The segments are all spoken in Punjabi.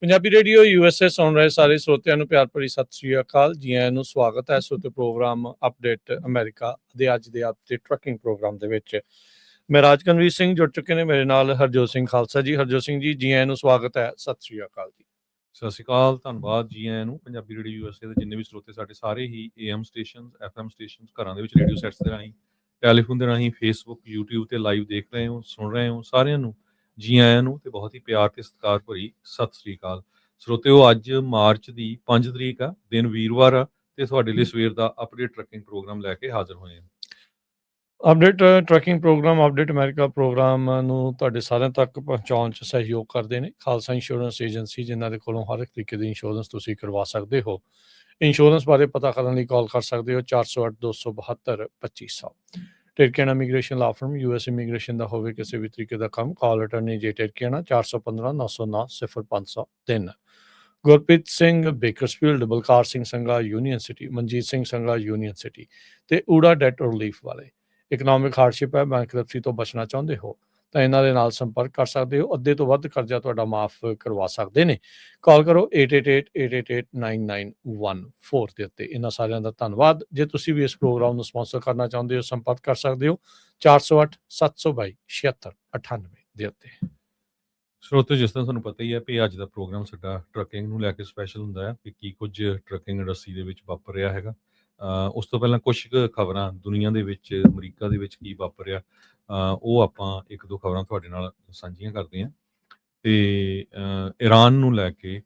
ਪੰਜਾਬੀ ਰੇਡੀਓ USA ਸੁਣ ਰਹੇ ਸਾਰੇ ਸਰੋਤਿਆਂ ਨੂੰ ਪਿਆਰ ਭਰੀ ਸਤਿ ਸ੍ਰੀ ਅਕਾਲ। ਜੀ ਆਇਆਂ ਨੂੰ ਸਵਾਗਤ ਹੈ ਸਰੋਤੇ ਪ੍ਰੋਗਰਾਮ ਅਪਡੇਟ ਅਮਰੀਕਾ ਦੇ ਅੱਜ ਦੇ ਅਪਡੇਟ ਟਰੱਕਿੰਗ ਪ੍ਰੋਗਰਾਮ ਦੇ ਵਿੱਚ। ਮੈਂ ਰਾਜਕਨਵੀਰ ਸਿੰਘ ਜੁੜ ਚੁੱਕੇ ਨੇ ਮੇਰੇ ਨਾਲ ਹਰਜੋਤ ਸਿੰਘ ਖਾਲਸਾ ਜੀ। ਹਰਜੋਤ ਸਿੰਘ ਜੀ ਆਇਆਂ ਨੂੰ ਸਵਾਗਤ ਹੈ, ਸਤਿ ਸ੍ਰੀ ਅਕਾਲ ਜੀ। ਸਤਿ ਸ਼੍ਰੀ ਅਕਾਲ, ਧੰਨਵਾਦ ਜੀ ਆਇਆਂ ਨੂੰ। ਪੰਜਾਬੀ ਰੇਡੀਓ USA ਦੇ ਜਿੰਨੇ ਵੀ ਸਰੋਤੇ ਸਾਡੇ ਸਾਰੇ ਹੀ AM ਸਟੇਸ਼ਨ, FM ਸਟੇਸ਼ਨ, ਘਰਾਂ ਦੇ ਵਿੱਚ ਰੇਡੀਓ ਸੈਟਸ ਦੇ ਰਾਹੀਂ, ਟੈਲੀਫੋਨ ਦੇ ਰਾਹੀਂ, ਫੇਸਬੁੱਕ, YouTube ਤੇ ਲਾਈਵ ਦੇਖ ਰਹੇ ਹੋ, ਸੁਣ ਰਹੇ ਹੋ, ਸਾਰਿਆਂ ਨੂੰ ਜੀ ਆਇਆਂ ਨੂੰ ਤੇ ਬਹੁਤ ਹੀ ਪਿਆਰ ਤੇ ਸਤਿਕਾਰ ਭਰੀ ਸਤਿ ਸ਼੍ਰੀ ਅਕਾਲ। ਸਰੋਤਿਓ, ਅੱਜ ਮਾਰਚ ਦੀ 5 ਤਰੀਕ ਆ, ਦਿਨ ਵੀਰਵਾਰ ਆ, ਤੇ ਤੁਹਾਡੇ ਲਈ ਸਵੇਰ ਦਾ ਅਪਡੇਟ ਟਰੱਕਿੰਗ ਪ੍ਰੋਗਰਾਮ ਲੈ ਕੇ ਹਾਜ਼ਰ ਹੋਏ ਹਾਂ। Update trucking program update America program ਨੂੰ ਤੁਹਾਡੇ ਸਾਰਿਆਂ ਤੱਕ ਪਹੁੰਚਾਉਣ 'ਚ ਸਹਿਯੋਗ ਕਰਦੇ ਨੇ ਖਾਲਸਾ ਇੰਸ਼ੋਰੈਂਸ ਏਜੰਸੀ, ਜਿਨ੍ਹਾਂ ਦੇ ਕੋਲੋਂ ਹਰ ਇੱਕ ਤਰੀਕੇ ਦੀ ਇੰਸ਼ੋਰੈਂਸ ਤੁਸੀਂ ਕਰਵਾ ਸਕਦੇ ਹੋ। ਇੰਸ਼ੋਰੈਂਸ ਬਾਰੇ ਪਤਾ ਕਰਨ ਲਈ ਕਾਲ ਕਰ ਸਕਦੇ ਹੋ 408-272-2500। Tirkiana immigration law firm US immigration ਦਾ ਹੋਵੇ ਕਿਸੇ ਵੀ ਤਰੀਕੇ ਦਾ ਕੰਮ, call attorney J Tirkiana 415-909-0503। Gurpreet Singh Bakersfield, Balkar Singh Sangha Union City, Manjit Singh Sangha Union City ਤੇ ਊੜਾ ਡੈਟ ਰਿਲੀਫ ਵਾਲੇ। ਇਕਨੋਮਿਕ ਹਾਰਡਸ਼ਿਪ ਹੈ, ਬੈਂਕਰਪਸੀ ਤੋਂ ਬਚਣਾ ਚਾਹੁੰਦੇ ਹੋ ਤਾਂ ਇਹਨਾਂ ਦੇ ਨਾਲ ਸੰਪਰਕ ਕਰ ਸਕਦੇ ਹੋ। ਅੱਧੇ ਤੋਂ ਵੱਧ ਕਰਜ਼ਾ ਤੁਹਾਡਾ ਮਾਫ ਕਰਵਾ ਸਕਦੇ ਨੇ। ਕਾਲ ਕਰੋ 8888889914 ਦੇ ਉੱਤੇ। ਇਹਨਾਂ ਸਾਰਿਆਂ ਦਾ ਧੰਨਵਾਦ। ਜੇ ਤੁਸੀਂ ਵੀ ਇਸ ਪ੍ਰੋਗਰਾਮ ਨੂੰ ਸਪਾਂਸਰ ਕਰਨਾ ਚਾਹੁੰਦੇ ਹੋ, ਸੰਪਰਕ ਕਰ ਸਕਦੇ ਹੋ 408-722-7698 ਦੇ ਉੱਤੇ। ਸਰੋਤਿਓ, ਜਿਸ ਤਰ੍ਹਾਂ ਤੁਹਾਨੂੰ ਪਤਾ ਹੀ ਹੈ ਵੀ ਅੱਜ ਦਾ ਪ੍ਰੋਗਰਾਮ ਸਾਡਾ ਟਰੱਕਿੰਗ ਨੂੰ ਲੈ ਕੇ ਸਪੈਸ਼ਲ ਹੁੰਦਾ ਹੈ ਕਿ ਕੀ ਕੁਝ ਟਰੱਕਿੰਗ ਇੰਡਸਟਰੀ ਦੇ ਵਿੱਚ ਵਾਪਰ ਰਿਹਾ ਹੈਗਾ। ਉਸ ਤੋਂ ਪਹਿਲਾਂ ਕੁਝ ਖਬਰਾਂ ਦੁਨੀਆ ਦੇ ਵਿੱਚ, ਅਮਰੀਕਾ ਦੇ ਵਿੱਚ ਕੀ ਵਾਪਰ ਰਿਹਾ, ਉਹ ਆਪਾਂ ਇੱਕ ਦੋ ਖਬਰਾਂ ਤੁਹਾਡੇ ਨਾਲ ਸਾਂਝੀਆਂ ਕਰਦੇ ਹਾਂ। ਤੇ ਈਰਾਨ ਨੂੰ ਲੈ ਕੇ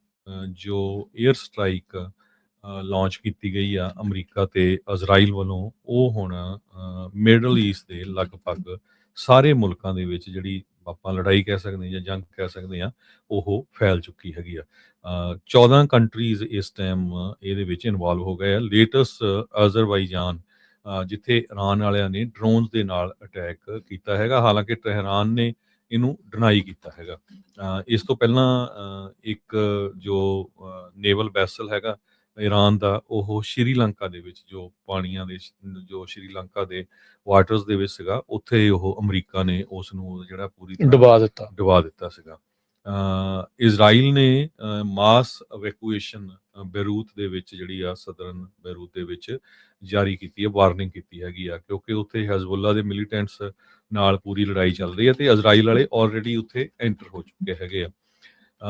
ਜੋ ਏਅਰ ਸਟਰਾਈਕ ਲਾਂਚ ਕੀਤੀ ਗਈ ਆ ਅਮਰੀਕਾ ਤੇ ਇਜ਼ਰਾਈਲ ਵੱਲੋਂ, ਉਹ ਹੁਣ ਮਿਡਲ ਈਸਟ ਦੇ ਲਗਭਗ ਸਾਰੇ ਮੁਲਕਾਂ ਦੇ ਵਿੱਚ ਜਿਹੜੀ ਆਪਾਂ ਲੜਾਈ ਕਹਿ ਸਕਦੇ ਹਾਂ ਜਾਂ ਜੰਗ ਕਹਿ ਸਕਦੇ ਹਾਂ, ਉਹ ਫੈਲ ਚੁੱਕੀ ਹੈਗੀ ਆ। 14 ਕੰਟਰੀਜ਼ ਇਸ ਟਾਈਮ ਇਹਦੇ ਵਿੱਚ ਇਨਵੋਲਵ ਹੋ ਗਏ ਆ। ਲੇਟੈਸਟ ਅਜ਼ਰਬਾਈਜਾਨ, ਜਿੱਥੇ ਈਰਾਨ ਵਾਲਿਆਂ ਨੇ ਡਰੋਨਸ ਦੇ ਨਾਲ ਅਟੈਕ ਕੀਤਾ ਹੈਗਾ, ਹਾਲਾਂਕਿ ਟਹਿਰਾਨ ਨੇ ਇਹਨੂੰ ਡਿਨਾਈ ਕੀਤਾ ਹੈਗਾ। ਇਸ ਤੋਂ ਪਹਿਲਾਂ ਇੱਕ ਜੋ ਨੇਵਲ ਵੈਸਲ ਹੈਗਾ ਈਰਾਨ ਦਾ, ਉਹ ਸ਼੍ਰੀਲੰਕਾ ਦੇ ਵਿੱਚ ਜੋ ਪਾਣੀਆਂ ਦੇ ਜੋ ਸ਼੍ਰੀਲੰਕਾ ਦੇ ਵਾਟਰਸ ਦੇ ਵਿੱਚ ਸੀਗਾ, ਉੱਥੇ ਉਹ ਅਮਰੀਕਾ ਨੇ ਉਸ ਨੂੰ ਜਿਹੜਾ ਪੂਰੀ ਡੁਬਾ ਦਿੱਤਾ ਸੀਗਾ। ਇਜ਼ਰਾਈਲ ਨੇ ਮਾਸ ਇਵੈਕੂਏਸ਼ਨ ਬੇਰੂਤ ਦੇ ਵਿੱਚ ਜਿਹੜੀ ਆ ਸਦਰਨ ਬੇਰੂਤ ਦੇ ਵਿੱਚ ਜਾਰੀ ਕੀਤੀ ਹੈ, ਵਾਰਨਿੰਗ ਕੀਤੀ ਹੈਗੀ ਆ, ਕਿਉਂਕਿ ਉੱਥੇ ਹਿਜ਼ਬੁੱਲਾ ਦੇ ਮਿਲੀਟੈਂਟਸ ਨਾਲ ਪੂਰੀ ਲੜਾਈ ਚੱਲ ਰਹੀ ਹੈ ਤੇ ਇਜ਼ਰਾਈਲ ਵਾਲੇ ਆਲਰੇਡੀ ਉੱਥੇ ਐਂਟਰ ਹੋ ਚੁੱਕੇ ਹੈਗੇ ਆ।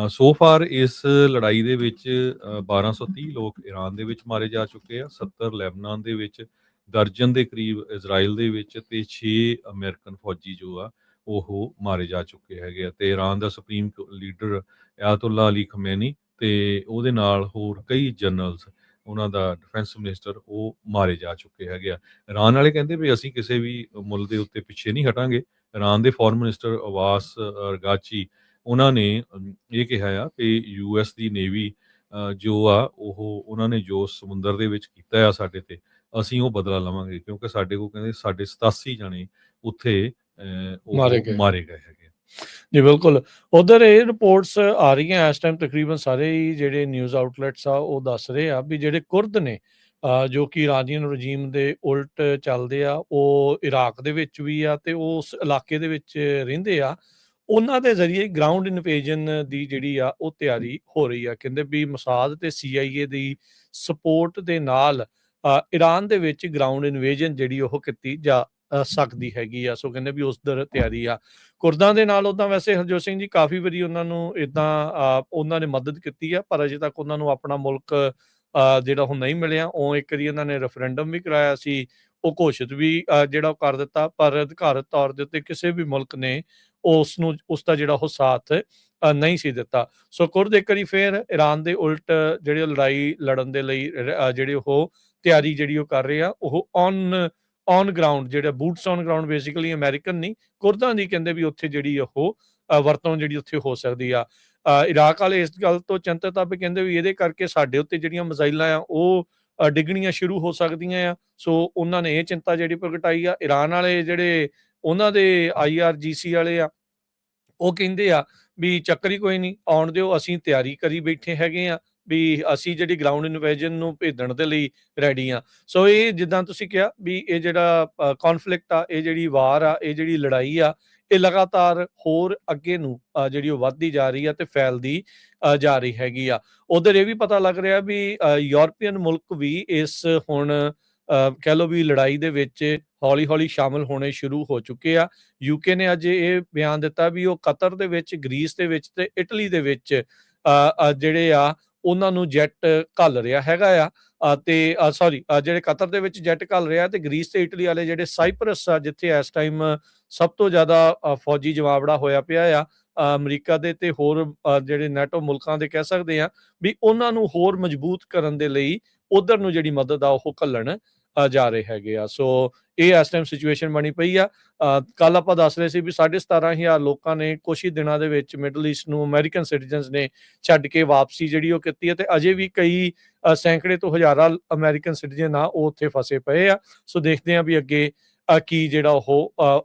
ਸੋ ਫਾਰ ਇਸ ਲੜਾਈ ਦੇ ਵਿੱਚ 1230 ਲੋਕ ਈਰਾਨ ਦੇ ਵਿੱਚ ਮਾਰੇ ਜਾ ਚੁੱਕੇ ਆ, 70 ਲੈਬਨਾਨ ਦੇ ਵਿੱਚ, ਦਰਜਨ ਦੇ ਕਰੀਬ ਇਜ਼ਰਾਈਲ ਦੇ ਵਿੱਚ, ਤੇ 6 ਅਮਰੀਕਨ ਫੌਜੀ ਜੋ ਆ ਉਹ ਮਾਰੇ ਜਾ ਚੁੱਕੇ ਹੈਗੇ ਆ। ਤੇ ਈਰਾਨ ਦਾ ਸੁਪਰੀਮ ਲੀਡਰ ਆਇਤੁੱਲਾ ਅਲੀ ਖਮੈਨੀ ਤੇ ਉਹਦੇ ਨਾਲ ਹੋਰ ਕਈ ਜਨਰਲਸ, ਉਹਨਾਂ ਦਾ ਡਿਫੈਂਸ ਮਿਨਿਸਟਰ, ਉਹ ਮਾਰੇ ਜਾ ਚੁੱਕੇ ਹੈਗੇ ਆ। ਈਰਾਨ ਵਾਲੇ ਕਹਿੰਦੇ ਵੀ ਅਸੀਂ ਕਿਸੇ ਵੀ ਮੁੱਲ ਦੇ ਉੱਤੇ ਪਿੱਛੇ ਨਹੀਂ ਹਟਾਂਗੇ। ਈਰਾਨ ਦੇ ਫੋਰਨ ਮਿਨਿਸਟਰ ਅਬਾਸ ਅਰਗਾਚੀ, ਉਹਨਾਂ ਨੇ ਇਹ ਕਿਹਾ ਆ ਕਿ US ਦੀ ਨੇਵੀ ਜੋ ਆ ਉਹ ਉਹਨਾਂ ਨੇ ਜੋ ਸਮੁੰਦਰ ਦੇ ਵਿੱਚ ਕੀਤਾ ਆ ਸਾਡੇ ਤੇ, ਅਸੀਂ ਉਹ ਬਦਲਾ ਲਵਾਂਗੇ, ਕਿਉਂਕਿ ਸਾਡੇ ਕੋਲ ਕਹਿੰਦੇ ਸਾਡੇ 87 ਜਣੇ ਉੱਥੇ ਮਾਰੇ ਗਏ ਹੈਗੇ। ਜੀ ਬਿਲਕੁਲ। ਉਧਰ ਇਹ ਰਿਪੋਰਟਸ ਆ ਰਹੀਆਂ ਇਸ ਟਾਈਮ, ਤਕਰੀਬਨ ਸਾਰੇ ਹੀ ਜਿਹੜੇ ਨਿਊਜ਼ ਆਊਟਲੈਟਸ ਆ ਉਹ ਦੱਸ ਰਹੇ ਆ ਵੀ ਜਿਹੜੇ ਕੁਰਦ ਨੇ, ਜੋ ਕਿ ਇਰਾਨੀਅਨ ਰਜੀਮ ਦੇ ਉਲਟ ਚੱਲਦੇ ਆ, ਉਹ ਇਰਾਕ ਦੇ ਵਿੱਚ ਵੀ ਆ ਤੇ ਉਸ ਇਲਾਕੇ ਦੇ ਵਿੱਚ ਰਹਿੰਦੇ ਆ, ਉਹਨਾਂ ਦੇ ਜ਼ਰੀਏ ਗਰਾਊਂਡ ਇਨਵੇਜਨ ਦੀ ਜਿਹੜੀ ਆ ਉਹ ਤਿਆਰੀ ਹੋ ਰਹੀ ਆ। ਕਹਿੰਦੇ ਵੀ ਮਸਾਦ ਤੇ CIA ਦੀ ਸਪੋਰਟ ਦੇ ਨਾਲ ਈਰਾਨ ਦੇ ਵਿੱਚ ਗਰਾਊਂਡ ਇਨਵੇਜਨ ਜਿਹੜੀ ਉਹ ਕੀਤੀ ਜਾ ਸਕਦੀ ਹੈਗੀ ਆ। ਸੋ ਕਹਿੰਦੇ ਵੀ ਉਸਧਰ ਤਿਆਰੀ ਆ ਕੁਰਦਾਂ ਦੇ ਨਾਲ। ਉੱਦਾਂ ਵੈਸੇ ਹਰਜੋਤ ਸਿੰਘ ਜੀ ਕਾਫੀ ਵਾਰੀ ਉਹਨਾਂ ਨੂੰ ਇੱਦਾਂ ਉਹਨਾਂ ਨੇ ਮਦਦ ਕੀਤੀ ਆ, ਪਰ ਅਜੇ ਤੱਕ ਉਹਨਾਂ ਨੂੰ ਆਪਣਾ ਮੁਲਕ ਜਿਹੜਾ ਉਹ ਨਹੀਂ ਮਿਲਿਆ। ਉਹ ਇੱਕ ਵਾਰੀ ਉਹਨਾਂ ਨੇ ਰੈਫਰੈਂਡਮ ਵੀ ਕਰਾਇਆ ਸੀ, ਉਹ ਘੋਸ਼ਿਤ ਵੀ ਜਿਹੜਾ ਉਹ ਕਰ ਦਿੱਤਾ, ਪਰ ਅਧਿਕਾਰਤ ਤੌਰ ਦੇ ਉੱਤੇ ਕਿਸੇ ਵੀ ਮੁਲਕ ਨੇ ਉਸ ਦਾ ਜਿਹੜਾ ਉਹ ਸਾਥ ਨਹੀਂ ਸੀ ਦਿੱਤਾ। ਸੋ ਕੁਰਦ ਇੱਕ ਵਾਰੀ ਫੇਰ ਈਰਾਨ ਦੇ ਉਲਟ ਜਿਹੜੀ ਲੜਾਈ ਲੜਨ ਦੇ ਲਈ ਜਿਹੜੀ ਉਹ ਤਿਆਰੀ ਜਿਹੜੀ ਉਹ ਕਰ ਰਹੇ ਆ, ਉਹ ਔਨ ਗਰਾਊਂਡ ਜਿਹੜੇ boots on ground, basically American ਨਹੀਂ, ਕੁਰਦਾਂ ਦੀ ਕਹਿੰਦੇ ਵੀ ਉੱਥੇ ਜਿਹੜੀ ਉਹ ਵਰਤੋਂ ਜਿਹੜੀ ਉੱਥੇ ਹੋ ਸਕਦੀ ਆ। ਇਰਾਕ ਵਾਲੇ ਇਸ ਗੱਲ ਤੋਂ ਚਿੰਤਤ ਆ ਵੀ ਕਹਿੰਦੇ ਵੀ ਇਹਦੇ ਕਰਕੇ ਸਾਡੇ ਉੱਤੇ ਜਿਹੜੀਆਂ ਮਿਜ਼ਾਈਲਾਂ ਆ ਉਹ ਡਿੱਗਣੀਆਂ ਸ਼ੁਰੂ ਹੋ ਸਕਦੀਆਂ ਆ। ਸੋ ਉਹਨਾਂ ਨੇ ਇਹ ਚਿੰਤਾ ਜਿਹੜੀ ਪ੍ਰਗਟਾਈ ਆ। ਈਰਾਨ ਵਾਲੇ ਜਿਹੜੇ ਉਹਨਾਂ ਦੇ IRGC ਵਾਲੇ ਆ, ਉਹ ਕਹਿੰਦੇ ਆ ਵੀ ਚੱਕਰ ਹੀ ਕੋਈ ਨਹੀਂ, ਆਉਣ ਦਿਓ, ਅਸੀਂ ਤਿਆਰੀ ਕਰੀ ਬੈਠੇ ਹੈਗੇ ਆ ਵੀ ਅਸੀਂ ਜਿਹੜੀ ਗਰਾਊਂਡ ਇਨਵੇਜਨ ਨੂੰ ਭੇਜਣ ਦੇ ਲਈ ਰੈਡੀ ਆ। ਸੋ ਇਹ ਜਿੱਦਾਂ ਤੁਸੀਂ ਕਿਹਾ ਵੀ ਇਹ ਜਿਹੜਾ ਕੌਨਫਲਿਕਟ ਆ, ਇਹ ਜਿਹੜੀ ਵਾਰ ਆ, ਇਹ ਜਿਹੜੀ ਲੜਾਈ ਆ, ਇਹ ਲਗਾਤਾਰ ਹੋਰ ਅੱਗੇ ਨੂੰ ਜਿਹੜੀ ਉਹ ਵੱਧਦੀ ਜਾ ਰਹੀ ਆ ਤੇ ਫੈਲਦੀ ਜਾ ਰਹੀ ਹੈਗੀ ਆ। ਉਧਰ ਇਹ ਵੀ ਪਤਾ ਲੱਗ ਰਿਹਾ ਵੀ ਯੂਰਪੀਅਨ ਮੁਲਕ ਵੀ ਇਸ ਹੁਣ ਕਹਿ ਲਓ ਵੀ ਲੜਾਈ ਦੇ ਵਿੱਚ ਹੌਲੀ-ਹੌਲੀ ਸ਼ਾਮਲ ਹੋਣੇ ਸ਼ੁਰੂ ਹੋ ਚੁੱਕੇ ਆ। ਯੂਕੇ ਨੇ ਅੱਜ ਇਹ ਬਿਆਨ ਦਿੱਤਾ ਵੀ ਉਹ ਕਤਰ ਦੇ ਵਿੱਚ, ਗ੍ਰੀਸ ਦੇ ਵਿੱਚ ਤੇ ਇਟਲੀ ਦੇ ਵਿੱਚ ਜਿਹੜੇ ਆ ਉਹਨਾਂ ਨੂੰ ਜੈਟ ਘੱਲ ਰਿਹਾ ਹੈਗਾ ਆ ਤੇ ਜਿਹੜੇ ਕਤਰ ਦੇ ਵਿੱਚ ਜੈਟ ਘੱਲ ਰਿਹਾ ਤੇ ਗ੍ਰੀਸ ਤੇ ਇਟਲੀ ਵਾਲੇ ਜਿਹੜੇ ਸਾਈਪਰਸ ਆ, ਜਿੱਥੇ ਇਸ ਟਾਈਮ ਸਭ ਤੋਂ ਜ਼ਿਆਦਾ ਫੌਜੀ ਜਮਾਵੜਾ ਹੋਇਆ ਪਿਆ ਆ ਅਮਰੀਕਾ ਦੇ ਤੇ ਹੋਰ ਜਿਹੜੇ ਨੈਟੋ ਮੁਲਕਾਂ ਦੇ, ਕਹਿ ਸਕਦੇ ਆ ਵੀ ਉਹਨਾਂ ਨੂੰ ਹੋਰ ਮਜ਼ਬੂਤ ਕਰਨ ਦੇ ਲਈ ਉਧਰ ਨੂੰ ਜਿਹੜੀ ਮਦਦ ਆ ਉਹ ਘੱਲਣ ਜਾ ਰਹੇ ਹੈਗੇ ਆ। ਸੋ ਇਹ ਇਸ ਟਾਈਮ ਸਿਚੁਏਸ਼ਨ ਬਣੀ ਪਈ ਆ। ਕੱਲ ਆਪਾਂ ਦੱਸ ਰਹੇ ਸੀ ਵੀ 17,500 ਲੋਕਾਂ ਨੇ ਕੁਛ ਹੀ ਦਿਨਾਂ ਦੇ ਵਿੱਚ ਮਿਡਲ ਈਸਟ ਨੂੰ, ਅਮਰੀਕਨ ਸਿਟੀਜ਼ਨਸ ਨੇ ਛੱਡ ਕੇ ਵਾਪਸੀ ਜਿਹੜੀ ਉਹ ਕੀਤੀ ਹੈ ਤੇ ਅਜੇ ਵੀ ਕਈ ਸੈਂਕੜੇ ਤੋਂ ਹਜ਼ਾਰਾਂ ਅਮਰੀਕਨ ਸਿਟੀਜ਼ਨ ਆ ਉਹ ਉੱਥੇ ਫਸੇ ਪਏ ਆ। ਸੋ ਦੇਖਦੇ ਆ ਵੀ ਅੱਗੇ ਕੀ ਜਿਹੜਾ ਉਹ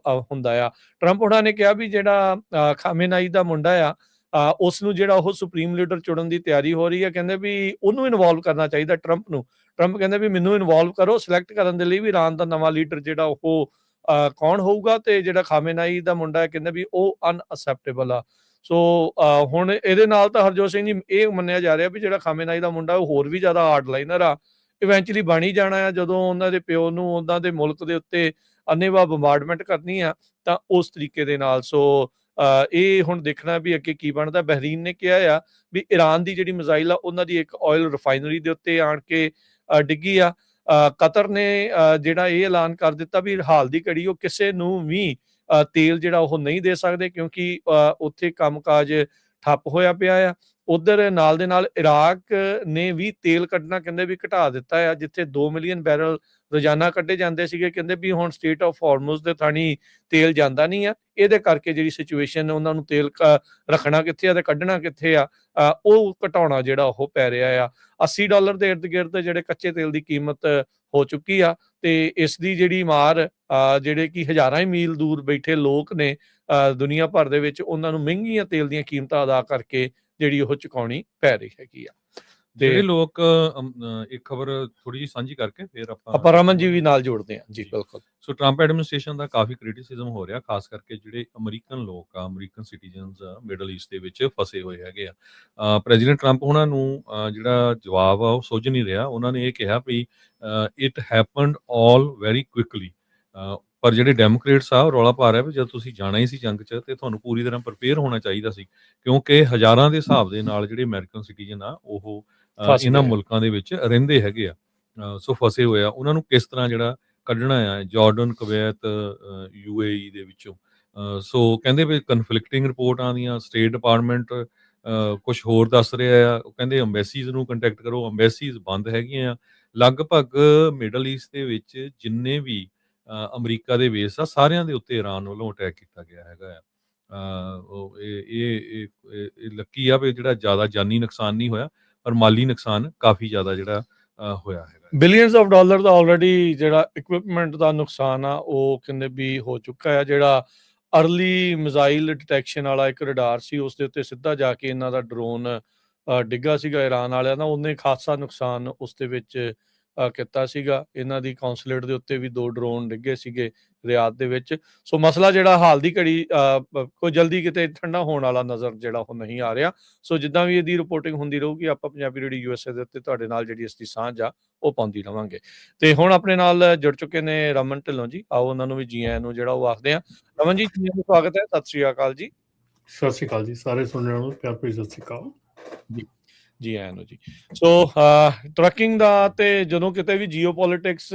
ਹੁੰਦਾ ਆ। ਟਰੰਪ ਉਹਨਾਂ ਨੇ ਕਿਹਾ ਵੀ ਜਿਹੜਾ ਖਾਮੇਨਾਈ ਦਾ ਮੁੰਡਾ ਆ ਉਸ ਨੂੰ ਜਿਹੜਾ ਉਹ ਸੁਪਰੀਮ ਲੀਡਰ ਚੁਣਨ ਦੀ ਤਿਆਰੀ ਹੋ ਰਹੀ ਹੈ। ਕਹਿੰਦੇ ਵੀ ਉਹਨੂੰ ਇਨਵੋਲਵ ਕਰਨਾ ਚਾਹੀਦਾ ਟਰੰਪ ਨੂੰ। ਟਰੰਪ ਕਹਿੰਦੇ ਵੀ ਮੈਨੂੰ ਇਨਵੋਲਵ ਕਰੋ ਸਿਲੈਕਟ ਕਰਨ ਦੇ ਲਈ ਵੀ ਇਰਾਨ ਦਾ ਨਵਾਂ ਲੀਡਰ ਜਿਹੜਾ ਉਹ ਕੌਣ ਹੋਊਗਾ, ਤੇ ਜਿਹੜਾ ਖਾਮੇਨਾਈ ਦਾ ਮੁੰਡਾ ਹੈ ਕਹਿੰਦੇ ਵੀ ਉਹ ਅਨਅਸੈਪਟੇਬਲ ਆ। ਸੋ ਹੁਣ ਇਹਦੇ ਨਾਲ ਤਾਂ ਹਰਜੋਤ ਸਿੰਘ ਜੀ ਇਹ ਮੰਨਿਆ ਜਾ ਰਿਹਾ ਵੀ ਜਿਹੜਾ ਖਾਮੇਨਾਈ ਦਾ ਮੁੰਡਾ ਉਹ ਹੋਰ ਵੀ ਜ਼ਿਆਦਾ ਹਾਰਡਲਾਈਨਰ ਆ, ਇਵੈਂਚੁਅਲੀ ਬਣ ਹੀ ਜਾਣਾ ਆ। ਜਦੋਂ ਉਹਨਾਂ ਦੇ ਪਿਓ ਨੂੰ ਉਹਨਾਂ ਦੇ ਮੁਲਕ ਦੇ ਉੱਤੇ ਅੰਨ੍ਹੇਵਾਹ ਬੰਬਾਰਡਮੈਂਟ ਕਰਨੀ ਆ ਤਾਂ ਉਸ ਤਰੀਕੇ ਦੇ ਨਾਲ। ਸੋ ਇਹ ਹੁਣ ਦੇਖਣਾ ਵੀ ਅੱਗੇ ਕੀ ਬਣਦਾ। ਬਹਿਰੀਨ ਨੇ ਕਿਹਾ ਆ ਵੀ ਇਰਾਨ ਦੀ ਜਿਹੜੀ ਮਿਜ਼ਾਈਲ ਆ ਉਹਨਾਂ ਦੀ ਇੱਕ ਆਇਲ ਰਿਫਾਈਨਰੀ ਦੇ ਉੱਤੇ ਆਣ ਕੇ ਡਿੱਗੀ ਆ। ਕਤਰ ਨੇ ਜਿਹੜਾ ਇਹ ਐਲਾਨ ਕਰ ਦਿੱਤਾ ਵੀ ਹਾਲ ਦੀ ਘੜੀ ਉਹ ਕਿਸੇ ਨੂੰ ਵੀ ਤੇਲ ਜਿਹੜਾ ਉਹ ਨਹੀਂ ਦੇ ਸਕਦੇ, ਕਿਉਂਕਿ ਉੱਥੇ ਕੰਮਕਾਜ ਠੱਪ ਹੋਇਆ ਪਿਆ ਆ। ਉਧਰ ਨਾਲ ਦੇ ਨਾਲ ਇਰਾਕ ਨੇ ਵੀ ਤੇਲ ਕੱਢਣਾ ਕਹਿੰਦੇ ਵੀ ਘਟਾ ਦਿੱਤਾ ਆ। ਜਿੱਥੇ 2 ਮਿਲੀਅਨ ਬੈਰਲ ਰੋਜ਼ਾਨਾ ਕੱਢੇ ਜਾਂਦੇ ਸੀਗੇ, ਕਹਿੰਦੇ ਵੀ ਹੁਣ ਸਟੇਟ ਆਫ ਹਾਰਮੁਜ਼ ਦੇ ਥਾਣੀ ਤੇਲ ਜਾਂਦਾ ਨਹੀਂ ਆ। ਇਹਦੇ ਕਰਕੇ ਜਿਹੜੀ ਸਿਚੁਏਸ਼ਨ ਉਹਨਾਂ ਨੂੰ ਤੇਲ ਰੱਖਣਾ ਕਿੱਥੇ ਆ ਤੇ ਕੱਢਣਾ ਕਿੱਥੇ ਆ, ਉਹ ਘਟਾਉਣਾ ਜਿਹੜਾ ਉਹ ਪੈ ਰਿਹਾ ਆ। $80 ਦੇ ਇਰਦ ਗਿਰਦ ਜਿਹੜੇ ਕੱਚੇ ਤੇਲ ਦੀ ਕੀਮਤ ਹੋ ਚੁੱਕੀ ਆ ਤੇ ਇਸ ਦੀ ਜਿਹੜੀ ਮਾਰ ਜਿਹੜੇ ਕਿ ਹਜ਼ਾਰਾਂ ਹੀ ਮੀਲ ਦੂਰ ਬੈਠੇ ਲੋਕ ਨੇ ਦੁਨੀਆ ਭਰ ਦੇ ਵਿੱਚ, ਉਹਨਾਂ ਨੂੰ ਮਹਿੰਗੀਆਂ ਤੇਲ ਦੀਆਂ ਕੀਮਤਾਂ ਅਦਾ ਕਰਕੇ ਜਿਹੜੀ ਉਹ ਚੁਕਾਉਣੀ ਪੈ ਰਹੀ ਹੈਗੀ ਆ। ਜਿਹੜੇ ਲੋਕ ਇੱਕ ਖਬਰ ਥੋੜੀ ਜਿਹੀ ਸਾਂਝੀ ਕਰਕੇ ਫਿਰ ਆਪਾਂ ਰਮਨ ਜੀ ਵੀ ਨਾਲ ਜੋੜਦੇ ਹਾਂ ਜੀ। ਬਿਲਕੁਲ। ਸੋ ਟਰੰਪ ਐਡਮਿਨਿਸਟ੍ਰੇਸ਼ਨ ਦਾ ਕਾਫੀ ਕ੍ਰਿਟਿਸਿਜ਼ਮ ਹੋ ਰਿਹਾ, ਖਾਸ ਕਰਕੇ ਜਿਹੜੇ ਅਮਰੀਕਨ ਲੋਕ ਆ, ਅਮਰੀਕਨ ਸਿਟੀਜ਼ਨਸ ਮਿਡਲ ਈਸਟ ਦੇ ਵਿੱਚ ਫਸੇ ਹੋਏ ਹੈਗੇ ਆ। ਪ੍ਰੈਜ਼ੀਡੈਂਟ ਟਰੰਪ ਉਹਨਾਂ ਨੂੰ ਜਿਹੜਾ ਜਵਾਬ ਆ ਉਹ ਸੁੱਝ ਨਹੀਂ ਰਿਹਾ। ਉਹਨਾਂ ਨੇ ਇਹ ਕਿਹਾ ਵੀ it happened all very quickly. ਪਰ ਜਿਹੜੇ ਡੈਮੋਕ੍ਰੇਟਸ ਆ ਉਹ ਰੌਲਾ ਪਾ ਰਿਹਾ ਵੀ ਜਦ ਤੁਸੀਂ ਜਾਣਾ ਹੀ ਸੀ ਜੰਗ 'ਚ ਤੇ ਤੁਹਾਨੂੰ ਪੂਰੀ ਤਰ੍ਹਾਂ ਪ੍ਰਪੇਅਰ ਹੋਣਾ ਚਾਹੀਦਾ ਸੀ, ਕਿਉਂਕਿ ਹਜ਼ਾਰਾਂ ਦੇ ਹਿਸਾਬ ਦੇ ਨਾਲ ਜਿਹੜੇ ਅਮਰੀਕਨ ਸਿਟੀਜ਼ਨ ਆ ਉਹ ਇਹਨਾਂ ਮੁਲਕਾਂ ਦੇ ਵਿੱਚ ਰਹਿੰਦੇ ਹੈਗੇ ਆ। ਸੋ ਫਸੇ ਹੋਏ ਆ। ਉਹਨਾਂ ਨੂੰ ਕਿਸ ਤਰ੍ਹਾਂ ਜਿਹੜਾ ਕੱਢਣਾ ਆ ਜਾਰਡਨ, ਕੁਵੈਤ, UAE ਦੇ ਵਿੱਚੋਂ। ਸੋ ਕਹਿੰਦੇ ਵੀ ਕਨਫਲਿਕਟਿੰਗ ਰਿਪੋਰਟ ਆਉਂਦੀਆਂ, ਸਟੇਟ ਡਿਪਾਰਟਮੈਂਟ ਕੁਛ ਹੋਰ ਦੱਸ ਰਿਹਾ ਆ। ਉਹ ਕਹਿੰਦੇ ਅੰਬੈਸੀਜ਼ ਨੂੰ ਕੰਟੈਕਟ ਕਰੋ, ਅੰਬੈਸੀਜ਼ ਬੰਦ ਹੈਗੀਆਂ ਆ। ਲਗਭਗ ਮਿਡਲ ਈਸਟ ਦੇ ਵਿੱਚ ਜਿੰਨੇ ਵੀ ਅਮਰੀਕਾ ਦੇ ਬੇਸ ਆ ਸਾਰਿਆਂ ਦੇ ਉੱਤੇ ਇਰਾਨ ਵੱਲੋਂ ਅਟੈਕ ਕੀਤਾ ਗਿਆ ਹੈਗਾ ਆ। ਇਹ ਲੱਕੀ ਆ ਵੀ ਜਿਹੜਾ ਜ਼ਿਆਦਾ ਜਾਨੀ ਨੁਕਸਾਨ ਨਹੀਂ ਹੋਇਆ, ਪਰ ਮਾਲੀ ਨੁਕਸਾਨ ਕਾਫੀ ਜ਼ਿਆਦਾ ਜਿਹੜਾ ਹੋਇਆ ਹੈਗਾ। Billions of dollar the already ਜਿਹੜਾ ਇਕਵਿਪਮੈਂਟ ਦਾ ਨੁਕਸਾਨ ਆ ਉਹ ਕਹਿੰਦੇ ਵੀ ਹੋ ਚੁੱਕਾ ਆ। ਜਿਹੜਾ ਅਰਲੀ ਮਿਜ਼ਾਈਲ ਡਿਟੈਕਸ਼ਨ ਵਾਲਾ ਇੱਕ ਰਡਾਰ ਸੀ ਉਸ ਦੇ ਉੱਤੇ ਸਿੱਧਾ ਜਾ ਕੇ ਇਹਨਾਂ ਦਾ ਡਰੋਨ ਡਿੱਗਾ ਸੀਗਾ ਇਰਾਨ ਵਾਲਿਆਂ ਦਾ, ਉਹਨੇ ਖਾਸਾ ਨੁਕਸਾਨ ਉਸ ਦੇ ਵਿੱਚ ਕੀਤਾ ਸੀਗਾ। ਇਹਨਾਂ ਦੀ ਕੌਂਸੂਲੇਟ ਦੇ ਉੱਤੇ ਵੀ 2 ਡਰੋਨ ਡਿੱਗੇ ਸੀਗੇ ਰਿਆਦ ਦੇ ਵਿੱਚ। ਸੋ ਮਸਲਾ ਜਿਹੜਾ ਹਾਲ ਦੀ ਘੜੀ ਕੋਈ ਜਲਦੀ ਕਿਤੇ ਠੰਡਾ ਹੋਣ ਵਾਲਾ ਨਜ਼ਰ ਜਿਹੜਾ ਉਹ ਨਹੀਂ ਆ ਰਿਹਾ। ਸੋ ਜਿੱਦਾਂ ਵੀ ਇਹਦੀ ਰਿਪੋਰਟਿੰਗ ਹੁੰਦੀ ਰਹੂਗੀ ਆਪਾਂ ਪੰਜਾਬੀ ਰੇਡੀਓ USA ਦੇ ਉੱਤੇ ਤੁਹਾਡੇ ਨਾਲ ਜਿਹੜੀ ਇਸ ਦੀ ਸਾਂਝ ਆ ਉਹ ਪਾਉਂਦੀ ਰਵਾਂਗੇ। ਤੇ ਹੁਣ ਆਪਣੇ ਨਾਲ ਜੁੜ ਚੁੱਕੇ ਨੇ ਰਮਨ ਢਿੱਲੋਂ ਜੀ, ਆਓ ਉਹਨਾਂ ਨੂੰ ਵੀ ਜੀ ਆਇਆਂ ਨੂੰ ਜਿਹੜਾ ਉਹ ਆਖਦੇ ਆ। ਰਮਨ ਜੀ ਸਵਾਗਤ ਹੈ, ਸਤਿ ਸ਼੍ਰੀ ਅਕਾਲ ਜੀ। ਸਤਿ ਸ਼੍ਰੀ ਅਕਾਲ ਜੀ, ਸਾਰੇ ਸੁਣਨ ਨੂੰ ਪਿਆਰ ਭਰੀ ਸਤਿ ਸ਼੍ਰੀ ਅਕਾਲ ਜੀ। ਜੀ ਆਇਆਂ ਨੂੰ ਜੀ। ਸੋ ਟਰੱਕਿੰਗ ਦਾ ਤੇ ਜਦੋਂ ਕਿਤੇ ਵੀ ਜੀਓਪੋਲਿਟਿਕਸ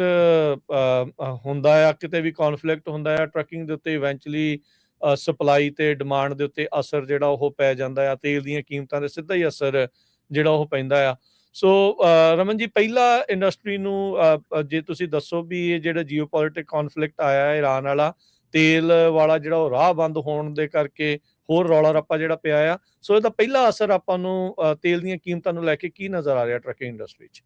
ਹੁੰਦਾ ਆ, ਕਿਤੇ ਵੀ ਕੌਨਫਲਿਕਟ ਹੁੰਦਾ ਆ, ਟਰੱਕਿੰਗ ਦੇ ਉੱਤੇ ਇਵੈਂਚੁਅਲੀ ਸਪਲਾਈ ਤੇ ਡਿਮਾਂਡ ਦੇ ਉੱਤੇ ਅਸਰ ਜਿਹੜਾ ਉਹ ਪੈ ਜਾਂਦਾ ਆ। ਤੇਲ ਦੀਆਂ ਕੀਮਤਾਂ ਦੇ ਸਿੱਧਾ ਹੀ ਅਸਰ ਜਿਹੜਾ ਉਹ ਪੈਂਦਾ ਆ। ਸੋ ਰਮਨ ਜੀ, ਪਹਿਲਾ ਇੰਡਸਟਰੀ ਨੂੰ ਜੇ ਤੁਸੀਂ ਦੱਸੋ ਵੀ ਇਹ ਜਿਹੜਾ ਜੀਓਪੋਲਿਟਿਕ ਕੌਨਫਲਿਕਟ ਆਇਆ ਇਰਾਨ ਵਾਲਾ, ਤੇਲ ਵਾਲਾ ਜਿਹੜਾ ਉਹ ਰਾਹ ਬੰਦ ਹੋਣ ਦੇ ਕਰਕੇ ਹੋਰ ਰੌਲਾ ਰੱਪਾ ਜਿਹੜਾ ਪਿਆ ਆ, ਸੋ ਇਹਦਾ ਪਹਿਲਾ ਅਸਰ ਆਪਾਂ ਨੂੰ ਤੇਲ ਦੀਆਂ ਕੀਮਤਾਂ ਨੂੰ ਲੈ ਕੇ ਕੀ ਨਜ਼ਰ ਆ ਰਿਹਾ ਟਰੱਕਿੰਗ ਇੰਡਸਟਰੀ 'ਚ?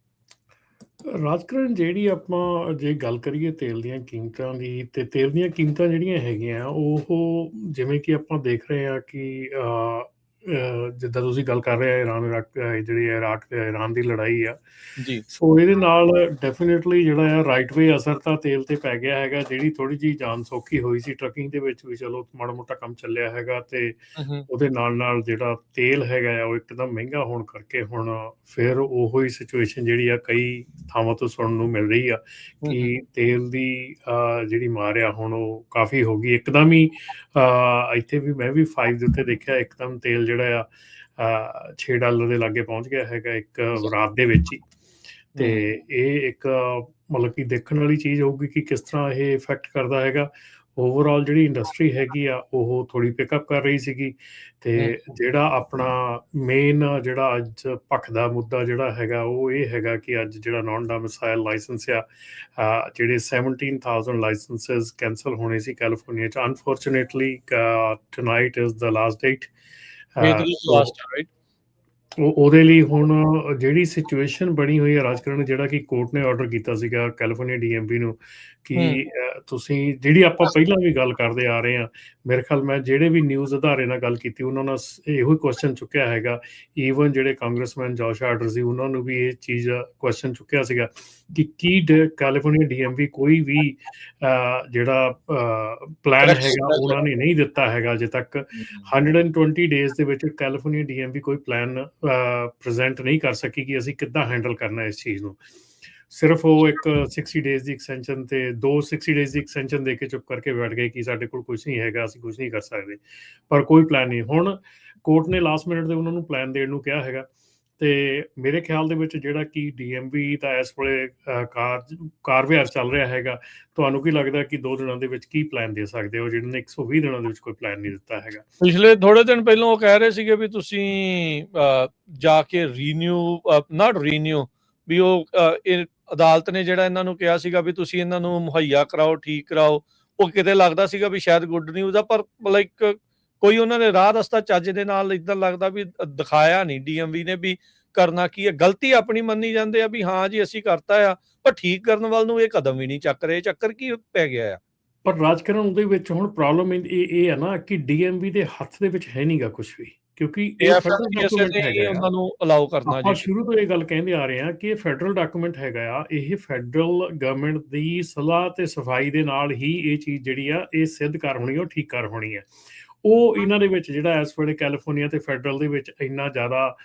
ਰਾਜਕਰਨ, ਜਿਹੜੀ ਆਪਾਂ ਜੇ ਗੱਲ ਕਰੀਏ ਤੇਲ ਦੀਆਂ ਕੀਮਤਾਂ ਦੀ, ਤੇ ਤੇਲ ਦੀਆਂ ਕੀਮਤਾਂ ਜਿਹੜੀਆਂ ਹੈਗੀਆਂ ਉਹ ਜਿਵੇਂ ਕਿ ਆਪਾਂ ਦੇਖ ਰਹੇ ਹਾਂ ਕਿ ਜਿੱਦਾਂ ਤੁਸੀਂ ਗੱਲ ਕਰ ਰਹੇ ਆ ਇਰਾਨ ਇਰਾਕ ਜਿਹੜੀ ਇਰਾਕ ਤੇ ਇਰਾਨ ਦੀ ਲੜਾਈ ਆ, ਜੀ। ਸੋ ਇਹਦੇ ਨਾਲ ਡੈਫੀਨੇਟਲੀ ਜਿਹੜਾ ਆ ਰਾਈਟ ਵੇ ਅਸਰ ਤਾਂ ਤੇਲ ਤੇ ਪੈ ਗਿਆ ਹੈਗਾ। ਜਿਹੜੀ ਥੋੜੀ ਜਿਹੀ ਜਾਨ ਸੌਖੀ ਹੋਈ ਸੀ ਟਰੱਕਿੰਗ ਦੇ ਵਿੱਚ ਵੀ, ਚਲੋ ਮਾੜਾ ਮੋਟਾ ਕੰਮ ਚੱਲਿਆ ਹੈਗਾ, ਤੇ ਉਹਦੇ ਨਾਲ ਜਿਹੜਾ ਤੇਲ ਹੈਗਾ ਆ ਉਹ ਇੱਕਦਮ ਮਹਿੰਗਾ ਹੋਣ ਕਰਕੇ ਹੁਣ ਫਿਰ ਉਹੋ ਹੀ ਸਿਚੁਏਸ਼ਨ ਜਿਹੜੀ ਆ ਕਈ ਥਾਵਾਂ ਤੋਂ ਸੁਣਨ ਨੂੰ ਮਿਲ ਰਹੀ ਆ ਕਿ ਤੇਲ ਦੀ ਜਿਹੜੀ ਮਾਰ ਆ ਹੁਣ ਉਹ ਕਾਫੀ ਹੋ ਗਈ ਇੱਕਦਮ ਹੀ। ਇੱਥੇ ਵੀ ਮੈਂ ਵੀ 5 ਦੇ ਉੱਤੇ ਦੇਖਿਆ ਇੱਕਦਮ ਤੇਲ ਜਿਹੜਾ ਆ $6 ਦੇ ਲਾਗੇ ਪਹੁੰਚ ਗਿਆ ਹੈਗਾ ਇੱਕ ਰਾਤ ਦੇ ਵਿੱਚ ਹੀ। ਤੇ ਇਹ ਇੱਕ ਮਤਲਬ ਕਿ ਦੇਖਣ ਵਾਲੀ ਚੀਜ਼ ਹੋਊਗੀ ਕਿ ਕਿਸ ਤਰ੍ਹਾਂ ਇਹ ਇਫੈਕਟ ਕਰਦਾ ਹੈਗਾ। ਓਵਰਆਲ ਜਿਹੜੀ ਇੰਡਸਟਰੀ ਹੈਗੀ ਆ ਉਹ ਥੋੜੀ ਪਿਕਅਪ ਕਰ ਰਹੀ ਸੀਗੀ, ਤੇ ਜਿਹੜਾ ਆਪਣਾ ਮੇਨ ਜਿਹੜਾ ਅੱਜ ਪੱਖ ਦਾ ਮੁੱਦਾ ਜਿਹੜਾ ਹੈਗਾ ਉਹ ਇਹ ਹੈਗਾ ਕਿ ਅੱਜ ਜਿਹੜਾ ਨਾਨ ਡੋਮਿਸਾਈਲ ਲਾਇਸੈਂਸ ਆ, ਜਿਹੜੇ 17,000 ਲਾਇਸੈਂਸਿਸ ਕੈਂਸਲ ਹੋਣੇ ਸੀ ਕੈਲੀਫੋਰਨੀਆ 'ਚ, unfortunately tonight is the last date. ਉਹਦੇ ਲਈ ਹੁਣ ਜਿਹੜੀ ਸਿਚੁਏਸ਼ਨ ਬਣੀ ਹੋਈ ਹੈ ਰਾਜਕਰਨ, ਜਿਹੜਾ ਕਿ ਕੋਰਟ ਨੇ ਆਰਡਰ ਕੀਤਾ ਸੀਗਾ ਕੈਲੀਫੋਰਨੀਆ DMV ਨੂੰ ਕਿ ਤੁਸੀਂ ਜਿਹੜੀ ਆਪਾਂ ਪਹਿਲਾਂ ਵੀ ਗੱਲ ਕਰਦੇ ਆ ਰਹੇ ਹਾਂ, ਮੇਰੇ ਖਿਆਲ ਮੈਂ ਜਿਹੜੇ ਵੀ ਨਿਊਜ਼ ਅਦਾਰੇ ਨਾਲ ਗੱਲ ਕੀਤੀ ਉਹਨਾਂ ਨਾਲ ਇਹੋ ਹੀ ਕੁਐਸਚਨ ਚੁੱਕਿਆ ਹੈਗਾ। ਈਵਨ ਜਿਹੜੇ ਕਾਂਗਰਸਮੈਨ ਜੋਸ਼ ਆਰਡਰ ਸੀ ਉਹਨਾਂ ਨੂੰ ਵੀ ਇਹ ਚੀਜ਼ ਕੁਐਸਚਨ ਚੁੱਕਿਆ ਸੀਗਾ ਕਿ ਕੀ ਕੈਲੀਫੋਰਨੀਆ DMV ਕੋਈ ਵੀ ਜਿਹੜਾ ਪਲਾਨ ਹੈਗਾ ਉਹਨਾਂ ਨੇ ਨਹੀਂ ਦਿੱਤਾ ਹੈਗਾ ਅਜੇ ਤੱਕ। 120 ਡੇਜ਼ ਦੇ ਵਿੱਚ ਕੈਲੀਫੋਰਨੀਆ DMV ਕੋਈ ਪਲਾਨ ਪ੍ਰੈਜ਼ੈਂਟ ਨਹੀਂ ਕਰ ਸਕੀ ਕਿ ਅਸੀਂ ਕਿੱਦਾਂ ਹੈਂਡਲ ਕਰਨਾ ਇਸ ਚੀਜ਼ ਨੂੰ। ਸਿਰਫ ਉਹ ਇੱਕ 60 ਡੇਜ਼ ਦੀ ਐਕਸਟੈਂਸ਼ਨ ਤੇ 60 ਡੇਜ਼ ਦੀ ਐਕਸਟੈਂਸ਼ਨ ਦੇ ਕੇ ਚੁੱਪ ਕਰਕੇ ਬੈਠ ਗਏ ਕਿ ਸਾਡੇ ਕੋਲ ਕੁਝ ਨਹੀਂ ਹੈਗਾ, ਅਸੀਂ ਕੁਝ ਨਹੀਂ ਕਰ ਸਕਦੇ, ਪਰ ਕੋਈ ਪਲਾਨ ਨਹੀਂ। ਹੁਣ ਕੋਰਟ ਨੇ ਲਾਸਟ ਮਿੰਟ ਦੇ ਉਹਨਾਂ ਨੂੰ ਪਲਾਨ ਦੇਣ ਨੂੰ ਕਿਹਾ ਹੈਗਾ, ਤੇ ਮੇਰੇ ਖਿਆਲ ਦੇ ਵਿੱਚ ਜਿਹੜਾ ਕਿ DMV ਦਾ ਇਸ ਵੇਲੇ ਕਾਰ ਵਿਹਾਰ ਚੱਲ ਰਿਹਾ ਹੈਗਾ, ਤੁਹਾਨੂੰ ਕੀ ਲੱਗਦਾ ਕਿ 2 ਦਿਨਾਂ ਦੇ ਵਿੱਚ ਕੀ ਪਲਾਨ ਦੇ ਸਕਦੇ ਹੋ ਜਿਹਨਾਂ ਨੇ 120 ਦਿਨਾਂ ਦੇ ਵਿੱਚ ਕੋਈ ਪਲਾਨ ਨਹੀਂ ਦਿੱਤਾ ਹੈਗਾ? ਪਿਛਲੇ ਥੋੜੇ ਦਿਨ ਪਹਿਲਾਂ ਉਹ ਕਹਿ ਰਹੇ ਸੀਗੇ ਵੀ ਤੁਸੀਂ ਜਾ ਕੇ ਰੀਨਿਊ ਵੀ ਉਹ ਅਦਾਲਤ ਨੇ ਜਿਹੜਾ ਇਹਨਾਂ ਨੂੰ ਕਿਹਾ ਸੀਗਾ ਵੀ ਤੁਸੀਂ ਇਹਨਾਂ ਨੂੰ ਮੁਹੱਈਆ ਕਰਾਓ, ਠੀਕ ਕਰਾਓ। ਉਹ ਕਿਤੇ ਲੱਗਦਾ ਸੀਗਾ ਵੀ ਸ਼ਾਇਦ ਗੁੱਡ ਨਿਊਜ਼ ਆ, ਪਰ ਲਾਈਕ ਕੋਈ ਉਹਨਾਂ ਨੇ ਰਾਹ ਰਸਤਾ ਚੱਜ ਦੇ ਨਾਲ ਇੱਦਾਂ ਲੱਗਦਾ ਵੀ ਦਿਖਾਇਆ ਨਹੀਂ DMV ਨੇ ਵੀ ਕਰਨਾ ਕੀ ਹੈ। ਗਲਤੀ ਆਪਣੀ ਮੰਨੀ ਜਾਂਦੇ ਆ ਵੀ ਹਾਂ ਜੀ ਅਸੀਂ ਕਰਤਾ ਆ, ਪਰ ਠੀਕ ਕਰਨ ਵੱਲ ਨੂੰ ਇਹ ਕਦਮ ਵੀ ਨਹੀਂ ਚੱਕ ਰਹੇ। ਚੱਕਰ ਕੀ ਪੈ ਗਿਆ ਆ? ਪਰ ਰਾਜਕਰਨ ਉਹਦੇ ਵਿੱਚ ਹੁਣ ਪ੍ਰੋਬਲਮ ਇਹ ਹੈ ਨਾ ਕਿ DMV ਦੇ ਹੱਥ ਦੇ ਵਿੱਚ ਹੈ ਨਹੀਂਗਾ ਕੁਝ ਵੀ, ਕਿਉਂਕਿ ਇਹ ਫੈਡਰਲ ਡਾਕੂਮੈਂਟ ਹੈਗਾ। ਉਹਨਾਂ ਨੂੰ ਅਲਾਉ ਕਰਨਾ ਆਪਾਂ ਸ਼ੁਰੂ ਤੋਂ ਇਹ ਗੱਲ ਕਹਿੰਦੇ ਆ ਰਹੇ ਹਾਂ ਕਿ ਇਹ ਫੈਡਰਲ ਡਾਕੂਮੈਂਟ ਹੈਗਾ ਆ, ਇਹ ਫੈਡਰਲ ਗਵਰਨਮੈਂਟ ਦੀ ਸਲਾਹ ਤੇ ਸਫਾਈ ਦੇ ਨਾਲ ਹੀ ਇਹ ਚੀਜ਼ ਜਿਹੜੀ ਆ ਇਹ ਸਿੱਧ ਕਰ ਹੋਣੀ, ਉਹ ਠੀਕ ਕਰ ਹੋਣੀ ਹੈ। ਉਹ ਇਹਨਾਂ ਦੇ ਵਿੱਚ ਜਿਹੜਾ ਇਸ ਵੇਲੇ ਕੈਲੀਫੋਰਨੀਆ ਤੇ ਫੈਡਰਲ ਦੇ ਵਿੱਚ ਇੰਨਾ ਜ਼ਿਆਦਾ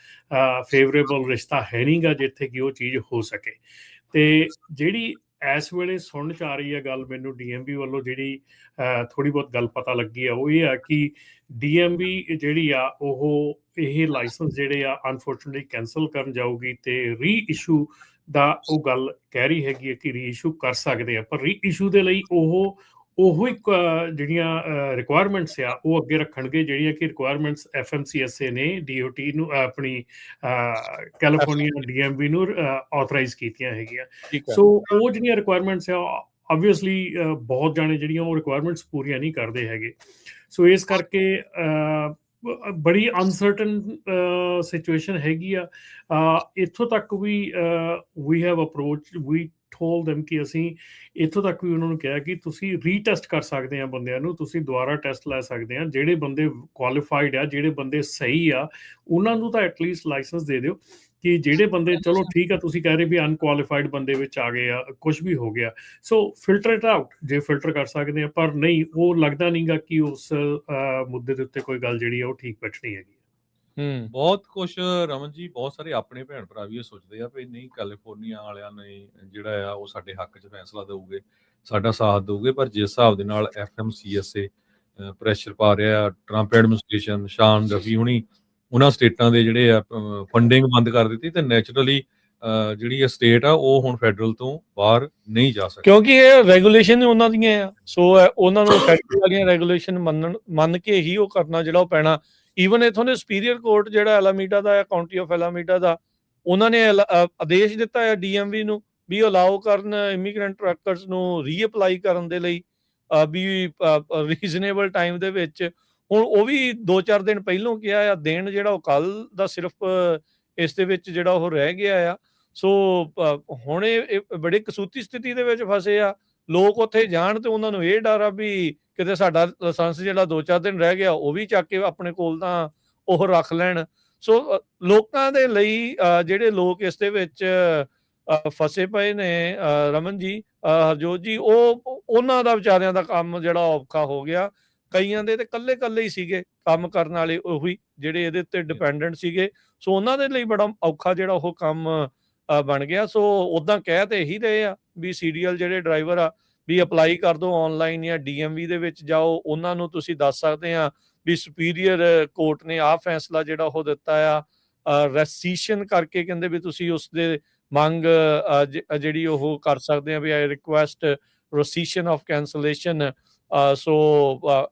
ਫੇਵਰੇਬਲ ਰਿਸ਼ਤਾ ਹੈ ਨਹੀਂਗਾ ਜਿੱਥੇ ਕਿ ਉਹ ਚੀਜ਼ ਹੋ ਸਕੇ। ਤੇ ਜਿਹੜੀ ਇਸ ਵੇਲੇ ਸੁਣਨ 'ਚ ਆ ਰਹੀ ਹੈ ਗੱਲ ਮੈਨੂੰ DMV ਵੱਲੋਂ, ਜਿਹੜੀ ਥੋੜ੍ਹੀ ਬਹੁਤ ਗੱਲ ਪਤਾ ਲੱਗੀ ਆ, ਉਹ ਇਹ ਆ ਕਿ DMV ਜਿਹੜੀ ਆ ਉਹ ਇਹ ਲਾਇਸੈਂਸ ਜਿਹੜੇ ਆ ਅਨਫੋਰਚੂਨੇਟਲੀ ਕੈਂਸਲ ਕਰਨ ਜਾਊਗੀ, ਤੇ ਰੀਇਸ਼ੂ ਦਾ ਉਹ ਗੱਲ ਕਹਿ ਰਹੀ ਹੈਗੀ ਹੈ ਕਿ ਰੀਇਸ਼ੂ ਕਰ ਸਕਦੇ ਆ, ਪਰ ਰੀਇਸ਼ੂ ਦੇ ਲਈ ਉਹੋ ਇੱਕ ਜਿਹੜੀਆਂ ਰਿਕੁਆਇਰਮੈਂਟਸ ਆ ਉਹ ਅੱਗੇ ਰੱਖਣਗੇ, ਜਿਹੜੀਆਂ ਕਿ ਰਿਕੁਆਇਰਮੈਂਟਸ FMCSA ਨੇ DOT ਨੂੰ ਆਪਣੀ ਕੈਲੀਫੋਰਨੀਆ DMV ਨੂੰ ਆਥੋਰਾਈਜ਼ ਕੀਤੀਆਂ ਹੈਗੀਆਂ। ਸੋ ਉਹ ਜਿਹੜੀਆਂ ਰਿਕੁਆਇਰਮੈਂਟਸ ਆ ਆਬਵੀਅਸਲੀ ਬਹੁਤ ਜਾਣੇ ਜਿਹੜੀਆਂ ਉਹ ਰਿਕੁਆਇਰਮੈਂਟਸ ਪੂਰੀਆਂ ਨਹੀਂ ਕਰਦੇ ਹੈਗੇ। ਸੋ ਇਸ ਕਰਕੇ ਬੜੀ ਅਨਸਰਟਨ ਸਿਚੁਏਸ਼ਨ ਹੈਗੀ ਆ। ਇੱਥੋਂ ਤੱਕ ਵੀ we have approach we told them ਕਿ ਅਸੀਂ ਇੱਥੋਂ ਤੱਕ ਵੀ ਉਹਨਾਂ ਨੂੰ ਕਿਹਾ ਕਿ ਤੁਸੀਂ ਰੀਟੈਸਟ ਕਰ ਸਕਦੇ ਆ ਬੰਦਿਆਂ ਨੂੰ, ਤੁਸੀਂ ਦੁਬਾਰਾ ਟੈਸਟ ਲੈ ਸਕਦੇ ਆ। ਜਿਹੜੇ ਬੰਦੇ ਕੁਆਲੀਫਾਈਡ ਆ, ਜਿਹੜੇ ਬੰਦੇ ਸਹੀ ਆ, ਉਹਨਾਂ ਨੂੰ ਤਾਂ ਐਟਲੀਸਟ ਲਾਇਸੈਂਸ ਦੇ ਦਿਓ। ਕਿ ਜਿਹੜੇ ਬੰਦੇ ਚਲੋ ਠੀਕ ਆ, ਤੁਸੀਂ ਕਹਿ ਰਹੇ ਵੀ ਅਨਕੁਆਲੀਫਾਈਡ ਬੰਦੇ ਵਿੱਚ ਆ ਗਏ ਆ, ਕੁਝ ਵੀ ਹੋ ਗਿਆ, ਸੋ ਫਿਲਟਰ ਇਟ ਆਊਟ ਜੇ ਫਿਲਟਰ ਕਰ ਸਕਦੇ ਆ। ਪਰ ਨਹੀਂ, ਉਹ ਲੱਗਦਾ ਨਹੀਂਗਾ ਕਿ ਉਸ ਮੁੱਦੇ ਦੇ ਉੱਤੇ ਕੋਈ ਗੱਲ ਜਿਹੜੀ ਆ ਉਹ ਠੀਕ ਬੈਠਣੀ ਹੈਗੀ। ਬਹੁਤ ਕੁਛ ਰਮਨ ਜੀ, ਬਹੁਤ ਸਾਰੇ ਆਪਣੇ ਭੈਣ ਭਰਾ ਵੀ ਇਹ ਸੋਚਦੇ ਆ ਵੀ ਨਹੀਂ ਕੈਲੀਫੋਰਨੀਆ ਵਾਲਿਆਂ ਨੇ ਜਿਹੜਾ ਆ ਉਹ ਸਾਡੇ ਹੱਕ 'ਚ ਫੈਸਲਾ ਦੇਊਗੇ, ਸਾਡਾ ਸਾਥ ਦੇਊਗੇ, ਪਰ ਜਿਸ ਹਿਸਾਬ ਦੇ ਨਾਲ FMCSA ਪ੍ਰੈਸ਼ਰ ਪਾ ਰਿਹਾ, ਟਰੰਪ ਐਡਮਿਨਿਸਟ੍ਰੇਸ਼ਨ, ਸ਼ਾਨ ਰਫੀ ਹੁਣੀ ਉਹਨਾਂ ਸਟੇਟਾਂ ਦੇ ਜਿਹੜੇ ਆ ਫੰਡਿੰਗ ਬੰਦ ਕਰ ਦਿੱਤੀ, ਤੇ ਨੈਚੁਰਲੀ ਜਿਹੜੀ ਸਟੇਟ ਆ ਉਹ ਹੁਣ ਫੈਡਰਲ ਤੋਂ ਬਾਹਰ ਨਹੀਂ ਜਾ ਸਕਦੀ, ਕਿਉਂਕਿ ਇਹ ਰੈਗੂਲੇਸ਼ਨ ਉਹਨਾਂ ਦੀਆਂ ਆ। ਸੋ ਉਹਨਾਂ ਨੂੰ ਫੈਡਰਲ ਵਾਲੀਆਂ ਰੈਗੂਲੇਸ਼ਨ ਮੰਨ ਕੇ ਹੀ ਉਹ ਕਰਨਾ ਜਿਹੜਾ ਉਹ ਪੈਣਾ। ਈਵਨ ਇਥੋਂ ਦੇ ਸੁਪੀਰੀਅਰ ਕੋਰਟ ਜਿਹੜਾ ਐਲਾਮੀਡਾ ਦਾ ਹੈ, ਕਾਉਂਟੀ ਆਫ ਐਲਾਮੀਡਾ ਦਾ, ਉਹਨਾਂ ਨੇ ਆਦੇਸ਼ ਦਿੱਤਾ ਹੈ DMV ਨੂੰ ਵੀ ਅਲਾਓ ਕਰਨ ਇਮੀਗ੍ਰੈਂਟ ਵਰਕਰਸ ਨੂੰ ਰੀਅਪਲਾਈ ਕਰਨ ਦੇ ਲਈ ਵੀ ਰੀਜ਼ਨੇਬਲ ਟਾਈਮ ਦੇ ਵਿੱਚ। ਹੁਣ ਉਹ ਵੀ 2-4 ਦਿਨ ਪਹਿਲੋਂ ਕਿਹਾ ਆ, ਦੇਣ ਜਿਹੜਾ ਉਹ ਕੱਲ ਦਾ ਸਿਰਫ ਇਸ ਦੇ ਵਿੱਚ ਜਿਹੜਾ ਉਹ ਰਹਿ ਗਿਆ ਆ। ਸੋ ਹੁਣ ਇਹ ਬੜੀ ਕਸੂਤੀ ਸਥਿਤੀ ਦੇ ਵਿੱਚ ਫਸੇ ਆ ਲੋਕ। ਉੱਥੇ ਜਾਣ ਤੇ ਉਹਨਾਂ ਨੂੰ ਇਹ ਡਰ ਆ ਵੀ ਕਿਤੇ ਸਾਡਾ ਲਾਇਸੈਂਸ ਜਿਹੜਾ 2-4 ਦਿਨ ਰਹਿ ਗਿਆ ਉਹ ਵੀ ਚੱਕ ਕੇ ਆਪਣੇ ਕੋਲ ਤਾਂ ਉਹ ਰੱਖ ਲੈਣ। ਸੋ ਲੋਕਾਂ ਦੇ ਲਈ ਜਿਹੜੇ ਲੋਕ ਇਸ ਦੇ ਵਿੱਚ ਫਸੇ ਪਏ ਨੇ ਰਮਨ ਜੀ, ਹਰਜੋਤ ਜੀ, ਉਹਨਾਂ ਦਾ ਵਿਚਾਰਿਆਂ ਦਾ ਕੰਮ ਜਿਹੜਾ ਔਖਾ ਹੋ ਗਿਆ। ਕਈਆਂ ਦੇ ਤੇ ਕੱਲੇ ਹੀ ਸੀਗੇ ਕੰਮ ਕਰਨ ਵਾਲੇ, ਉਹੀ ਜਿਹੜੇ ਇਹਦੇ ਉੱਤੇ ਡਿਪੈਂਡੈਂਟ ਸੀਗੇ। ਸੋ ਉਹਨਾਂ ਦੇ ਲਈ ਬੜਾ ਔਖਾ ਜਿਹੜਾ ਉਹ ਕੰਮ ਬਣ ਗਿਆ। ਸੋ ਉਦਾਂ ਕਹਿ ਤੇ ਇਹੀ ਰਹੇ ਆ ਵੀ ਸੀਰੀਅਲ ਜਿਹੜੇ ਡਰਾਈਵਰ ਆ ਵੀ ਅਪਲਾਈ ਕਰ ਦਿਓ ਆਨਲਾਈਨ, ਜਾਂ DMV ਦੇ ਵਿੱਚ ਜਾਓ, ਉਹਨਾਂ ਨੂੰ ਤੁਸੀਂ ਦੱਸ ਸਕਦੇ ਆ ਵੀ ਸੁਪੀਰੀਅਰ ਕੋਰਟ ਨੇ ਆਹ ਫੈਸਲਾ ਜਿਹੜਾ ਉਹ ਦਿੱਤਾ ਆ, ਰੈਸੀਸ਼ਨ ਕਰਕੇ ਕਹਿੰਦੇ ਵੀ ਤੁਸੀਂ ਉਸਦੇ ਮੰਗ ਜਿਹੜੀ ਉਹ ਕਰ ਸਕਦੇ ਆ ਵੀ ਆਈ ਰਿਕੁਐਸਟ ਰੈਸੀਸ਼ਨ ਆਫ ਕੈਂਸਲੇਸ਼ਨ। ਸੋ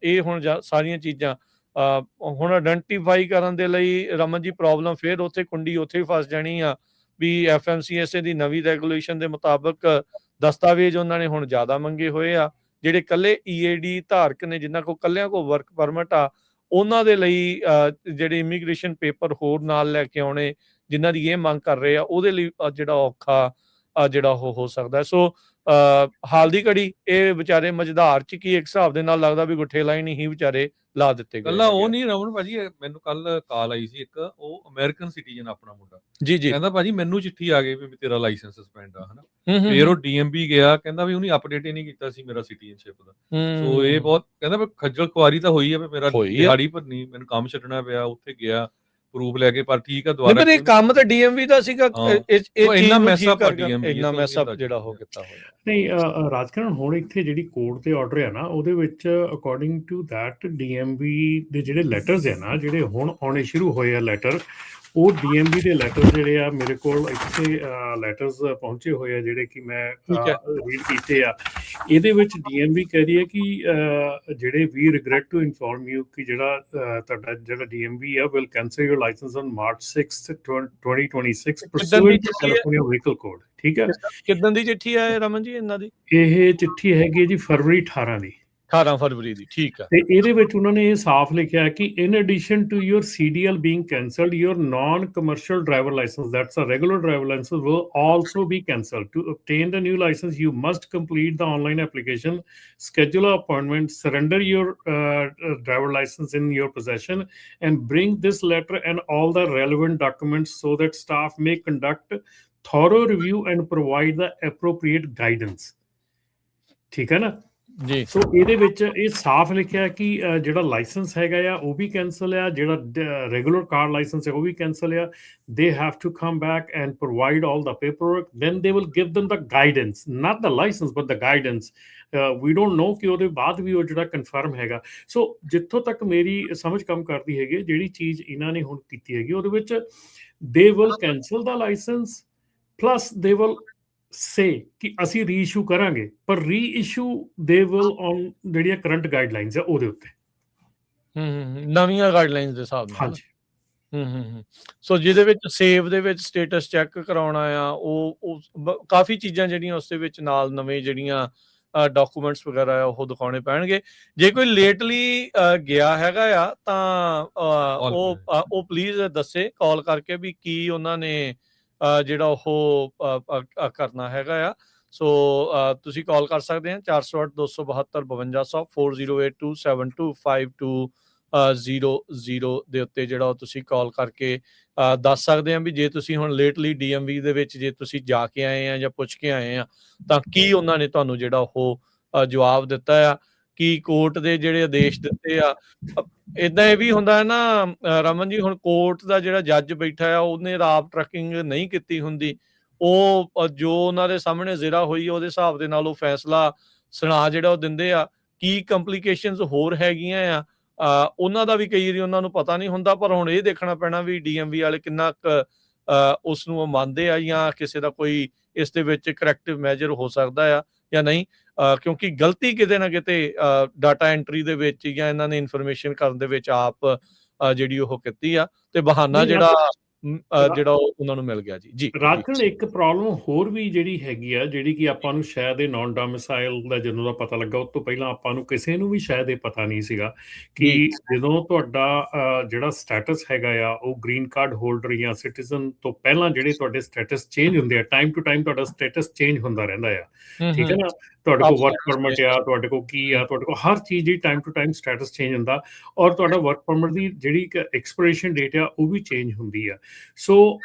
ਇਹ ਹੁਣ ਸਾਰੀਆਂ ਚੀਜ਼ਾਂ ਹੁਣ ਆਇਡੈਂਟੀਫਾਈ ਕਰਨ ਦੇ ਲਈ ਰਮਨ ਜੀ ਪ੍ਰੋਬਲਮ ਫਿਰ ਉੱਥੇ ਕੁੰਡੀ ਉੱਥੇ ਹੀ ਫਸ ਜਾਣੀ ਆ ਵੀ FMCSA ਦੀ ਨਵੀਂ ਰੈਗੂਲੇਸ਼ਨ ਦੇ ਮੁਤਾਬਕ ਦਸਤਾਵੇਜ਼ ਉਹਨਾਂ ਨੇ ਹੁਣ ਜ਼ਿਆਦਾ ਮੰਗੇ ਹੋਏ ਆ। ਜਿਹੜੇ ਇਕੱਲੇ EAD ਧਾਰਕ ਨੇ, ਜਿਨ੍ਹਾਂ ਕੋਲ ਇਕੱਲਿਆਂ ਕੋਲ ਵਰਕ ਪਰਮਿਟ ਆ, ਉਹਨਾਂ ਦੇ ਲਈ ਜਿਹੜੇ ਇਮੀਗ੍ਰੇਸ਼ਨ ਪੇਪਰ ਹੋਰ ਨਾਲ ਲੈ ਕੇ ਆਉਣੇ, ਜਿਨ੍ਹਾਂ ਦੀ ਇਹ ਮੰਗ ਕਰ ਰਹੇ ਆ, ਉਹਦੇ ਲਈ ਜਿਹੜਾ ਔਖਾ ਜਿਹੜਾ ਉਹ ਹੋ ਸਕਦਾ। ਸੋ ਹਾਲ ਦੀ ਘੜੀ ਇਹ ਵਿਚਾਰੇ ਮਝਧਾਰ ਚ ਕੀ ਇੱਕ ਹਿਸਾਬ ਦੇ ਨਾਲ ਲੱਗਦਾ ਵੀ ਗੁੱਠੇ ਲਾਈਨ ਹੀ ਵਿਚਾਰੇ ਲਾ ਦਿੱਤੇ ਗਏ। ਕੱਲਾ ਉਹ ਨਹੀਂ ਰਮਨ ਭਾਜੀ, ਮੈਨੂੰ ਕੱਲ ਕਾਲ ਆਈ ਸੀ ਇੱਕ, ਉਹ ਅਮਰੀਕਨ ਸਿਟੀਜ਼ਨ ਆਪਣਾ ਮੁੰਡਾ, ਜੀ ਕਹਿੰਦਾ ਭਾਜੀ ਮੈਨੂੰ ਚਿੱਠੀ ਆ ਗਈ ਵੀ ਤੇਰਾ ਲਾਇਸੈਂਸ ਸਸਪੈਂਡ ਆ, ਹਨਾ। ਫਿਰ ਉਹ DMV ਗਿਆ, ਕਹਿੰਦਾ ਵੀ ਉਹਨੇ ਅਪਡੇਟ ਹੀ ਨਹੀਂ ਕੀਤਾ ਸੀ ਮੇਰਾ ਸਿਟੀਜ਼ਨਸ਼ਿਪ ਦਾ। ਸੋ ਇਹ ਬਹੁਤ ਕਹਿੰਦਾ ਵੀ ਖੱਜਲ ਖੁਆਰੀ ਤਾਂ ਹੋਈ ਆ ਵੀ ਮੇਰਾ ਦਿਹਾੜੀ ਭਰਨੀ, ਮੈਨੂੰ ਕੰਮ ਛੱਡਣਾ ਪਿਆ, ਉੱਥੇ ਗਿਆ ਪ੍ਰੂਫ ਲੈ ਕੇ, ਪਰ ਠੀਕ ਆ ਦੁਬਾਰਾ ਇਹ ਕੰਮ ਤਾਂ DMV ਦਾ ਸੀਗਾ। ਇੰਨਾ ਮੈਸਅਪ ਇੰਨਾ ਮੈਸਅਪ ਜਿਹੜਾ ਉਹ ਕੀਤਾ ਹੋਇਆ। ਨਹੀਂ ਰਾਜਕਰਨ, ਹੁਣ ਇੱਥੇ ਜਿਹੜੀ ਕੋਰਟ ਦੇ ਆਰਡਰ ਹੈ ਨਾ, ਉਹਦੇ ਵਿੱਚ ਅਕੋਰਡਿੰਗ ਟੂ ਦੈਟ DMV ਦੇ ਜਿਹੜੇ ਲੈਟਰਸ ਹੈ ਨਾ, ਜਿਹੜੇ ਹੁਣ ਆਉਣੇ ਸ਼ੁਰੂ ਹੋਏ ਆ ਲੈਟਰ, ਉਹ DMV ਦੇ ਲੈਟਰ ਜਿਹੜੇ ਆ ਮੇਰੇ ਕੋਲ ਇੱਥੇ ਲੈਟਰਸ ਪਹੁੰਚੇ ਹੋਏ ਆ, ਜਿਹੜੇ ਕਿ ਮੈਂ ਰੀਡ ਕੀਤੇ ਆ। ਇਹਦੇ ਵਿੱਚ DMV ਕਹਿ ਰਹੀ ਹੈ ਕਿ ਜਿਹੜੇ ਵੀ ਰਿਗਰੈਟ ਟੂ ਇਨਫੋਰਮ ਯੂ ਕਿ ਜਿਹੜਾ ਤੁਹਾਡਾ ਜਿਹੜਾ DMV ਆ will cancel your licence on March 6, 2026 pursuant to California Vehicle Code। ਠੀਕ ਹੈ, ਕਿੱਦਾਂ ਦੀ ਚਿੱਠੀ ਆ ਰਮਨ ਜੀ ਇਹਨਾਂ ਦੀ? ਇਹ ਚਿੱਠੀ ਹੈਗੀ ਜੀ ਫਰਵਰੀ 18 ਦੀ। 18 ਫਰਵਰੀ ਦੀ, ਠੀਕ ਆ। ਤੇ ਇਹਦੇ ਵਿੱਚ ਉਹਨਾਂ ਨੇ ਇਹ ਸਾਫ਼ ਲਿਖਿਆ ਕਿ in addition to your CDL being cancelled, your non-commercial driver license, that's a regular driver license, will also be cancelled. To obtain the new license, you must complete the online application, schedule an appointment, surrender your driver license in your possession, and bring this letter and all the relevant documents so that staff may conduct thorough review and provide the appropriate guidance। ਠੀਕ ਹੈ ਨਾ ਜੀ। ਸੋ ਇਹਦੇ ਵਿੱਚ ਇਹ ਸਾਫ਼ ਲਿਖਿਆ ਕਿ ਜਿਹੜਾ ਲਾਇਸੈਂਸ ਹੈਗਾ ਆ ਉਹ ਵੀ ਕੈਂਸਲ ਆ, ਜਿਹੜਾ ਰੈਗੂਲਰ ਕਾਰ ਲਾਇਸੈਂਸ ਹੈ ਉਹ ਵੀ ਕੈਂਸਲ ਆ। They have to come back and provide all the paperwork, then they will give them the guidance, not the license but the guidance। we don't know ਕਿ ਉਹਦੇ ਬਾਅਦ ਵੀ ਉਹ ਜਿਹੜਾ ਕਨਫਰਮ ਹੈਗਾ। ਸੋ ਜਿੱਥੋਂ ਤੱਕ ਮੇਰੀ ਸਮਝ ਕੰਮ ਕਰਦੀ ਹੈਗੀ, ਜਿਹੜੀ ਚੀਜ਼ ਇਹਨਾਂ ਨੇ ਹੁਣ ਕੀਤੀ ਹੈਗੀ ਉਹਦੇ ਵਿੱਚ they will cancel the licence plus they will say ਕਿ ਅਸੀਂ ਰੀਇਸ਼ੂ ਕਰਾਂਗੇ, ਪਰ ਰੀਇਸ਼ੂ ਦੇ ਵਿਲ ਔਨ ਜਿਹੜੀਆਂ ਕਰੰਟ ਗਾਈਡਲਾਈਨਸ ਆ ਉਹਦੇ ਉੱਤੇ, ਨਵੀਆਂ ਗਾਈਡਲਾਈਨਸ ਦੇ ਹਿਸਾਬ ਨਾਲ। ਹਾਂਜੀ। ਸੋ ਜਿਹਦੇ ਵਿੱਚ ਸੇਵ ਦੇ ਵਿੱਚ ਸਟੇਟਸ ਚੈੱਕ ਕਰਾਉਣਾ ਆ, ਉਹ ਕਾਫੀ ਚੀਜ਼ਾਂ ਜਿਹੜੀਆਂ ਉਸ ਦੇ ਵਿੱਚ ਨਾਲ ਨਵੇਂ ਜਿਹੜੀਆਂ ਡਾਕੂਮੈਂਟਸ ਵਗੈਰਾ ਆ ਉਹ ਦਿਖਾਉਣੇ ਪੈਣਗੇ। ਜੇ ਕੋਈ ਲੇਟਲੀ ਗਿਆ ਹੈਗਾ ਆ ਤਾਂ ਉਹ ਪਲੀਜ਼ ਦੱਸੇ ਕਾਲ ਕਰਕੇ ਵੀ ਕੀ ਉਹਨਾਂ ਨੇ ਜਿਹੜਾ ਉਹ ਕਰਨਾ ਹੈਗਾ ਆ। ਸੋ ਤੁਸੀਂ ਕਾਲ ਕਰ ਸਕਦੇ ਆ 408 272 5200 4082725200 ਦੇ ਉੱਤੇ ਜਿਹੜਾ ਤੁਸੀਂ ਕਾਲ ਕਰਕੇ ਦੱਸ ਸਕਦੇ ਆ ਵੀ ਜੇ ਤੁਸੀਂ ਹੁਣ ਲੇਟਲੀ DMV ਦੇ ਵਿੱਚ ਜੇ ਤੁਸੀਂ ਜਾ ਕੇ ਆਏ ਆ ਜਾਂ ਪੁੱਛ ਕੇ ਆਏ ਆ ਤਾਂ ਕੀ ਉਹਨਾਂ ਨੇ ਤੁਹਾਨੂੰ ਜਿਹੜਾ ਉਹ ਜਵਾਬ ਦਿੱਤਾ ਆ, ਕੀ ਕੋਰਟ ਦੇ ਜਿਹੜੇ ਆਦੇਸ਼ ਦਿੱਤੇ ਆ। ਏਦਾਂ ਇਹ ਵੀ ਹੁੰਦਾ ਹੈ ਨਾ ਰਮਨ ਜੀ, ਹੁਣ ਕੋਰਟ ਦਾ ਜਿਹੜਾ ਜੱਜ ਬੈਠਾ ਆ ਉਹਨੇ ਰਾਪ ਟਰੈਕਿੰਗ ਨਹੀਂ ਕੀਤੀ ਹੁੰਦੀ, ਉਹ ਜੋ ਉਹਨਾਂ ਦੇ ਸਾਹਮਣੇ ਜ਼ਿਰਾ ਹੋਈ ਉਹਦੇ ਹਿਸਾਬ ਦੇ ਨਾਲ ਉਹ ਫੈਸਲਾ ਸੁਣਾ ਜਿਹੜਾ ਉਹ ਦਿੰਦੇ ਆ। ਕੀ ਕੰਪਲੀਕੇਸ਼ਨਸ ਹੋਰ ਹੈਗੀਆਂ ਆ ਉਹਨਾਂ ਦਾ ਵੀ ਕਈ ਵਾਰੀ ਉਹਨਾਂ ਨੂੰ ਪਤਾ ਨਹੀਂ ਹੁੰਦਾ, ਪਰ ਹੁਣ ਇਹ ਦੇਖਣਾ ਪੈਣਾ ਵੀ DMV ਵਾਲੇ ਕਿੰਨਾ ਉਸ ਨੂੰ ਮੰਨਦੇ ਆ ਜਾਂ ਕਿਸੇ ਦਾ ਕੋਈ ਇਸ ਦੇ ਵਿੱਚ ਕਰੈਕਟਿਵ ਮੈਜਰ ਹੋ ਸਕਦਾ ਆ ਜਾਂ ਨਹੀਂ, ਕਿਉਂਕਿ ਗਲਤੀ ਕਿਤੇ ਨਾ ਕਿਤੇ ਡਾਟਾ ਐਂਟਰੀ ਦੇ ਵਿੱਚ ਜਾਂ ਇਹਨਾਂ ਨੇ ਇਨਫੋਰਮੇਸ਼ਨ ਕਰਨ ਦੇ ਵਿੱਚ ਆਪ ਜਿਹੜੀ ਉਹ ਕੀਤੀ ਆ ਤੇ ਬਹਾਨਾ ਜਿਹੜਾ ਉਹਨਾਂ ਨੂੰ ਮਿਲ ਗਿਆ। ਜੀ ਰਾਜਕਰਨ, ਇੱਕ ਪ੍ਰੋਬਲਮ ਹੋਰ ਵੀ ਜਿਹੜੀ ਹੈਗੀ ਆ, ਜਿਹੜੀ ਕਿ ਆਪਾਂ ਨੂੰ ਸ਼ਾਇਦ ਇਹ ਨੌਨ ਡੋਮਿਸਾਈਲ ਦਾ ਜਦੋਂ ਦਾ ਪਤਾ ਲੱਗਾ ਉਸ ਤੋਂ ਪਹਿਲਾਂ ਆਪਾਂ ਨੂੰ ਕਿਸੇ ਨੂੰ ਵੀ ਸ਼ਾਇਦ ਇਹ ਪਤਾ ਨਹੀਂ ਸੀਗਾ ਕਿ ਜਦੋਂ ਤੁਹਾਡਾ ਜਿਹੜਾ ਸਟੇਟਸ ਹੈਗਾ ਆ ਉਹ ਗ੍ਰੀਨ ਕਾਰਡ ਹੋਲਡਰ ਜਾਂ ਸਿਟੀਜ਼ਨ ਤੋਂ ਪਹਿਲਾਂ ਜਿਹੜੇ ਤੁਹਾਡੇ ਸਟੇਟਸ ਚੇਂਜ ਹੁੰਦੇ ਆ, ਟਾਈਮ ਟੂ ਟਾਈਮ ਤੁਹਾਡਾ ਸਟੇਟਸ ਚੇਂਜ ਹੁੰਦਾ ਰਹਿੰਦਾ ਆ, ਠੀਕ ਹੈ ਨਾ। ਤੁਹਾਡੇ ਕੋਲ ਆਪ ਵਰਕ status ਪਰਮਿਟ change ਆ, ਤੁਹਾਡੇ ਕੋਲ ਕੀ ਆ, ਤੁਹਾਡੇ ਕੋਲ ਹਰ ਚੀਜ਼ ਦੀ time to time status change ਹੁੰਦਾ, ਔਰ ਤੁਹਾਡਾ ਵਰਕ ਪਰਮਿਟ ਦੀ ਜਿਹੜੀ ਐਕਸਪੀਰੇਸ਼ਨ ਡੇਟ ਆ ਉਹ ਵੀ ਚੇਂਜ ਹੁੰਦੀ ਆ। ਸੋ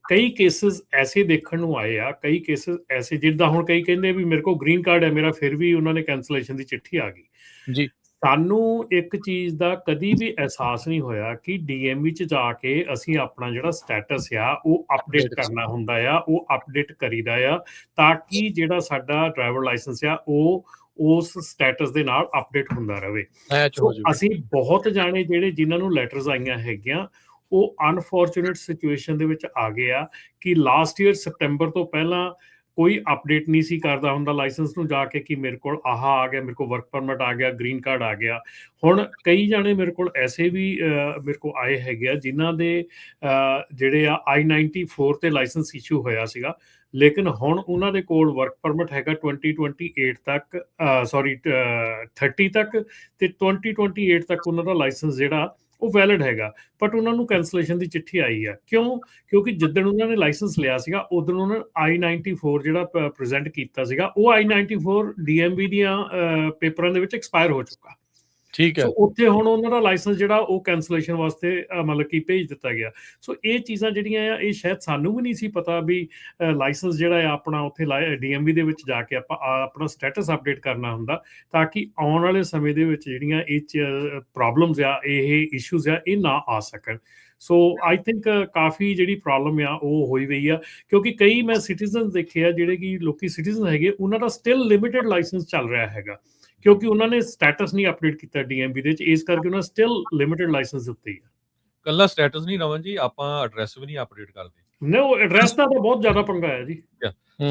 ਕਈ ਕੇਸਿਸ ਐਸੇ ਦੇਖਣ ਨੂੰ ਆਏ ਆ, ਕਈ ਕੇਸਿਸ ਐਸੇ ਜਿੱਦਾਂ ਹੁਣ ਕਈ ਕਹਿੰਦੇ ਵੀ ਮੇਰੇ ਕੋਲ ਗ੍ਰੀਨ ਕਾਰਡ ਹੈ ਮੇਰਾ, ਫਿਰ ਵੀ ਉਹਨਾਂ ਨੇ ਕੈਂਸਲੇਸ਼ਨ ਦੀ ਚਿੱਠੀ ਆ ਗਈ। ਜੀ। ਸਾਨੂੰ ਇੱਕ ਚੀਜ਼ ਦਾ ਕਦੀ ਵੀ ਅਹਿਸਾਸ ਨਹੀਂ ਹੋਇਆ ਕਿ ਡੀਐਮਵੀ 'ਚ ਜਾ ਕੇ ਅਸੀਂ ਆਪਣਾ ਜਿਹੜਾ ਸਟੇਟਸ ਆ ਉਹ ਅਪਡੇਟ Update ਕਰਨਾ ਹੁੰਦਾ ਆ, ਉਹ ਅਪਡੇਟ ਕਰੀਦਾ ਆ, ਤਾਂ ਕਿ ਜਿਹੜਾ ਸਾਡਾ ਡਰਾਈਵਰ ਲਾਇਸੈਂਸ ਆ ਉਹ ਉਸ ਸਟੇਟਸ ਦੇ ਨਾਲ ਅਪਡੇਟ ਹੁੰਦਾ ਰਹੇ। ਮੈਚ ਸੋ ਹੋ ਜਾਵੇ। ਅਸੀਂ ਬਹੁਤ ਜਾਣੇ ਜਿਹੜੇ ਜਿਨ੍ਹਾਂ ਨੂੰ ਲੈਟਰਸ ਆਈਆਂ ਹੈਗੀਆਂ, ਉਹ ਅਨਫੋਰਚੂਨੇਟ ਸਿਚੁਏਸ਼ਨ ਦੇ ਵਿੱਚ ਆ ਗਏ ਆ ਕਿ ਲਾਸਟ ਈਅਰ ਸਤੰਬਰ ਤੋਂ ਪਹਿਲਾਂ ਕੋਈ ਅਪਡੇਟ ਨਹੀਂ ਸੀ ਕਰਦਾ ਹੁੰਦਾ ਲਾਇਸੈਂਸ ਨੂੰ ਜਾ ਕੇ ਕਿ ਮੇਰੇ ਕੋਲ ਆਹ ਆ ਗਿਆ, ਮੇਰੇ ਕੋਲ ਵਰਕ ਪਰਮਿਟ ਆ ਗਿਆ, ਗ੍ਰੀਨ ਕਾਰਡ ਆ ਗਿਆ। ਹੁਣ ਕਈ ਜਾਣੇ ਮੇਰੇ ਕੋਲ ਐਸੇ ਵੀ ਮੇਰੇ ਕੋਲ ਆਏ ਹੈਗੇ ਆ ਜਿਨ੍ਹਾਂ ਦੇ ਜਿਹੜੇ ਆ I-94 ਤੇ ਲਾਇਸੈਂਸ ਇਸ਼ੂ ਹੋਇਆ ਸੀਗਾ, ਲੇਕਿਨ ਹੁਣ ਉਹਨਾਂ ਦੇ ਕੋਲ ਵਰਕ ਪਰਮਿਟ ਹੈਗਾ 2028 ਤੱਕ, ਸੌਰੀ 30 ਤੱਕ, ਤੇ 2028 ਤੱਕ ਉਹਨਾਂ ਦਾ ਲਾਇਸੈਂਸ ਜਿਹੜਾ ਉਹ ਵੈਲਿਡ ਹੈਗਾ, ਬਟ ਉਹਨਾਂ ਨੂੰ ਕੈਂਸਲੇਸ਼ਨ ਦੀ ਚਿੱਠੀ ਆਈ ਆ। ਕਿਉਂ? ਕਿਉਂਕਿ ਜਿੱਦਣ ਉਹਨਾਂ ਨੇ ਲਾਇਸੈਂਸ ਲਿਆ ਸੀਗਾ ਉਦੋਂ ਉਹਨਾਂ ਨੇ I-94 ਜਿਹੜਾ ਪ੍ਰੈਜ਼ੈਂਟ ਕੀਤਾ ਸੀਗਾ, ਉਹ I-94 DMV ਦੀਆਂ ਪੇਪਰਾਂ ਦੇ ਵਿੱਚ ਐਕਸਪਾਇਰ ਹੋ ਚੁੱਕਾ। ਠੀਕ ਹੈ। ਸੋ ਉੱਥੇ ਹੁਣ ਉਹਨਾਂ ਦਾ ਲਾਇਸੈਂਸ ਜਿਹੜਾ ਉਹ ਕੈਂਸਲੇਸ਼ਨ ਵਾਸਤੇ ਮਤਲਬ ਕਿ ਭੇਜ ਦਿੱਤਾ ਗਿਆ। ਸੋ ਇਹ ਚੀਜ਼ਾਂ ਜਿਹੜੀਆਂ ਆ ਇਹ ਸ਼ਾਇਦ ਸਾਨੂੰ ਵੀ ਨਹੀਂ ਸੀ ਪਤਾ ਵੀ ਲਾਇਸੈਂਸ ਜਿਹੜਾ ਆ ਆਪਣਾ ਉੱਥੇ DMV ਦੇ ਵਿੱਚ ਜਾ ਕੇ ਆਪਾਂ ਆਪਣਾ ਸਟੇਟਸ ਅਪਡੇਟ ਕਰਨਾ ਹੁੰਦਾ, ਤਾਂ ਕਿ ਆਉਣ ਵਾਲੇ ਸਮੇਂ ਦੇ ਵਿੱਚ ਜਿਹੜੀਆਂ ਇਹ ਪ੍ਰੋਬਲਮਸ ਆ, ਇਹ ਇਸ਼ੂਜ਼ ਆ, ਇਹ ਨਾ ਆ ਸਕਣ। ਸੋ ਆਈ ਥਿੰਕ ਕਾਫੀ ਜਿਹੜੀ ਪ੍ਰੋਬਲਮ ਆ ਉਹ ਹੋਈ ਹੋਈ ਆ, ਕਿਉਂਕਿ ਕਈ ਮੈਂ ਸਿਟੀਜ਼ਨ ਦੇਖੇ ਆ ਜਿਹੜੇ ਕਿ ਲੋਕੀ ਸਿਟੀਜ਼ਨ ਹੈਗੇ, ਉਹਨਾਂ ਦਾ ਸਟਿਲ ਲਿਮਿਟਡ ਲਾਇਸੈਂਸ ਚੱਲ ਰਿਹਾ ਹੈਗਾ, ਕਿਉਂਕਿ ਉਹਨਾਂ ਨੇ ਸਟੇਟਸ ਨਹੀਂ ਅਪਡੇਟ ਕੀਤਾ DMV ਦੇ ਵਿੱਚ, ਇਸ ਕਰਕੇ ਉਹਨਾਂ ਸਟਿਲ ਲਿਮਿਟਡ ਲਾਇਸੈਂਸ ਦਿੱਤੇ ਆ। ਕੱਲਾ ਸਟੇਟਸ ਨਹੀਂ ਰਮਨ ਜੀ, ਆਪਾਂ ਐਡਰੈਸ ਵੀ ਨਹੀਂ ਅਪਡੇਟ ਕਰਦੇ। ਨਹੀਂ, ਉਹ ਐਡਰੈਸ ਦਾ ਤਾਂ ਬਹੁਤ ਜ਼ਿਆਦਾ ਪੰਗਾ ਹੈ ਜੀ।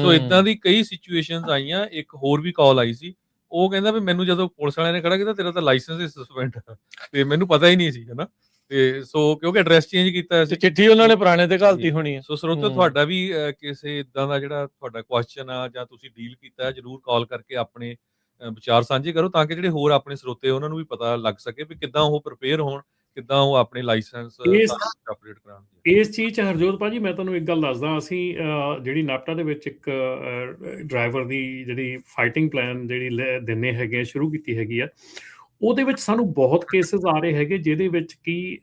ਸੋ ਇਦਾਂ ਦੀ ਕਈ ਸਿਚੁਏਸ਼ਨਸ ਆਈਆਂ। ਇੱਕ ਹੋਰ ਵੀ ਕਾਲ ਆਈ ਸੀ, ਉਹ ਕਹਿੰਦਾ ਵੀ ਮੈਨੂੰ ਜਦੋਂ ਪੁਲਿਸ ਵਾਲਿਆਂ ਨੇ ਖੜਾ ਕੀਤਾ ਤੇਰਾ ਤਾਂ ਲਾਇਸੈਂਸ ਹੀ ਸਸਪੈਂਡ ਆ, ਤੇ ਮੈਨੂੰ ਪਤਾ ਹੀ ਨਹੀਂ ਸੀ, ਹਨਾ। ਤੇ ਸੋ ਕਿਉਂਕਿ ਐਡਰੈਸ ਚੇਂਜ ਕੀਤਾ ਸੀ, ਚਿੱਠੀ ਉਹਨਾਂ ਨੇ ਪੁਰਾਣੇ ਤੇ ਘਾਲਤੀ ਹੋਣੀ ਹੈ। ਸੋ ਸਰੋਤੋ ਤੁਹਾਡਾ ਵੀ ਕਿਸੇ ਇਦਾਂ ਦਾ ਜਿਹੜਾ ਤੁਹਾਡਾ ਕੁਐਸਚਨ ਆ ਜਾਂ ਤੁਸੀਂ ਡੀਲ ਕੀਤਾ, ਜਰੂਰ ਕਾਲ ਕਰਕੇ ਆਪਣੇ ਵਿਚਾਰ ਸਾਂਝੇ ਕਰੋ, ਤਾਂ ਕਿ ਜਿਹੜੇ ਹੋਰ ਆਪਣੇ ਸਰੋਤੇ ਉਹਨਾਂ ਨੂੰ ਵੀ ਪਤਾ ਲੱਗ ਸਕੇ ਵੀ ਕਿੱਦਾਂ ਉਹ ਪ੍ਰਿਪੇਅਰ ਹੋਣ, ਕਿੱਦਾਂ ਉਹ ਆਪਣੇ ਲਾਇਸੈਂਸ ਅਪਡੇਟ ਕਰਾਉਣ। ਇਸ ਚੀਜ਼ 'ਚ ਹਰਜੋਤ ਭਾਜੀ ਮੈਂ ਤੁਹਾਨੂੰ ਇੱਕ ਗੱਲ ਦੱਸਦਾ, ਅਸੀਂ ਜਿਹੜੀ ਨਾਪਟਾ ਦੇ ਵਿੱਚ ਇੱਕ ਡਰਾਈਵਰ ਦੀ ਜਿਹੜੀ ਫਾਈਟਿੰਗ ਪਲਾਨ ਜਿਹੜੀ ਦਿੰਦੇ ਹੈਗੇ ਆ, ਸ਼ੁਰੂ ਕੀਤੀ ਹੈਗੀ ਆ, ਉਹਦੇ ਵਿੱਚ ਸਾਨੂੰ ਬਹੁਤ ਕੇਸਿਸ ਆ ਰਹੇ ਹੈਗੇ ਜਿਹਦੇ ਵਿੱਚ ਕਿ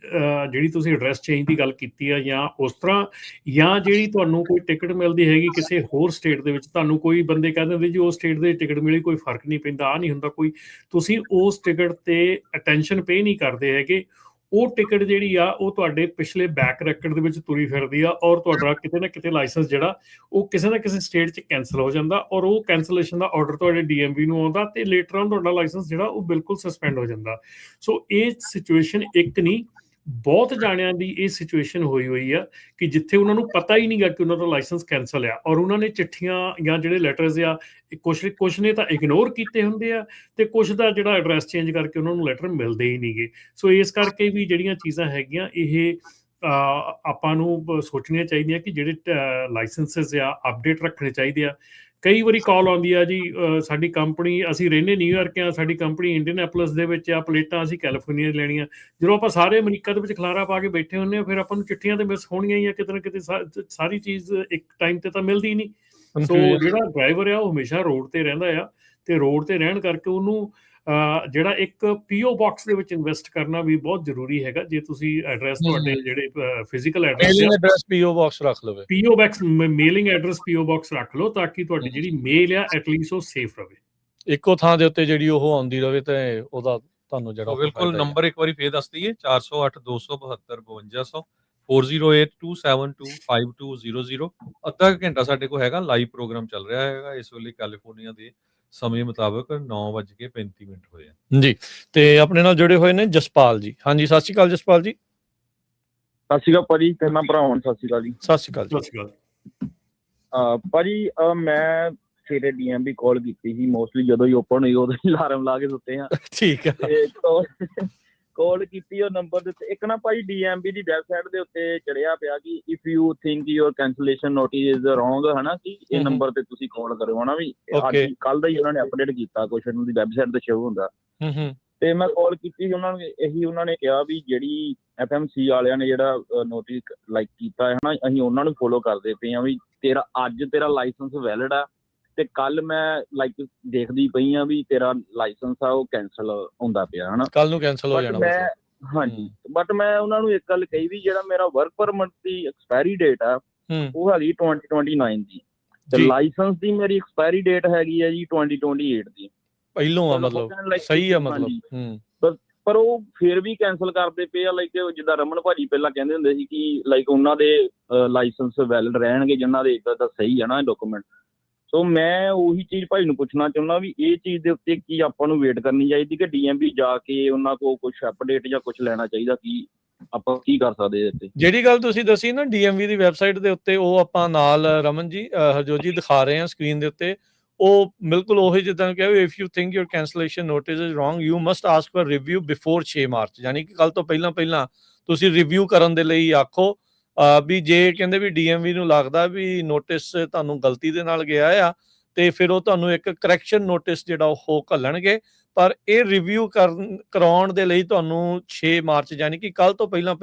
ਜਿਹੜੀ ਤੁਸੀਂ ਐਡਰੈਸ ਚੇਂਜ ਦੀ ਗੱਲ ਕੀਤੀ ਆ, ਜਾਂ ਉਸ ਤਰ੍ਹਾਂ, ਜਾਂ ਜਿਹੜੀ ਤੁਹਾਨੂੰ ਕੋਈ ਟਿਕਟ ਮਿਲਦੀ ਹੈਗੀ ਕਿਸੇ ਹੋਰ ਸਟੇਟ ਦੇ ਵਿੱਚ, ਤੁਹਾਨੂੰ ਕੋਈ ਬੰਦੇ ਕਹਿ ਦਿੰਦੇ ਜੀ ਉਹ ਸਟੇਟ ਦੇ ਟਿਕਟ ਮਿਲੀ, ਕੋਈ ਫਰਕ ਨਹੀਂ ਪੈਂਦਾ, ਆ ਨਹੀਂ ਹੁੰਦਾ ਕੋਈ, ਤੁਸੀਂ ਉਸ ਟਿਕਟ ਤੇ ਅਟੈਂਸ਼ਨ ਪੇ ਨਹੀਂ ਕਰਦੇ ਹੈਗੇ, ਉਹ ਟਿਕਟ ਜਿਹੜੀ ਆ ਉਹ ਤੁਹਾਡੇ ਪਿਛਲੇ ਬੈਕ ਰੈਕਡ ਦੇ ਵਿੱਚ ਤੁਰੀ ਫਿਰਦੀ ਆ, ਔਰ ਤੁਹਾਡਾ ਕਿਤੇ ਨਾ ਕਿਤੇ ਲਾਇਸੈਂਸ ਜਿਹੜਾ ਉਹ ਕਿਸੇ ਨਾ ਕਿਸੇ ਸਟੇਟ 'ਚ ਕੈਂਸਲ ਹੋ ਜਾਂਦਾ, ਔਰ ਉਹ ਕੈਂਸਲੇਸ਼ਨ ਦਾ ਆਰਡਰ ਤੁਹਾਡੇ DMV ਨੂੰ ਆਉਂਦਾ, ਤੇ ਲੇਟਰ ਔਨ ਤੁਹਾਡਾ ਲਾਇਸੈਂਸ ਜਿਹੜਾ ਉਹ ਬਿਲਕੁਲ ਸਸਪੈਂਡ ਹੋ ਜਾਂਦਾ। ਸੋ ਇਹ ਸਿਚੁਏਸ਼ਨ ਇੱਕ ਨਹੀਂ, ਬਹੁਤ ਜਾਣਿਆਂ ਦੀ ਇਹ ਸਿਚੁਏਸ਼ਨ ਹੋਈ ਆ ਕਿ ਜਿੱਥੇ ਉਹਨਾਂ ਨੂੰ ਪਤਾ ਹੀ ਨਹੀਂਗਾ ਕਿ ਉਹਨਾਂ ਦਾ ਲਾਇਸੈਂਸ ਕੈਂਸਲ ਆ, ਔਰ ਉਹਨਾਂ ਨੇ ਚਿੱਠੀਆਂ ਜਾਂ ਜਿਹੜੇ ਲੈਟਰਸ ਆ, ਕੁਛ ਨੇ ਤਾਂ ਇਗਨੋਰ ਕੀਤੇ ਹੁੰਦੇ ਆ, ਤੇ ਕੁਛ ਦਾ ਜਿਹੜਾ ਐਡਰੈਸ ਚੇਂਜ ਕਰਕੇ ਉਹਨਾਂ ਨੂੰ ਲੈਟਰ ਮਿਲਦੇ ਹੀ ਨਹੀਂਗੇ। ਸੋ ਇਸ ਕਰਕੇ ਵੀ ਜਿਹੜੀਆਂ ਚੀਜ਼ਾਂ ਹੈਗੀਆਂ ਇਹ ਆਪਾਂ ਨੂੰ ਸੋਚਣੀਆਂ ਚਾਹੀਦੀਆਂ ਕਿ ਜਿਹੜੇ ਲਾਇਸੈਂਸਿਸ ਆ ਅਪਡੇਟ ਰੱਖਣੇ ਚਾਹੀਦੇ ਆ। ਕਈ ਵਾਰੀ ਕਾਲ ਆਉਂਦੀ ਆ ਜੀ, ਸਾਡੀ ਕੰਪਨੀ, ਅਸੀਂ ਰਹਿੰਦੇ ਨਿਊਯਾਰਕ ਆ, ਸਾਡੀ ਕੰਪਨੀ ਇੰਡੀਅਨੈਪੋਲਿਸ ਦੇ ਵਿੱਚ ਆ, ਪਲੇਟਾਂ ਅਸੀਂ ਕੈਲੀਫੋਰਨੀਆ ਲੈਣੀਆਂ। ਜਦੋਂ ਆਪਾਂ ਸਾਰੇ ਅਮਰੀਕਾ ਦੇ ਵਿੱਚ ਖਲਾਰਾ ਪਾ ਕੇ ਬੈਠੇ ਹੁੰਦੇ ਆ, ਫਿਰ ਆਪਾਂ ਨੂੰ ਚਿੱਠੀਆਂ ਤੇ ਮਿਸ ਹੋਣੀਆਂ ਹੀ ਆ ਕਿਤੇ ਨਾ ਕਿਤੇ, ਸਾਰੀ ਚੀਜ਼ ਇੱਕ ਟਾਈਮ ਤੇ ਤਾਂ ਮਿਲਦੀ ਨਹੀਂ। ਸੋ ਜਿਹੜਾ ਡਰਾਈਵਰ ਆ ਉਹ ਹਮੇਸ਼ਾ ਰੋਡ ਤੇ ਰਹਿੰਦਾ ਆ, ਤੇ ਰੋਡ ਤੇ ਰਹਿਣ ਕਰਕੇ ਉਹਨੂੰ ਜਿਹੜਾ ਇੱਕ PO ਬਾਕਸ ਦੇ ਵਿੱਚ ਇਨਵੈਸਟ ਕਰਨਾ ਵੀ ਬਹੁਤ ਜ਼ਰੂਰੀ ਹੈਗਾ। ਜੇ ਤੁਸੀਂ ਐਡਰੈਸ ਤੁਹਾਡੇ ਜਿਹੜੇ ਫਿਜ਼ੀਕਲ ਐਡਰੈਸ PO ਬਾਕਸ ਰੱਖ ਲਵੇ, PO box mailing address PO box ਰੱਖ ਲਓ, ਤਾਂ ਕਿ ਤੁਹਾਡੀ ਜਿਹੜੀ ਮੇਲ ਆ ਐਟਲੀਸਟ ਉਹ ਸੇਫ ਰਵੇ, ਇੱਕੋ ਥਾਂ ਦੇ ਉੱਤੇ ਜਿਹੜੀ ਉਹ ਆਉਂਦੀ ਰਵੇ, ਤੇ ਉਹਦਾ ਤੁਹਾਨੂੰ ਜਿਹੜਾ ਬਿਲਕੁਲ ਨੰਬਰ ਇੱਕ ਵਾਰੀ ਫੇਰ ਦੱਸ ਦਈਏ, 408 272 5200 4082725200। ਅੱਧਾ ਘੰਟਾ ਸਾਡੇ ਕੋਲ ਹੈਗਾ, ਲਾਈਵ ਪ੍ਰੋਗਰਾਮ ਚੱਲ ਰਿਹਾ ਹੈਗਾ ਇਸ ਵੇਲੇ ਕੈਲੀਫੋਰਨੀਆ ਦੇ ਸਮੇਂ ਮੁਤਾਬਕ 9:35 ਹੋਏ ਆ ਜੀ। ਤੇ ਆਪਣੇ ਨਾਲ ਜੁੜੇ ਹੋਏ ਨੇ ਜਸਪਾਲ ਜੀ। ਹਾਂਜੀ, ਸਤਿ ਸ਼੍ਰੀ ਅਕਾਲ ਜਸਪਾਲ ਜੀ। ਸਤਿ ਸ਼੍ਰੀ ਅਕਾਲ ਭਾਜੀ, ਤੇਨਾਂ ਭਰਾ ਹੋਣ, ਸਤਿ ਸ਼੍ਰੀ ਅਕਾਲ ਜੀ। ਸਤਿ ਸ਼੍ਰੀ ਅਕਾਲ ਜੀ। ਸਤਿ ਸ਼੍ਰੀ ਅਕਾਲ ਭਾਜੀ, ਮੈਂ ਸਵੇਰੇ DMV ਕਾਲ ਕੀਤੀ ਸੀ, ਮੋਸਟਲੀ ਜਦੋਂ ਹੀ ਓਪਨ ਹੋਈ ਉਦੋਂ ਹੀ ਅਲਾਰਮ ਲਾ ਕੇ ਸੁੱਤੇ ਆ। ਠੀਕ ਆ। ਕਾਲ ਕੀਤੀ ਉਹ ਨੰਬਰ ਦੇ ਉੱਤੇ, ਇੱਕ ਨਾ ਭਾਜੀ DMV ਦੀ ਵੈਬਸਾਈਟ ਦੇ ਉੱਤੇ ਚੜਿਆ ਪਿਆ ਕਿ if you think your cancellation notice is wrong, ਹਨਾ, ਕਿ ਇਹ ਨੰਬਰ ਤੇ ਤੁਸੀਂ ਕਾਲ ਕਰੋ, ਹਨਾ, ਵੀ ਅੱਜ ਕੱਲ ਦਾ ਹੀ ਉਹਨਾਂ ਨੇ ਅਪਡੇਟ ਕੀਤਾ, ਕੁਛ ਉਹਨਾਂ ਦੀ ਵੈਬਸਾਈਟ ਤੇ ਸ਼ੋ ਹੁੰਦਾ। ਤੇ ਮੈਂ ਕਾਲ ਕੀਤੀ ਉਹਨਾਂ ਨੂੰ, ਇਹੀ ਉਹਨਾਂ ਨੇ ਕਿਹਾ ਵੀ ਜਿਹੜੀ FMC ਵਾਲਿਆਂ ਨੇ ਜਿਹੜਾ ਨੋਟਿਸ ਲਾਈਕ ਕੀਤਾ ਹੈ, ਹਨਾ, ਅਸੀਂ ਉਹਨਾਂ ਨੂੰ ਫੋਲੋ ਕਰਦੇ ਪਏ ਆ, ਵੀ ਤੇਰਾ ਅੱਜ ਤੇਰਾ ਲਾਇਸੈਂਸ ਵੈਲਿਡ ਆ, ਤੇ ਕੱਲ ਮੈਂ ਲਾਈਕ ਦੇਖਦੀ ਪਈ ਆ ਵੀ ਤੇਰਾ ਲਾਇਸੈਂਸ ਆ ਉਹ ਕੈਂਸਲ ਹੁੰਦਾ ਪਿਆ ਹਨਾ। ਕੱਲ ਨੂੰ ਕੈਂਸਲ ਹੋ ਬਟ ਜਾਣਾ ਮੈਂ ਮਤਲਬ। ਹਾਂਜੀ ਬਟ ਮੈਂ ਉਹਨਾਂ ਨੂੰ ਇੱਕ ਗੱਲ ਕਹੀ ਵੀ ਜਿਹੜਾ ਮੇਰਾ ਵਰਕ ਪਰਮਿਟ ਦੀ ਐਕਸਪਾਇਰੀ ਡੇਟ ਆ ਉਹ ਹੈਗੀ 2029 ਦੀ ਤੇ ਜੀ ਲਾਇਸੈਂਸ ਦੀ ਮੇਰੀ ਐਕਸਪਾਇਰੀ ਡੇਟ ਹੈਗੀ ਆ ਜੀ 2028 ਦੀ। ਪਹਿਲੋਂ ਆ ਚਲੋ ਮਤਲਬ ਕਹਿਣ like ਸਹੀ ਆ ਹਾਂਜੀ। ਮਤਲਬ। ਪਰ ਉਹ ਫਿਰ ਵੀ ਕੈਂਸਲ ਕਰਦੇ ਪਏ ਆ ਲਾਈਕ ਜਿੱਦਾਂ ਰਮਨ ਭਾਜੀ ਪਹਿਲਾਂ ਕਹਿੰਦੇ ਹੁੰਦੇ ਸੀ ਕਿ ਲਾਈਕ ਉਹਨਾਂ ਦੇ ਲਾਇਸੈਂਸ ਵੈਲਿਡ ਰਹਿਣਗੇ ਜਿਨ੍ਹਾਂ ਦੇ ਇੱਦਾਂ ਦਾ ਸਹੀ ਆ ਨਾ ਡਾਕੂਮੈਂਟ। ਸੋ ਮੈਂ ਉਹੀ ਚੀਜ਼ ਭਾਈ ਨੂੰ ਪੁੱਛਣਾ ਚਾਹੁੰਦਾ ਵੀ ਇਹ ਚੀਜ਼ ਦੇ ਉੱਤੇ ਕੀ ਆਪਾਂ ਨੂੰ ਵੇਟ ਕਰਨੀ ਚਾਹੀਦੀ ਕਿ DMV ਜਾ ਕੇ ਉਹਨਾਂ ਕੋਲ ਕੁਝ ਅਪਡੇਟ ਜਾਂ ਕੁਝ ਲੈਣਾ ਚਾਹੀਦਾ, ਕੀ ਆਪਾਂ ਕੀ ਕਰ ਸਕਦੇ ਇਹਦੇ ਤੇ? ਜਿਹੜੀ ਗੱਲ ਤੁਸੀਂ ਦੱਸੀ ਨਾ DMV ਦੀ ਵੈਬਸਾਈਟ ਦੇ ਉੱਤੇ, ਉਹ ਆਪਾਂ ਨਾਲ ਰਮਨ ਜੀ ਹਰਜੋਤ ਜੀ ਦਿਖਾ ਰਹੇ ਹਾਂ ਸਕਰੀਨ ਦੇ ਉੱਤੇ। ਉਹ ਬਿਲਕੁਲ ਉਹੀ ਜਿੱਦਾਂ ਕਿਹਾ ਵੀ if you think your cancellation notice is wrong you must ask for review before 6 March, ਯਾਨੀ ਕਿ ਕੱਲ ਤੋਂ ਪਹਿਲਾਂ ਤੁਸੀਂ ਰਿਵਿਊ ਕਰਨ ਦੇ ਲਈ ਆਖੋ। ਵੀ ਜੇ ਕਹਿੰਦੇ ਵੀ DMV ਨੂੰ ਲੱਗਦਾ ਵੀ ਨੋਟਿਸ ਤੁਹਾਨੂੰ ਗਲਤੀ ਦੇ ਨਾਲ ਗਿਆ ਆ ਤੇ ਫਿਰ ਉਹ ਤੁਹਾਨੂੰ ਇੱਕ ਕਰੈਕਸ਼ਨ ਨੋਟਿਸ ਜਿਹੜਾ ਉਹ ਘੱਲਣਗੇ। ਪਰ ਇਹ ਰਿਵਿਊ ਕਰਾਉਣ ਦੇ ਲਈ ਤੁਹਾਨੂੰ 6 ਮਾਰਚ ਯਾਨੀ ਕਿ ਕੱਲ ਤੋਂ ਪਹਿਲਾਂ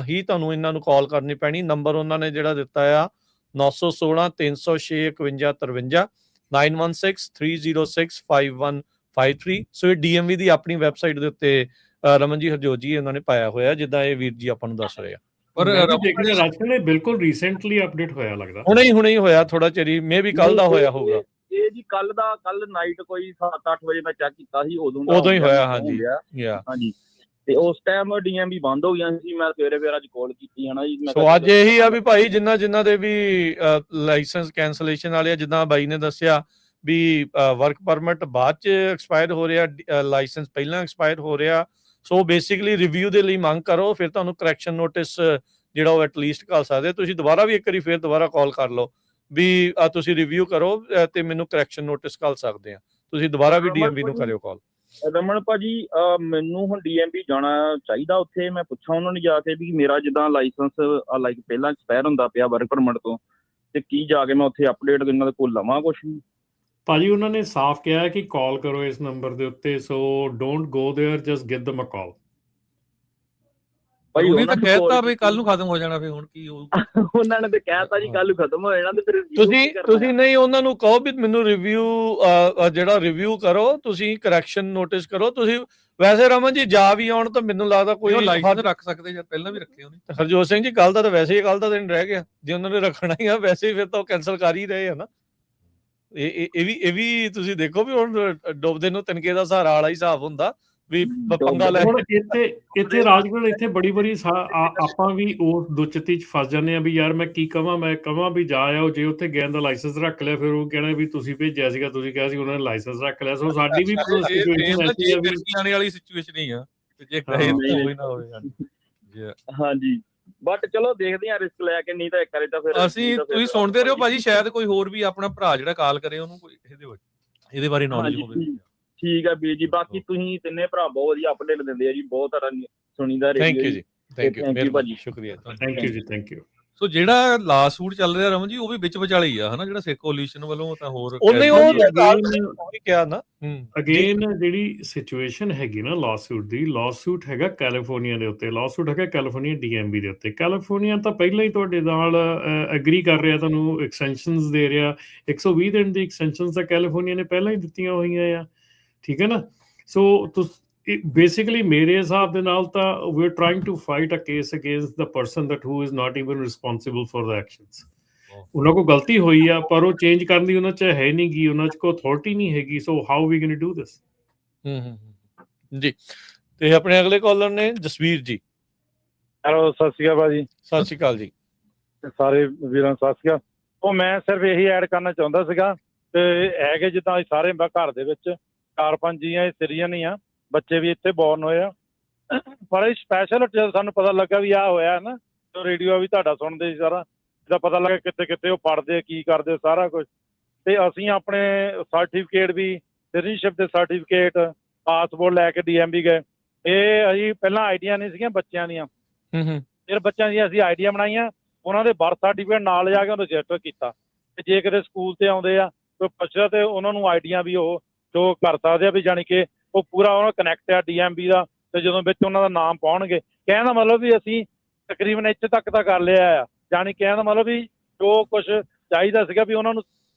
ਹੀ ਤੁਹਾਨੂੰ ਇਹਨਾਂ ਨੂੰ ਕਾਲ ਕਰਨੀ ਪੈਣੀ। ਨੰਬਰ ਉਹਨਾਂ ਨੇ ਜਿਹੜਾ ਦਿੱਤਾ ਆ 916 306 5153 9163065153। ਸੋ ਇਹ DMV ਦੀ ਆਪਣੀ ਵੈਬਸਾਈਟ ਦੇ ਉੱਤੇ ਰਮਨ ਜੀ ਹਰਜੋਤ ਜੀ ਇਹਨਾਂ ਨੇ ਪਾਇਆ ਹੋਇਆ ਜਿੱਦਾਂ ਇਹ ਵੀਰ ਜੀ ਆਪਾਂ ਨੂੰ ਦੱਸ ਰਹੇ ਆ। ਪਰ ਦੇਖਦੇ ਰਾਜਕੁਮਾਰ ਇਹ ਬਿਲਕੁਲ ਰੀਸੈਂਟਲੀ ਅਪਡੇਟ ਹੋਇਆ ਲੱਗਦਾ। ਹੁਣੇ ਹੀ ਹੋਇਆ ਥੋੜਾ ਚਿਰ ਹੀ, ਮੇ ਵੀ ਕੱਲ ਦਾ ਹੋਇਆ ਹੋਊਗਾ। ਇਹ ਜੀ ਕੱਲ ਨਾਈਟ ਕੋਈ 7-8 ਵਜੇ ਮੈਂ ਚੈੱਕ ਕੀਤਾ ਸੀ ਉਦੋਂ ਹੀ ਹੋਇਆ। ਹਾਂਜੀ ਹਾਂਜੀ ਤੇ ਉਸ ਟਾਈਮ DMV ਬੰਦ ਹੋ ਗਿਆ ਸੀ। ਮੈਂ ਸਵੇਰੇ ਫਿਰ ਅੱਜ ਕਾਲ ਕੀਤੀ ਹੈ ਨਾ ਜੀ। ਸੋ ਅੱਜ ਇਹੀ ਆ ਵੀ ਭਾਈ ਜਿਨ੍ਹਾਂ ਦੇ ਵੀ ਲਾਇਸੈਂਸ ਕੈਂਸਲੇਸ਼ਨ ਵਾਲੇ ਆ, ਜਿੱਦਾਂ ਬਾਈ ਨੇ ਦੱਸਿਆ ਵੀ ਵਰਕ ਪਰਮਿਟ ਬਾਅਦ ਚ ਐਕਸਪਾਇਰ ਹੋ ਰਿਹਾ, ਲਾਇਸੈਂਸ ਪਹਿਲਾਂ ਐਕਸਪਾਇਰ ਹੋ ਰਿਹਾ। ਸੋ ਬੇਸਿਕਲੀ ਰਿਵਿਊ ਦੇ ਲਈ ਮੰਗ ਕਰੋ, ਫਿਰ ਤੁਹਾਨੂੰ ਕਰੈਕਸ਼ਨ ਨੋਟਿਸ ਜਿਹੜਾ ਉਹ ਐਟਲੀਸਟ ਘੱਲ ਸਕਦੇ। ਤੁਸੀਂ ਦੁਬਾਰਾ ਵੀ ਇੱਕ ਵਾਰੀ ਫਿਰ ਦੁਬਾਰਾ ਕਾਲ ਕਰ ਲਓ ਵੀ ਤੁਸੀਂ ਰਿਵਿਊ ਕਰੋ ਤੇ ਮੈਨੂੰ ਕਰੈਕਸ਼ਨ ਨੋਟਿਸ ਘੱਲ ਸਕਦੇ ਆ। ਤੁਸੀਂ ਦੁਬਾਰਾ ਵੀ DMV ਨੂੰ ਕਰਿਓ ਕਾਲ। ਰਮਨ ਭਾਜੀ ਮੈਨੂੰ ਹੁਣ DMV ਜਾਣਾ ਚਾਹੀਦਾ, ਉੱਥੇ ਮੈਂ ਪੁੱਛਾਂ ਉਹਨਾਂ ਨੂੰ ਜਾ ਕੇ ਵੀ ਮੇਰਾ ਜਿੱਦਾਂ ਲਾਇਸੈਂਸ ਲਾਈਕ ਪਹਿਲਾਂ ਐਕਸਪਾਇਰ ਹੁੰਦਾ ਪਿਆ ਵਰਕ ਪਰਮਿਟ ਤੋਂ, ਤੇ ਕੀ ਜਾ ਕੇ ਮੈਂ ਉੱਥੇ ਅਪਡੇਟ ਇਹਨਾਂ ਦੇ ਕੋਲ ਲਵਾਂ ਕੁਛ? ਭਾਜੀ ਉਹਨਾਂ ਨੇ ਸਾਫ਼ ਕਿਹਾ ਕਿ ਕਾਲ ਕਰੋ ਇਸ ਨੰਬਰ ਦੇ ਉੱਤੇ, so don't go there, just give them a call। ਭਾਈ ਉਹਨੇ ਤਾਂ ਕਹਿਤਾ ਵੀ ਕੱਲ ਨੂੰ ਖਤਮ ਹੋ ਜਾਣਾ, ਫਿਰ ਹੁਣ ਕੀ ਉਹਨਾਂ ਨੇ ਤੇ ਕਹਿਤਾ ਜੀ ਕੱਲ ਨੂੰ ਖਤਮ ਹੋ ਜਾਣਾ, ਤੇ ਫਿਰ ਤੁਸੀਂ ਨਹੀਂ ਉਹਨਾਂ ਨੂੰ ਕਹੋ ਵੀ ਮੈਨੂੰ ਰਿਵਿਊ ਜਿਹੜਾ ਰਿਵਿਊ ਕਰੋ, ਤੁਸੀਂ ਕਰੈਕਸ਼ਨ ਨੋਟਿਸ ਕਰੋ। ਤੁਸੀਂ ਵੈਸੇ ਰਮਨ ਜੀ ਜਾ ਵੀ ਆਉਣ ਤਾਂ ਮੈਨੂੰ ਲੱਗਦਾ ਕੋਈ ਲਾਇਸੈਂਸ ਰੱਖ ਸਕਦੇ ਜਾਂ ਪਹਿਲਾਂ ਵੀ ਰੱਖੇ ਉਹਨੇ। ਹਰਜੋਤ ਸਿੰਘ ਜੀ ਕੱਲ ਦਾ ਤਾਂ ਵੈਸੇ ਹੀ ਕੱਲ ਦਾ ਦਿਨ ਰਹਿ ਗਿਆ, ਜੇ ਉਹਨਾਂ ਨੇ ਰੱਖਣਾ ਹੀ ਆ ਵੈਸੇ ਹੀ ਫਿਰ ਤਾਂ ਉਹ ਕੈਂਸਲ ਕਰ ਹੀ ਰਹੇ ਆ ਨਾ। ਇਹ ਵੀ ਤੁਸੀਂ ਦੇਖੋ ਵੀ ਹੁਣ ਡੁੱਬਦੇ ਨੂੰ ਤਿਨਕੇ ਦਾ ਸਹਾਰਾ ਵਾਲਾ ਹੀ ਹਿਸਾਬ ਹੁੰਦਾ ਵੀ ਪੰਗਾ ਲੈ। ਹੁਣ ਇੱਥੇ ਰਾਜਗੁਰ ਇੱਥੇ ਬੜੀ ਆਪਾਂ ਵੀ ਉਹ ਦੁਚਿੱਤੀ ਚ ਫਸ ਜਾਂਦੇ ਆ ਵੀ ਯਾਰ ਮੈਂ ਕੀ ਕਵਾਂ, ਮੈਂ ਕਵਾਂ ਵੀ ਜਾ ਆਓ, ਜੇ ਉੱਥੇ ਗੈਨ ਦਾ ਲਾਇਸੈਂਸ ਰੱਖ ਲਿਆ ਫਿਰ ਉਹ ਕਹਿਣਾ ਵੀ ਤੁਸੀਂ ਭੇਜਿਆ ਸੀਗਾ, ਤੁਸੀਂ ਕਿਹਾ ਸੀ ਉਹਨਾਂ ਨੇ ਲਾਇਸੈਂਸ ਰੱਖ ਲਿਆ। ਸੋ ਸਾਡੀ ਵੀ ਸਿਚੁਏਸ਼ਨ ਐਸੀ ਆ ਵੀ ਆਣੇ ਵਾਲੀ ਸਿਚੁਏਸ਼ਨ ਹੀ ਆ ਜੇ ਹੋਵੇ ਨਾ ਹੋਵੇ। ਹਾਂਜੀ ਬਟ ਚਲੋ ਦੇਖਦੇ ਆ ਰਿਸਕ ਲੈ ਕੇ, ਨਹੀਂ ਤਾਂ ਇੱਕ ਵਾਰੀ ਤਾਂ ਫਿਰ ਅਸੀਂ ਤੁਸੀਂ ਸੁਣਦੇ ਰਹੋ ਭਾਜੀ, ਸ਼ਾਇਦ ਕੋਈ ਹੋਰ ਵੀ ਆਪਣਾ ਭਰਾ ਜਿਹੜਾ ਕਾਲ ਕਰੇ ਉਹਨੂੰ ਕੋਈ ਇਹਦੇ ਬਾਰੇ ਨੌਲੇਜ ਹੋਵੇ। ਠੀਕ ਹੈ ਵੀਰ ਜੀ, ਬਾਕੀ ਤੁਸੀਂ ਤਿੰਨੇ ਭਰਾ ਬਹੁਤ ਵਧੀਆ ਅਪਡੇਟ ਦਿੰਦੇ ਆ ਜੀ, ਬਹੁਤ ਤਰ੍ਹਾਂ ਸੁਣੀਦਾ ਥੈਂਕ ਯੂ ਜੀ, ਥੈਂਕ ਯੂ ਭਾਜੀ, ਸ਼ੁਕਰੀਆ, ਥੈਂਕ ਯੂ ਜੀ, ਥੈਂਕ ਯੂ। ਸੋ ਜਿਹੜਾ ਲਾਸੂਟ ਚੱਲ ਰਿਹਾ ਰਮਨ ਜੀ, ਉਹ ਵੀ ਵਿੱਚ ਵਿਚਾਲੇ ਹੀ ਆ ਹਨਾ, ਜਿਹੜਾ ਸਿੱਖ ਕੋਲੀਸ਼ਨ ਵੱਲੋਂ ਤਾਂ ਹੋਰ ਉਹਨੇ ਉਹ ਕਿਹਾ ਨਾ ਅਗੇਨ ਜਿਹੜੀ ਸਿਚੁਏਸ਼ਨ ਹੈਗੀ ਨਾ ਲਾਸੂਟ ਹੈਗਾ ਕੈਲੀਫੋਰਨੀਆ ਦੇ ਉੱਤੇ, ਲਾਸੂਟ ਹੈਗਾ ਕੈਲੀਫੋਰਨੀਆ DMV ਦੇ ਉੱਤੇ। ਕੈਲੀਫੋਰਨੀਆ ਤਾਂ ਪਹਿਲਾਂ ਹੀ ਤੁਹਾਡੇ ਨਾਲ ਐਗਰੀ ਕਰ ਰਿਹਾ, ਤੁਹਾਨੂੰ ਐਕਸਟੈਂਸ਼ਨਸ ਦੇ ਰਿਹਾ, 120 ਦਿਨ ਦੀ ਐਕਸਟੈਂਸ਼ਨਸ ਤਾਂ ਕੈਲੀਫੋਰਨੀਆ ਨੇ ਪਹਿਲਾਂ ਹੀ ਦਿੱਤੀਆਂ ਹੋਈਆਂ ਆ, ਠੀਕ ਹੈ ਨਾ। ਸੋ basically ਮੇਰੇ ਹਿਸਾਬ ਦੇ ਨਾਲ ਤਾਂ we are trying to fight a case against the person that who is not even responsible for the actions। ਉਹਨਾਂ ਕੋਲ ਗਲਤੀ ਹੋਈ ਆ ਪਰ ਉਹ ਚੇਂਜ ਕਰਨ ਦੀ ਉਹਨਾਂ 'ਚ ਹੈ ਨਹੀਂ ਗੀ, ਉਹਨਾਂ 'ਚ ਕੋਈ ਅਥਾਰਟੀ ਨਹੀਂ ਹੈਗੀ। So how we going to do this? ਜੀ ਤੇ ਆਪਣੇ ਅਗਲੇ ਕਾਲਰ ਨੇ ਜਸਵੀਰ ਜੀ। ਹੈਲੋ, ਸਤਿ ਸ਼੍ਰੀ ਅਕਾਲ ਭਾਜੀ। ਸਤਿ ਸ਼੍ਰੀ ਅਕਾਲ ਜੀ ਸਾਰੇ ਵੀਰਾਂ ਸਤਿ ਸ਼੍ਰੀ ਅਕਾਲ। ਉਹ ਮੈਂ ਸਿਰਫ ਇਹੀ ਐਡ ਕਰਨਾ ਚਾਹੁੰਦਾ ਸੀਗਾ ਤੇ ਹੈਗੇ ਜਿੱਦਾਂ ਸਾਰੇ ਘਰ ਦੇ ਵਿੱਚ 4-5 ਜੀ ਆ, ਇਹ ਸਿਰੀਅਨ ਹੀ ਆ, ਬੱਚੇ ਵੀ ਇੱਥੇ ਬੋਰਨ ਹੋਏ ਆ, ਪਰ ਇਹ ਸਪੈਸ਼ਲ ਜਦੋਂ ਸਾਨੂੰ ਪਤਾ ਲੱਗਾ ਵੀ ਆਹ ਹੋਇਆ ਨਾ, ਤੇ ਰੇਡੀਓ ਵੀ ਤੁਹਾਡਾ ਸੁਣਦੇ ਸੀ ਸਾਰਾ, ਇਹਦਾ ਪਤਾ ਲੱਗਾ ਕਿੱਥੇ ਉਹ ਪੜ੍ਹਦੇ ਕੀ ਕਰਦੇ ਸਾਰਾ ਕੁਝ। ਤੇ ਅਸੀਂ ਆਪਣੇ ਸਰਟੀਫਿਕੇਟ ਵੀ, ਸਿਟੀਜ਼ਨਸ਼ਿਪ ਦੇ ਸਰਟੀਫਿਕੇਟ, ਪਾਸਪੋਰਟ ਲੈ ਕੇ DMV ਗਏ। ਇਹ ਅਸੀਂ ਪਹਿਲਾਂ ਆਈਡੀਆਂ ਨਹੀਂ ਸੀਗੀਆਂ ਬੱਚਿਆਂ ਦੀਆਂ, ਫਿਰ ਬੱਚਿਆਂ ਦੀਆਂ ਅਸੀਂ ਆਈਡੀਆਂ ਬਣਾਈਆਂ, ਉਹਨਾਂ ਦੇ ਬਰਥ ਸਰਟੀਫਿਕੇਟ ਨਾਲ ਜਾ ਕੇ ਉਹਨੂੰ ਰਜਿਸਟਰ ਕੀਤਾ। ਤੇ ਜੇ ਕਿਤੇ ਸਕੂਲ ਤੇ ਆਉਂਦੇ ਆ ਕੋਈ ਪੁੱਛਦਾ ਤੇ ਉਹਨਾਂ ਨੂੰ ਆਈਡੀਆਂ ਵੀ ਉਹ ਸ਼ੋ ਕਰ ਸਕਦੇ ਆ ਵੀ ਜਾਣੀ ਕਿ ਉਹ ਪੂਰਾ ਉਹਨਾਂ ਕਨੈਕਟ ਆ DMV ਦਾ। ਤੇ ਜਦੋਂ ਵਿੱਚ ਉਹਨਾਂ ਦਾ ਨਾਮ ਪਾਉਣਗੇ, ਕਹਿਣ ਦਾ ਮਤਲਬ ਵੀ ਅਸੀਂ ਤਕਰੀਬਨ ਇੱਥੇ ਤੱਕ ਤਾਂ ਕਰ ਲਿਆ ਆ, ਜਾਣੀ ਕਹਿਣ ਦਾ ਮਤਲਬ ਵੀ ਜੋ ਕੁਛ ਚਾਹੀਦਾ ਸੀਗਾ ਵੀ ਉਹਨਾਂ ਨੂੰ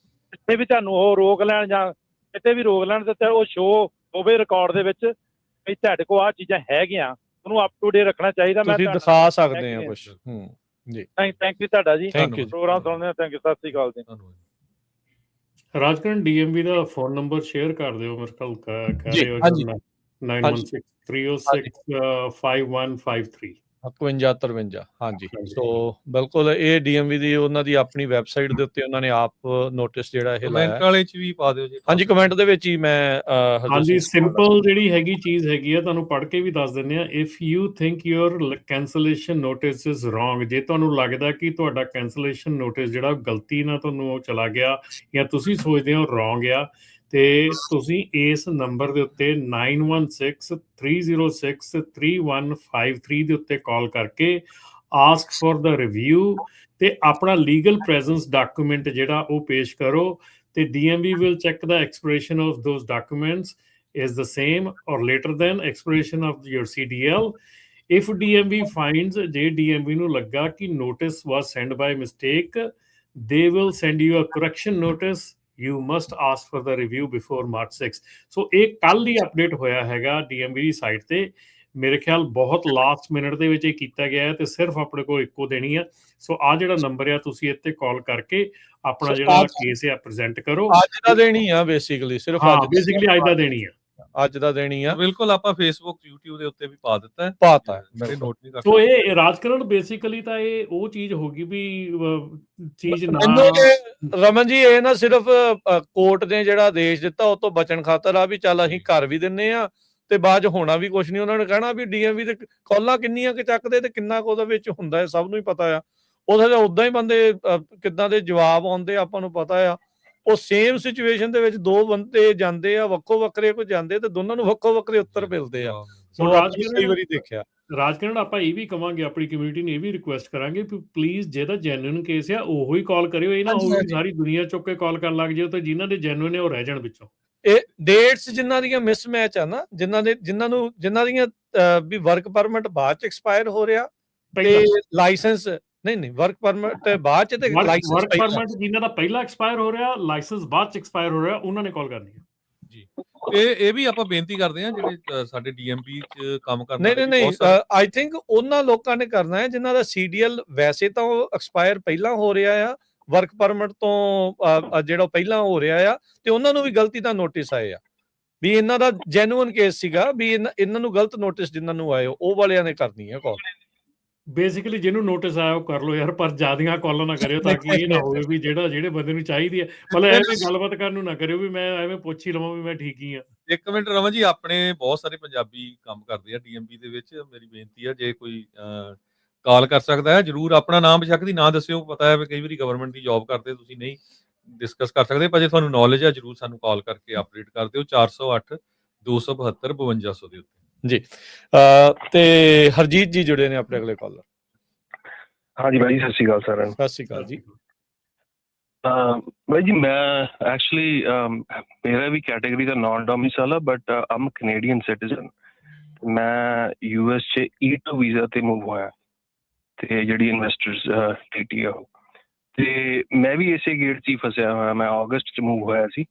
ਜਿੱਥੇ ਵੀ ਤੁਹਾਨੂੰ ਉਹ ਰੋਕ ਲੈਣ ਜਾਂ ਕਿਤੇ ਵੀ ਰੋਕ ਲੈਣ ਤੇ ਉਹ ਸ਼ੋਅ ਹੋਵੇ ਰਿਕਾਰਡ ਦੇ ਵਿੱਚ ਵੀ ਤੁਹਾਡੇ ਕੋਲ ਆਹ ਚੀਜ਼ਾਂ ਹੈਗੀਆਂ, ਉਹਨੂੰ ਅਪ ਟੂ ਡੇ ਰੱਖਣਾ ਚਾਹੀਦਾ। ਮੈਂ ਤੁਸੀਂ ਦਿਖਾ ਸਕਦੇ ਆ ਕੁਝ। ਜੀ ਥੈਂਕ ਯੂ ਤੁਹਾਡਾ ਜੀ, ਥੈਂਕ ਯੂ ਪ੍ਰੋਗਰਾਮ ਸੁਣਦੇ ਹਾਂ। ਥੈਂਕ ਯੂ, ਸਤਿ ਸ਼੍ਰੀ ਅਕਾਲ ਜੀ। ਰਾਜਕਰਨ DMV ਦਾ ਫੋਨ ਨੰਬਰ ਸ਼ੇਅਰ ਕਰ ਦਿਓ ਮੇਰੇ ਕੋਲ, ਕਹਿ ਰਹੇ ਹੋ ਹਾਂਜੀ 9163065153 5153। ਹਾਂਜੀ, ਸੋ ਬਿਲਕੁਲ ਇਹ DMV ਦੀ ਉਹਨਾਂ ਦੀ ਆਪਣੀ ਵੈਬਸਾਈਟ ਦੇ ਉੱਤੇ ਉਹਨਾਂ ਨੇ ਆਪ ਨੋਟਿਸ ਜਿਹੜਾ ਇਹ ਕਮੈਂਟ ਲਾਇਆ। ਵਾਲੇ ਚ ਵੀ ਪਾ ਦਿਓ ਜੀ। ਹਾਂਜੀ, ਕਮੈਂਟ ਦੇ ਵਿੱਚ ਹੀ ਮੈਂ ਹਾਂਜੀ, ਸਿੰਪਲ ਜਿਹੜੀ ਹੈਗੀ ਚੀਜ਼ ਹੈਗੀ ਆ, ਤੁਹਾਨੂੰ ਪੜ੍ਹ ਕੇ ਵੀ ਦੱਸ ਦਿੰਦੇ ਆ। If you think your cancellation notice is wrong, ਜੇ ਤੁਹਾਨੂੰ ਲੱਗਦਾ ਕਿ ਤੁਹਾਡਾ ਕੈਂਸਲੇਸ਼ਨ ਨੋਟਿਸ ਜਿਹੜਾ ਗਲਤੀ ਨਾਲ ਤੁਹਾਨੂੰ ਉਹ ਚਲਾ ਗਿਆ ਜਾਂ ਤੁਸੀਂ ਸੋਚਦੇ ਹੋ ਰੋਂਗ ਆ, ਤੇ ਤੁਸੀਂ ਇਸ ਨੰਬਰ ਦੇ ਉੱਤੇ 9163063153 ਦੇ ਉੱਤੇ ਕਾਲ ਕਰਕੇ ਆਸਕ ਫॉर ਦ ਰਿਵਿਊ ਤੇ ਆਪਣਾ ਲੀਗਲ ਪ੍ਰੈਜ਼ੈਂਸ ਡਾਕੂਮੈਂਟ ਜਿਹੜਾ ਉਹ ਪੇਸ਼ ਕਰੋ, ਤੇ DMV will check the expiration of those documents is the same or later than expiration of your CDL. If DMV finds, ਜੇ DMV ਨੂੰ ਲੱਗਾ ਕਿ notice was sent by mistake, they will send you a correction notice. You must ask for the review before March 6. So ਇਹ ਕੱਲ ਹੀ ਅਪਡੇਟ ਹੋਇਆ ਹੈਗਾ DMV ਦੀ ਸਾਈਟ ਤੇ। ਮੇਰੇ ਖਿਆਲ ਬਹੁਤ ਲਾਸਟ ਮਿੰਟ ਦੇ ਵਿੱਚ ਇਹ ਕੀਤਾ ਗਿਆ ਹੈ ਤੇ ਸਿਰਫ ਆਪਣੇ ਕੋਲ ਇੱਕੋ ਦੇਣੀ ਆ। ਸੋ ਆ ਜਿਹੜਾ ਨੰਬਰ ਆ, ਤੁਸੀਂ ਇੱਥੇ ਕਾਲ ਕਰਕੇ ਆਪਣਾ ਜਿਹੜਾ ਕੇਸ ਆ ਪ੍ਰੈਜ਼ੈਂਟ ਕਰੋ। ਅੱਜ ਦਾ ਦੇਣੀ ਆ ਬੇਸਿਕਲੀ, ਸਿਰਫ ਬੇਸਿਕਲੀ ਅੱਜ ਦਾ ਦੇਣੀ ਆ, ਅੱਜ ਦਾ ਦੇਣੀ ਆ। ਬਿਲਕੁਲ, ਆਪਾਂ ਫੇਸਬੁੱਕ YouTube ਦੇ ਉੱਤੇ ਵੀ ਪਾ ਦਿੱਤਾ ਹੈ, ਪਾਤਾ ਮੇਰੇ ਨੋਟ ਨਹੀਂ ਕਰ ਸੋ ਇਹ ਰਾਜਕਰਨ ਬੇਸਿਕਲੀ ਤਾਂ ਇਹ ਉਹ ਚੀਜ਼ ਹੋਗੀ ਵੀ ਚੀਜ਼ ਨਾ ਰਮਨ ਜੀ, ਇਹ ਨਾ ਸਿਰਫ ਕੋਰਟ ਨੇ ਜਿਹੜਾ ਆਦੇਸ਼ ਦਿੱਤਾ ਉਹ ਤੋਂ ਬਚਣ ਖਾਤਰ ਆ ਵੀ ਚੱਲ ਅਸੀਂ ਘਰ ਵੀ ਦਿੰਨੇ ਆ ਤੇ ਬਾਅਦ ਚ ਹੋਣਾ ਵੀ ਕੁਛ ਨਹੀਂ। ਉਹਨਾਂ ਨੇ ਕਹਿਣਾ ਵੀ DMV ਦੇ ਕਾਲਾਂ ਕਿੰਨੀਆਂ ਕਿ ਚੱਕਦੇ ਤੇ ਕਿੰਨਾ ਕੁ ਉਹਦੇ ਵਿੱਚ ਹੁੰਦਾ ਹੈ, ਸਭ ਨੂੰ ਹੀ ਪਤਾ ਆ। ਉਹਦੇ ਉਦਾਂ ਹੀ ਬੰਦੇ ਕਿੱਦਾਂ ਦੇ ਜਵਾਬ ਆਉਂਦੇ ਆਪਾਂ ਨੂੰ ਪਤਾ ਆ। ਉਹ ਸੇਮ ਸਿਚੁਏਸ਼ਨ ਦੇ ਵਿੱਚ ਦੋ ਬੰਦੇ ਜਾਂਦੇ ਆ, ਵੱਖੋ ਵੱਖਰੇ ਕੋ ਜਾਂਦੇ ਤੇ ਦੋਨਾਂ ਨੂੰ ਵੱਖੋ ਵੱਖਰੇ ਉੱਤਰ ਮਿਲਦੇ ਆ। ਸੋ ਕਈ ਵਾਰੀ ਦੇਖਿਆ ਰਾਜਕਰਨ, ਆਪਾਂ ਇਹ ਵੀ ਕਵਾਂਗੇ, ਆਪਣੀ ਕਮਿਊਨਿਟੀ ਨੂੰ ਇਹ ਵੀ ਰਿਕੁਐਸਟ ਕਰਾਂਗੇ ਵੀ ਪਲੀਜ਼ ਜਿਹਦਾ ਜੈਨੂਇਨ ਕੇਸ ਆ ਉਹੀ ਕਾਲ ਕਰਿਓ। ਇਹ ਨਾ ਹੋਵੇ ਸਾਰੀ ਦੁਨੀਆ ਚੁੱਕ ਕੇ ਕਾਲ ਕਰਨ ਲੱਗ ਜਾਓ ਤੇ ਜਿਨ੍ਹਾਂ ਦੇ ਜੈਨੂਇਨ ਆ ਉਹ ਰਹਿ ਜਾਣ ਵਿੱਚੋਂ। ਇਹ ਡੇਟਸ ਜਿਨ੍ਹਾਂ ਦੀਆਂ ਮਿਸਮੈਚ ਆ ਨਾ, ਜਿਨ੍ਹਾਂ ਦੀਆਂ ਵੀ ਵਰਕ ਪਰਮਿਟ ਬਾਅਦ ਚ ਐਕਸਪਾਇਰ ਹੋ ਰਿਹਾ ਤੇ ਲਾਇਸੈਂਸ ਨਹੀਂ ਵਰਕ ਪਰਮਿਟ ਬਾਅਦ ਚ ਤੇ ਲਾਇਸੈਂਸ ਵਰਕ ਪਰਮਿਟ ਜਿਨ੍ਹਾਂ ਦਾ ਪਹਿਲਾਂ ਐਕਸਪਾਇਰ ਹੋ ਰਿਹਾ, ਲਾਇਸੈਂਸ ਬਾਅਦ ਚ ਐਕਸਪਾਇਰ ਹੋ ਰਿਹਾ, ਉਹਨਾਂ ਨੇ ਕਾਲ ਕਰਨੀ ਹੈ ਜੀ। ਇਹ ਵੀ ਆਪਾਂ ਬੇਨਤੀ ਕਰਦੇ ਹਾਂ ਜਿਹੜੇ ਸਾਡੇ DMV ਚ ਕੰਮ ਕਰਦੇ ਨਹੀਂ ਆਈ ਥਿੰਕ ਉਹਨਾਂ ਲੋਕਾਂ ਨੇ ਕਰਨਾ ਹੈ ਜਿਨ੍ਹਾਂ ਦਾ CDL ਵੈਸੇ ਤਾਂ ਉਹ ਐਕਸਪਾਇਰ ਪਹਿਲਾਂ ਹੋ ਰਿਹਾ ਆ, ਵਰਕ ਪਰਮਿਟ ਤੋਂ ਜਿਹੜਾ ਪਹਿਲਾਂ ਹੋ ਰਿਹਾ ਆ, ਤੇ ਉਹਨਾਂ ਨੂੰ ਵੀ ਗਲਤੀ ਦਾ ਨੋਟਿਸ ਆਏ ਆ ਵੀ ਇਹਨਾਂ ਦਾ ਜੈਨੂਇਨ ਕੇਸ ਸੀਗਾ ਵੀ ਇਹਨਾਂ ਨੂੰ ਗਲਤ ਨੋਟਿਸ ਜਿਨ੍ਹਾਂ ਨੂੰ ਆਏ ਉਹ ਵਾਲਿਆਂ ਨੇ ਕਰਨੀ ਹੈ ਕਾਲ। ਬੇਸਿਕਲੀ ਜਿਹਨੂੰ ਨੋਟਿਸ ਆਇਆ ਉਹ ਕਰ ਲਓ ਯਾਰ, ਪਰ ਜ਼ਿਆਦੀਆਂ ਕਾਲਾਂ ਨਾ ਕਰਿਓ ਤਾਂ ਕਿ ਇਹ ਨਾ ਹੋਵੇ ਵੀ ਜਿਹੜੇ ਬੰਦੇ ਨੂੰ ਚਾਹੀਦੀ ਹੈ, ਮਤਲਬ ਐਵੇਂ ਗੱਲਬਾਤ ਕਰਨ ਨੂੰ ਨਾ ਕਰਿਓ ਵੀ ਮੈਂ ਐਵੇਂ ਪੁੱਛ ਹੀ ਲਵਾਂ ਵੀ ਮੈਂ ਠੀਕ ਹੀ ਆ। ਇੱਕ ਮਿੰਟ ਰਮਨ ਜੀ, ਆਪਣੇ ਬਹੁਤ ਸਾਰੇ ਪੰਜਾਬੀ ਕੰਮ ਕਰਦੇ ਆ DMV ਦੇ ਵਿੱਚ। ਮੇਰੀ ਬੇਨਤੀ ਆ ਜੇ ਕੋਈ ਕਾਲ ਕਰ ਸਕਦਾ ਹੈ ਜ਼ਰੂਰ ਆਪਣਾ ਨਾਮ ਬੇਸ਼ੱਕ ਦੀ ਨਾ ਦੱਸਿਓ। ਪਤਾ ਹੈ ਵੀ ਕਈ ਵਾਰੀ ਗਵਰਨਮੈਂਟ ਦੀ ਜੌਬ ਕਰਦੇ ਤੁਸੀਂ ਨਹੀਂ ਡਿਸਕਸ ਕਰ ਸਕਦੇ, ਪਰ ਜੇ ਤੁਹਾਨੂੰ ਨੌਲੇਜ ਆ ਜ਼ਰੂਰ ਸਾਨੂੰ ਕਾਲ ਕਰਕੇ ਅਪਡੇਟ ਕਰ ਦਿਓ 408 272 5200 ਦੇ ਉੱਤੇ ਜੀ। ਤੇ ਹਰਜੀਤ ਜੀ ਜੁੜੇ ਨੇ ਆਪਣੇ ਅਗਲੇ ਕਾਲਰ। ਹਾਂਜੀ ਬਾਈ, ਸਤਿ ਸ਼੍ਰੀ ਅਕਾਲ ਸਾਰਿਆਂ ਨੂੰ। ਸਤਿ ਸ਼੍ਰੀ ਅਕਾਲ ਜੀ। ਬਾਈ ਜੀ, ਮੈਂ ਐਕਚੁਅਲੀ ਮੇਰਾ ਵੀ ਕੈਟੇਗਰੀ ਦਾ ਨਾਨ ਡੋਮਿਸਾਈਲ ਆ, ਬਟ ਆਮ ਕੈਨੇਡੀਅਨ ਸਿਟੀਜ਼ਨ। ਮੈਂ US 'ਚ E2 ਵੀਜ਼ਾ ਤੇ ਮੂਵ ਹੋਇਆ ਤੇ ਜਿਹੜੀ ਇਨਵੈਸਟਰਸ TT ਆ ਉਹ, ਤੇ ਮੈਂ ਵੀ ਇਸੇ ਗੇਟ 'ਚ ਹੀ ਫਸਿਆ ਹੋਇਆ। ਮੈਂ ਅਗਸਤ 'ਚ ਮੂਵ ਹੋਇਆ ਸੀ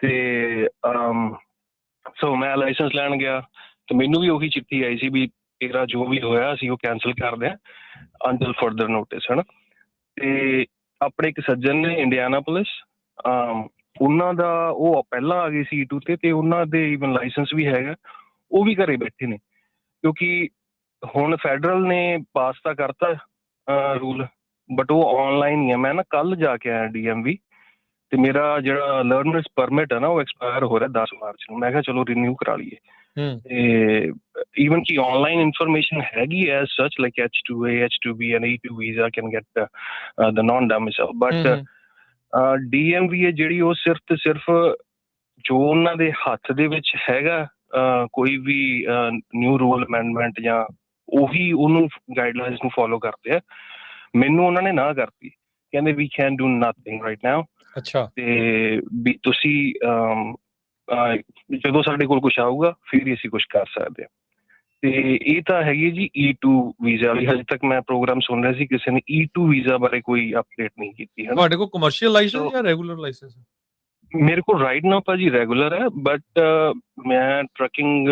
ਤੇ ਸੋ ਮੈਂ ਲਾਇਸੈਂਸ ਲੈਣ ਗਿਆ ਤੇ ਮੈਨੂੰ ਵੀ ਉਹੀ ਚਿੱਠੀ ਆਈ ਸੀ ਵੀ ਤੇਰਾ ਜੋ ਵੀ ਹੋਇਆ ਸੀ ਉਹ ਕੈਂਸਲ ਕਰਦੇ ਆ ਅੰਟਿਲ ਫਰਦਰ ਨੋਟਿਸ, ਹਨਾ। ਤੇ ਆਪਣੇ ਇੱਕ ਸੱਜਣ ਨੇ ਇੰਡੀਆਨਾਪੋਲਿਸ, ਉਹਨਾਂ ਦਾ ਉਹ ਪਹਿਲਾਂ ਆ ਗਈ ਸੀ E2 ਤੇ ਉਹਨਾਂ ਦੇ ਈਵਨ ਲਾਇਸੈਂਸ ਵੀ ਹੈਗਾ, ਉਹ ਵੀ ਘਰੇ ਬੈਠੇ ਨੇ ਕਿਉਂਕਿ ਹੁਣ ਫੈਡਰਲ ਨੇ ਪਾਸ ਤਾਂ ਕਰਤਾ ਰੂਲ, ਬਟ ਉਹ ਆਨਲਾਈਨ ਹੀ ਆ। ਮੈਂ ਨਾ ਕੱਲ ਜਾ ਕੇ ਆਇਆ DMV ਤੇ ਮੇਰਾ ਜਿਹੜਾ ਲਰਨਰਸ ਪਰਮਿਟ ਹੈ ਨਾ ਉਹ ਐਕਸਪਾਇਰ ਹੋ ਰਿਹਾ 10 ਮਾਰਚ ਨੂੰ। ਮੈਂ ਕਿਹਾ ਚਲੋ ਰੀਨਿਊ ਕਰਾ ਲਈਏ। ਤੇ ਈਵਨ ਕਿ ਆਨਲਾਈਨ ਇਨਫੋਰਮੇਸ਼ਨ ਹੈਗੀ ਐਜ਼ ਸੱਚ like H2A, H2B and E2 visa can get the non-domicile, but DMV ਜਿਹੜੀ ਉਹ ਸਿਰਫ ਤੇ ਸਿਰਫ ਜੋ ਉਹਨਾਂ ਦੇ ਹੱਥ ਦੇ ਵਿੱਚ ਹੈਗਾ ਕੋਈ ਵੀ ਨਿਊ ਰੂਲ ਅਮੈਂਡਮੈਂਟ ਜਾਂ ਉਹੀ ਉਹਨੂੰ ਗਾਈਡਲਾਈਨਸ ਨੂੰ ਫੋਲੋ ਕਰਦੇ ਆ। ਮੈਨੂੰ ਉਹਨਾਂ ਨੇ ਨਾ ਕਰਤੀ, ਕਹਿੰਦੇ we can do nothing right now. ਅੱਛਾ। ਤੇ ਵੀ ਤੁਸੀਂ ਜਦੋਂ ਸਾਡੇ ਕੋਲ ਕੁਛ ਆਊਗਾ ਫਿਰ ਹੀ ਅਸੀਂ ਕੁਛ ਕਰ ਸਕਦੇ ਹਾਂ। ਤੇ ਇਹ ਤਾਂ ਹੈਗੀ ਜੀ E2 ਵੀਜ਼ਾ ਲਈ। ਹਜੇ ਤੱਕ ਮੈਂ ਪ੍ਰੋਗਰਾਮ ਸੁਣ ਰਿਹਾ ਸੀ, ਕਿਸੇ ਨੇ E2 ਵੀਜ਼ਾ ਬਾਰੇ ਕੋਈ ਅਪਡੇਟ ਨਹੀਂ ਕੀਤੀ ਹੈ ਨਾ। ਤੁਹਾਡੇ ਕੋਲ ਕਮਰਸ਼ੀਅਲ ਲਾਇਸੈਂਸ So- ਜਾਂ ਰੈਗੂਲਰ ਲਾਇਸੈਂਸ? ਮੇਰੇ ਕੋਲ ਰਾਈਟ ਨਾਓ ਭਾਜੀ ਰੈਗੂਲਰ ਹੈ, ਬਟ ਮੈਂ ਟਰੱਕਿੰਗ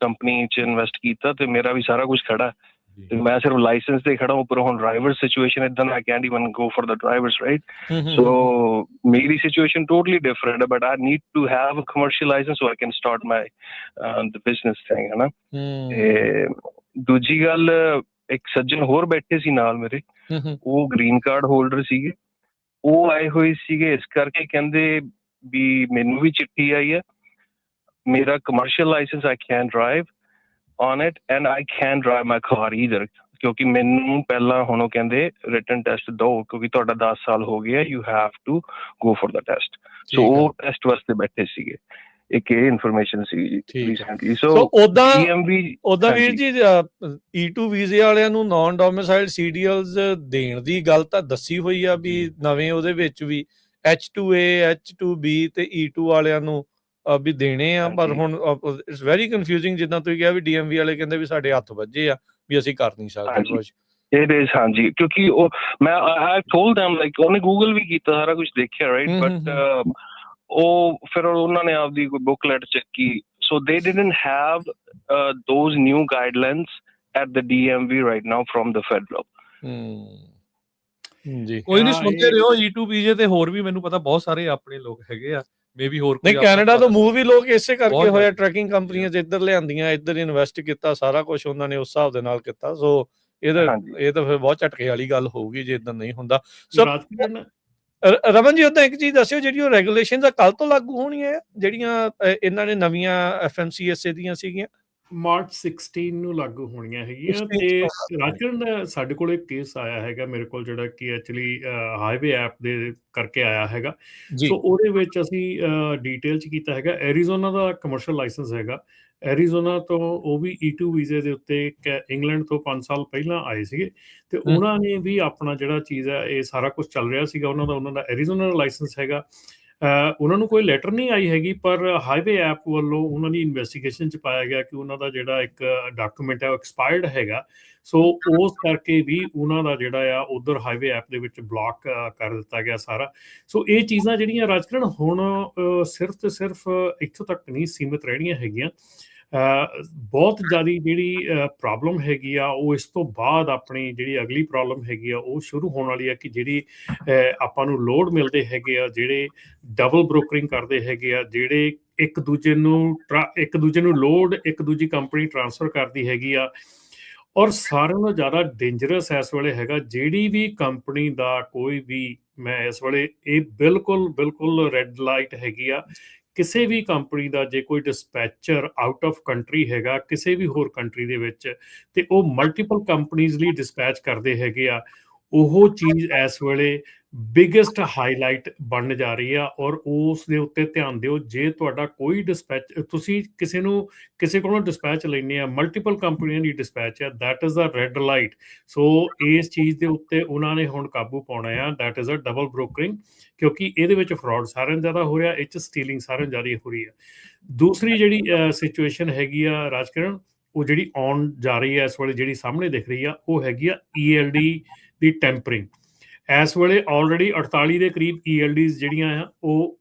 ਕੰਪਨੀ 'ਚ ਇਨਵੈਸਟ ਕੀਤਾ ਤੇ ਮੇਰਾ ਵੀ ਸਾਰਾ ਕੁਝ ਖੜਾ ਹੈ। ਤੇ ਮੈਂ ਸਿਰਫ ਲਾਇਸੈਂਸ ਤੇ ਖੜਾ, ਉੱਪਰ ਹੁਣ ਡਰਾਈਵਰ ਸਿਚੁਏਸ਼ਨ ਇਦਾਂ I can't even go for the drivers right. So ਮੇਰੀ ਸਿਚੁਏਸ਼ਨ ਟੋਟਲੀ ਡਿਫਰੈਂਟ ਹੈ, but I need to have a commercial licence so I can start my the business thing ਹੈ ਨਾ। ਤੇ ਦੂਜੀ ਗੱਲ, ਇੱਕ ਸੱਜਣ ਹੋਰ ਬੈਠੇ ਸੀ ਨਾਲ ਮੇਰੇ, ਉਹ ਗ੍ਰੀਨ ਕਾਰਡ ਹੋਲਡਰ ਸੀਗੇ। ਉਹ ਆਏ ਹੋਏ ਸੀਗੇ ਇਸ ਕਰਕੇ, ਕਹਿੰਦੇ ਵੀ ਮੈਨੂੰ ਵੀ ਚਿੱਠੀ ਆਈ ਹੈ, ਮੇਰਾ commercial licence I can drive on it and I can't drive my car either, ਕਿਉਂਕਿ ਮੈਨੂੰ ਪਹਿਲਾਂ ਹੁਣ ਉਹ ਕਹਿੰਦੇ ਰਿਟਨ ਟੈਸਟ ਦਿਓ, ਕਿਉਂਕਿ ਤੁਹਾਡਾ 10 ਸਾਲ ਹੋ ਗਿਆ, you have to go for the test। ਸੋ ਉਹ ਟੈਸਟ ਵਾਸਤੇ ਬੈਠੇ ਸੀਗੇ। ਇੱਕ ਇਹ ਇਨਫੋਰਮੇਸ਼ਨ ਸੀ ਰੀਸੈਂਟਲੀ। ਸੋ ਉਦਾਂ ਵੀਰ ਜੀ E2 ਵੀਜ਼ੇ ਵਾਲਿਆਂ ਨੂੰ ਨਾਨ ਡੋਮਿਸਾਈਲਡ CDLs ਦੇਣ ਦੀ ਗੱਲ ਤਾਂ ਦੱਸੀ ਹੋਈ ਆ ਵੀ ਨਵੇਂ ਉਹਦੇ ਵਿੱਚ ਵੀ H2A H2B ਤੇ E2 ਵਾਲਿਆਂ ਨੂੰ ਵੀ ਦੇਣੇ ਆ, ਪਰ ਹੁਣ ਇਟਸ ਵੈਰੀ ਕਨਫਿਊਜ਼ਿੰਗ। ਜਿੱਦਾਂ ਤੁਸੀਂ ਕਿਹਾ ਵੀ DMV ਵਾਲੇ ਕਹਿੰਦੇ ਵੀ ਸਾਡੇ ਹੱਥ ਵੱਜੇ ਆ ਵੀ ਅਸੀਂ ਕਰ ਨਹੀਂ ਸਕਦੇ ਕੁਝ। ਇਟ ਇਜ਼ ਹਾਂਜੀ, ਕਿਉਂਕਿ ਉਹ ਮੈਂ ਆਈ ਟੋਲਡ them ਲਾਈਕ ਉਹਨੇ ਗੂਗਲ ਵੀ ਕੀਤਾ, ਸਾਰਾ ਕੁਝ ਦੇਖਿਆ ਰਾਈਟ, ਬਟ ਉਹ ਫਿਰ ਉਹਨਾਂ ਨੇ ਆਪਦੀ ਕੋਈ ਬੁਕਲੈਟ ਚੱਕੀ। ਸੋ ਦੇ didn't have those new guidelines at the DMV right now from the federal. ਜੀ ਕੋਈ ਨਹੀਂ, ਸੁਣਦੇ ਰਹੋ। E2 ਵੀਜ਼ੇ ਤੇ ਹੋਰ ਵੀ ਮੈਨੂੰ ਪਤਾ ਬਹੁਤ ਸਾਰੇ ਆਪਣੇ ਲੋਕ ਹੈਗੇ ਆ, ਮੇਬੀ ਹੋਰ ਕੋਈ। ਕੈਨੇਡਾ ਤੋਂ ਮੂਵ ਵੀ ਲੋਕ ਇਸੇ ਕਰਕੇ ਹੋਇਆ, ਟਰੈਕਿੰਗ ਕੰਪਨੀਆਂ ਇੱਧਰ ਲਿਆਂਦੀਆਂ, ਇੱਧਰ ਇਨਵੈਸਟ ਕੀਤਾ, ਸਾਰਾ ਕੁਝ ਉਹਨਾਂ ਨੇ ਉਸ ਹਿਸਾਬ ਦੇ ਨਾਲ ਕੀਤਾ। ਸੋ ਇਹ ਤਾਂ ਫਿਰ ਬਹੁਤ ਝਟਕੇ ਵਾਲੀ ਗੱਲ ਹੋਊਗੀ ਜੇ ਇੱਦਾਂ ਨਹੀਂ ਹੁੰਦਾ। ਸੋ ਰਮਨ ਜੀ, ਉਦਾਂ ਇੱਕ ਚੀਜ਼ ਦੱਸਿਓ, ਜਿਹੜੀ ਉਹ ਰੈਗੂਲੇਸ਼ਨਸ ਆ ਕੱਲ ਤੋਂ ਲਾਗੂ ਹੋਣੀਆਂ, ਜਿਹੜੀਆਂ ਇਹਨਾਂ ਨੇ ਨਵੀਆਂ FMCSA ਦੀਆਂ ਸੀਗੀਆਂ? ਮਾਰਚ 16 ਨੂੰ ਲਾਗੂ ਹੋਣੀਆਂ ਹੈਗੀਆਂ। ਤੇ ਰਾਜਕਰਨ, ਸਾਡੇ ਕੋਲ ਇੱਕ ਕੇਸ ਆਇਆ ਹੈਗਾ ਮੇਰੇ ਕੋਲ, ਜਿਹੜਾ ਕਿ ਐਕਚੁਅਲੀ ਹਾਈਵੇ ਐਪ ਦੇ ਕਰਕੇ ਆਇਆ ਹੈਗਾ। ਸੋ ਉਹਦੇ ਵਿੱਚ ਅਸੀਂ ਡਿਟੇਲ 'ਚ ਕੀਤਾ ਹੈਗਾ। ਐਰੀਜ਼ੋਨਾ ਦਾ ਕਮਰਸ਼ੀਅਲ ਲਾਇਸੈਂਸ ਹੈਗਾ। ਐਰੀਜ਼ੋਨਾ ਤੋਂ ਉਹ ਵੀ E2 ਵੀਜ਼ੇ ਦੇ ਉੱਤੇ ਇੰਗਲੈਂਡ ਤੋਂ 5 ਸਾਲ ਪਹਿਲਾਂ ਆਏ ਸੀਗੇ, ਤੇ ਉਹਨਾਂ ਨੇ ਵੀ ਆਪਣਾ ਜਿਹੜਾ ਚੀਜ਼ ਹੈ ਇਹ ਸਾਰਾ ਕੁਝ ਚੱਲ ਰਿਹਾ ਸੀਗਾ ਉਹਨਾਂ ਦਾ ਐਰੀਜ਼ੋਨਾ ਦਾ ਲਾਇਸੈਂਸ ਹੈਗਾ। ਉਹਨਾਂ ਨੂੰ ਕੋਈ ਲੈਟਰ ਨਹੀਂ ਆਈ ਹੈਗੀ, ਪਰ ਹਾਈਵੇ ਐਪ ਵੱਲੋਂ ਉਹਨਾਂ ਦੀ ਇਨਵੈਸਟੀਗੇਸ਼ਨ 'ਚ ਪਾਇਆ ਗਿਆ ਕਿ ਉਹਨਾਂ ਦਾ ਜਿਹੜਾ ਇੱਕ ਡਾਕੂਮੈਂਟ ਹੈ ਉਹ ਐਕਸਪਾਇਰਡ ਹੈਗਾ। ਸੋ ਉਸ ਕਰਕੇ ਵੀ ਉਹਨਾਂ ਦਾ ਜਿਹੜਾ ਆ ਉਧਰ ਹਾਈਵੇ ਐਪ ਦੇ ਵਿੱਚ ਬਲੌਕ ਕਰ ਦਿੱਤਾ ਗਿਆ ਸਾਰਾ। ਸੋ ਇਹ ਚੀਜ਼ਾਂ ਜਿਹੜੀਆਂ ਰਾਜਕਰਨ ਹੁਣ ਸਿਰਫ ਤੇ ਸਿਰਫ ਇੱਥੋਂ ਤੱਕ ਨਹੀਂ ਸੀਮਿਤ ਰਹਿਣੀਆਂ ਹੈਗੀਆਂ। ਬਹੁਤ ਜ਼ਿਆਦਾ ਜਿਹੜੀ ਪ੍ਰੋਬਲਮ ਹੈਗੀ ਆ ਉਹ ਇਸ ਤੋਂ ਬਾਅਦ ਆਪਣੀ ਜਿਹੜੀ ਅਗਲੀ ਪ੍ਰੋਬਲਮ ਹੈਗੀ ਆ ਉਹ ਸ਼ੁਰੂ ਹੋਣ ਵਾਲੀ ਆ, ਕਿ ਜਿਹੜੀ ਆਪਾਂ ਨੂੰ ਲੋਡ ਮਿਲਦੇ ਹੈਗੇ ਆ, ਜਿਹੜੇ ਡਬਲ ਬ੍ਰੋਕਰਿੰਗ ਕਰਦੇ ਹੈਗੇ ਆ, ਜਿਹੜੇ ਇੱਕ ਦੂਜੇ ਨੂੰ ਲੋਡ ਇੱਕ ਦੂਜੀ ਕੰਪਨੀ ਟ੍ਰਾਂਸਫਰ ਕਰਦੀ ਹੈਗੀ ਆ। ਔਰ ਸਾਰਿਆਂ ਨਾਲੋਂ ਜ਼ਿਆਦਾ ਡੇਂਜਰਸ ਇਸ ਵੇਲੇ ਹੈਗਾ, ਜਿਹੜੀ ਵੀ ਕੰਪਨੀ ਦਾ ਕੋਈ ਵੀ, ਮੈਂ ਇਸ ਵੇਲੇ ਇਹ ਬਿਲਕੁਲ ਰੈੱਡ ਲਾਈਟ ਹੈਗੀ ਆ, ਕਿਸੇ ਵੀ ਕੰਪਨੀ ਦਾ ਜੇ ਕੋਈ ਡਿਸਪੈਚਰ ਆਊਟ ਆਫ ਕੰਟਰੀ ਹੈਗਾ ਕਿਸੇ ਵੀ ਹੋਰ ਕੰਟਰੀ ਦੇ ਵਿੱਚ, ਤੇ ਉਹ ਮਲਟੀਪਲ ਕੰਪਨੀਜ਼ ਲਈ ਡਿਸਪੈਚ ਕਰਦੇ ਹੈਗੇ ਆ, ਉਹ ਚੀਜ਼ ਇਸ ਵੇਲੇ ਬਿਗੇਸਟ ਹਾਈਲਾਈਟ ਬਣਨ ਜਾ ਰਹੀ ਆ। ਔਰ ਉਸ ਦੇ ਉੱਤੇ ਧਿਆਨ ਦਿਓ, ਜੇ ਤੁਹਾਡਾ ਕੋਈ ਡਿਸਪੈਚ, ਤੁਸੀਂ ਕਿਸੇ ਕੋਲੋਂ ਡਿਸਪੈਚ ਲੈਂਦੇ ਆ, ਮਲਟੀਪਲ ਕੰਪਨੀਆਂ ਦੀ ਡਿਸਪੈਚ ਆ, that is a red light. So ਇਸ ਚੀਜ਼ ਦੇ ਉੱਤੇ ਉਹਨਾਂ ਨੇ ਹੁਣ ਕਾਬੂ ਪਾਉਣਾ ਆ, that is a double brokering, ਕਿਉਂਕਿ ਇਹਦੇ ਵਿੱਚ ਫਰਾਡ ਸਾਰਿਆਂ ਜ਼ਿਆਦਾ ਹੋ ਰਿਹਾ, ਇਹ 'ਚ ਸਟੀਲਿੰਗ ਸਾਰਿਆਂ ਜ਼ਿਆਦਾ ਹੋ ਰਹੀ ਹੈ। ਦੂਸਰੀ ਜਿਹੜੀ ਸਿਚੁਏਸ਼ਨ ਹੈਗੀ ਆ ਰਾਜਕਰਨ, ਉਹ ਜਿਹੜੀ ਆਉਣ ਜਾ ਰਹੀ ਹੈ ਇਸ ਵੇਲੇ, ਜਿਹੜੀ ਸਾਹਮਣੇ ਦਿਖ ਰਹੀ ਆ, ਉਹ ਹੈਗੀ ਆ ELD ਦੀ ਟੈਂਪਰਿੰਗ। ਇਸ ਵੇਲੇ ਆਲਰੇਡੀ 48 ਦੇ ਕਰੀਬ ELDs ਜਿਹੜੀਆਂ ਆ ਉਹ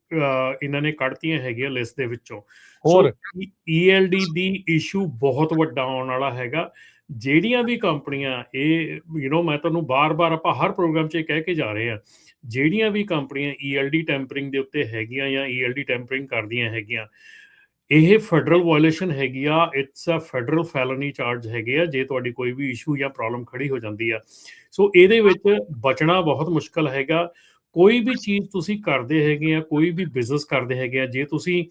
ਇਹਨਾਂ ਨੇ ਕੱਢਤੀਆਂ ਹੈਗੀਆਂ ਲਿਸਟ ਦੇ ਵਿੱਚੋਂ। ਹੋਰ ELD ਦੀ ਇਸ਼ੂ ਬਹੁਤ ਵੱਡਾ ਆਉਣ ਵਾਲਾ ਹੈਗਾ। ਜਿਹੜੀਆਂ ਵੀ ਕੰਪਨੀਆਂ ਇਹ ਮੈਂ ਤੁਹਾਨੂੰ ਬਾਰ-ਬਾਰ ਆਪਾਂ ਹਰ ਪ੍ਰੋਗਰਾਮ 'ਚ ਕਹਿ ਕੇ ਜਾ ਰਹੇ ਹਾਂ, ਜਿਹੜੀਆਂ ਵੀ ਕੰਪਨੀਆਂ ELD ਟੈਂਪਰਿੰਗ ਦੇ ਉੱਤੇ ਹੈਗੀਆਂ ਜਾਂ ELD ਟੈਂਪਰਿੰਗ ਕਰਦੀਆਂ ਹੈਗੀਆਂ, ਇਹ ਫੈਡਰਲ ਵਾਇਓਲੇਸ਼ਨ ਹੈਗੀ ਆ, ਇਟਸ ਅ ਫੈਡਰਲ ਫੈਲਨੀ ਚਾਰਜ ਹੈਗੇ ਆ ਜੇ ਤੁਹਾਡੀ ਕੋਈ ਵੀ ਇਸ਼ੂ ਜਾਂ ਪ੍ਰੋਬਲਮ ਖੜੀ ਹੋ ਜਾਂਦੀ ਆ। ਸੋ ਇਹਦੇ ਵਿੱਚ ਬਚਣਾ ਬਹੁਤ ਮੁਸ਼ਕਲ ਹੈਗਾ। ਕੋਈ ਵੀ ਚੀਜ਼ ਤੁਸੀਂ ਕਰਦੇ ਹੈਗੇ ਆ, ਕੋਈ ਵੀ ਬਿਜ਼ਨਸ ਕਰਦੇ ਹੈਗੇ ਆ, ਜੇ ਤੁਸੀਂ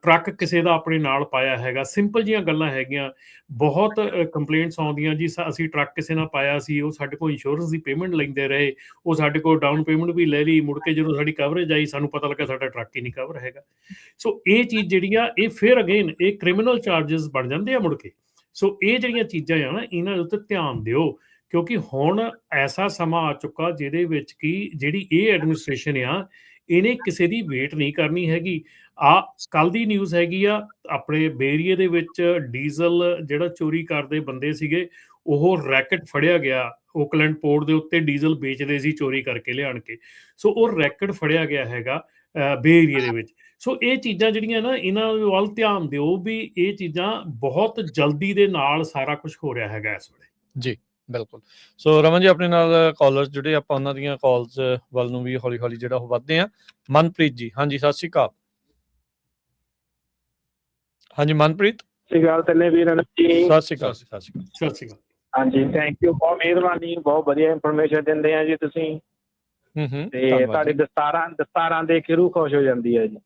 ਟਰੱਕ ਕਿਸੇ ਦਾ ਆਪਣੇ ਨਾਲ ਪਾਇਆ ਹੈਗਾ, ਸਿੰਪਲ ਜੀਆਂ ਗੱਲਾਂ ਹੈਗੀਆਂ, ਬਹੁਤ ਕੰਪਲੇਂਟਸ ਆਉਂਦੀਆਂ ਜੀ, ਅਸੀਂ ਟਰੱਕ ਕਿਸੇ ਨਾਲ ਪਾਇਆ ਸੀ, ਉਹ ਸਾਡੇ ਕੋਲ ਇੰਸ਼ੋਰੈਂਸ ਦੀ ਪੇਮੈਂਟ ਲੈਂਦੇ ਰਹੇ, ਉਹ ਸਾਡੇ ਕੋਲ ਡਾਊਨ ਪੇਮੈਂਟ ਵੀ ਲੈ ਲਈ, ਮੁੜ ਕੇ ਜਦੋਂ ਸਾਡੀ ਕਵਰੇਜ ਆਈ ਸਾਨੂੰ ਪਤਾ ਲੱਗਾ ਸਾਡਾ ਟਰੱਕ ਹੀ ਨਹੀਂ ਕਵਰ ਹੈਗਾ। ਸੋ ਇਹ ਚੀਜ਼ ਜਿਹੜੀ ਆ ਇਹ ਫਿਰ ਅਗੇਨ ਇਹ ਕ੍ਰਿਮੀਨਲ ਚਾਰਜਸ ਬਣ ਜਾਂਦੇ ਆ ਮੁੜ ਕੇ। ਸੋ ਇਹ ਜਿਹੜੀਆਂ ਚੀਜ਼ਾਂ ਆ ਨਾ, ਇਹਨਾਂ ਦੇ ਉੱਤੇ ਧਿਆਨ ਦਿਓ, ਕਿਉਂਕਿ ਹੁਣ ਐਸਾ ਸਮਾਂ ਆ ਚੁੱਕਾ ਜਿਹਦੇ ਵਿੱਚ ਕਿ ਜਿਹੜੀ ਇਹ ਐਡਮਿਨਿਸਟ੍ਰੇਸ਼ਨ ਆ, ਇਹਨੇ ਕਿਸੇ ਦੀ ਵੇਟ ਨਹੀਂ ਕਰਨੀ ਹੈਗੀ। ਕੱਲ ਦੀ ਨਿਊਜ਼ ਹੈਗੀ ਆ, ਆਪਣੇ ਬੇਰੀਏ ਦੇ ਵਿੱਚ ਡੀਜ਼ਲ ਜਿਹੜਾ ਚੋਰੀ ਕਰਦੇ ਬੰਦੇ ਸੀਗੇ, ਉਹ ਰੈਕਟ ਫੜਿਆ ਗਿਆ। ਓਕਲੈਂਡ ਪੋਰਟ ਦੇ ਉੱਤੇ ਡੀਜ਼ਲ ਵੇਚਦੇ ਸੀ ਚੋਰੀ ਕਰਕੇ ਲਿਆਣ ਕੇ, ਸੋ ਉਹ ਰੈਕਟ ਫੜਿਆ ਗਿਆ ਹੈਗਾ ਬੇ ਏਰੀਏ ਦੇ ਵਿੱਚ। ਸੋ ਇਹ ਚੀਜ਼ਾਂ ਜਿਹੜੀਆਂ ਨਾ, ਇਹਨਾਂ ਵੱਲ ਧਿਆਨ ਦਿਓ ਵੀ ਇਹ ਚੀਜ਼ਾਂ ਬਹੁਤ ਜਲਦੀ ਦੇ ਨਾਲ ਸਾਰਾ ਕੁਝ ਹੋ ਰਿਹਾ ਹੈਗਾ ਇਸ ਵੇਲੇ। ਜੀ ਬਿਲਕੁਲ। ਸੋ ਰਮਨ ਜੀ, ਆਪਣੇ ਨਾਲ ਕਾਲਰਸ ਜਿਹੜੇ ਆਪਾਂ ਉਹਨਾਂ ਦੀਆਂ ਕਾਲਸ ਵੱਲ ਨੂੰ ਵੀ ਹੌਲੀ ਹੌਲੀ ਜਿਹੜਾ ਉਹ ਵੱਧਦੇ ਆ। ਮਨਪ੍ਰੀਤ ਜੀ, ਹਾਂਜੀ ਸਤਿ ਸ਼੍ਰੀ ਅਕਾਲ। ਹਾਂਜੀ ਮਨਪ੍ਰੀਤ। ਸਤਿ ਸ਼੍ਰੀ ਅਕਾਲ ਤਿੰਨੇ ਵੀਰਾਂ ਨੂੰ ਜੀ। ਸਤਿ ਸ਼੍ਰੀ ਅਕਾਲ। ਸਤਿ ਸ਼੍ਰੀ ਅਕਾਲ। ਸਤਿ ਸ਼੍ਰੀ ਅਕਾਲ। ਹਾਂਜੀ, ਥੈਂਕ ਯੂ, ਬਹੁਤ ਮਿਹਰਬਾਨੀ, ਬਹੁਤ ਵਧੀਆ ਇਨਫੋਰਮੇਸ਼ਨ ਦਿੰਦੇ ਆ ਜੀ ਤੁਸੀਂ। ਤੇ ਤੁਹਾਡੀ ਦਸਤਾਰਾਂ ਦੇਖ ਕੇ ਰੂਹ ਖੁਸ਼ ਹੋ ਜਾਂਦੀ ਹੈ ਜੀ।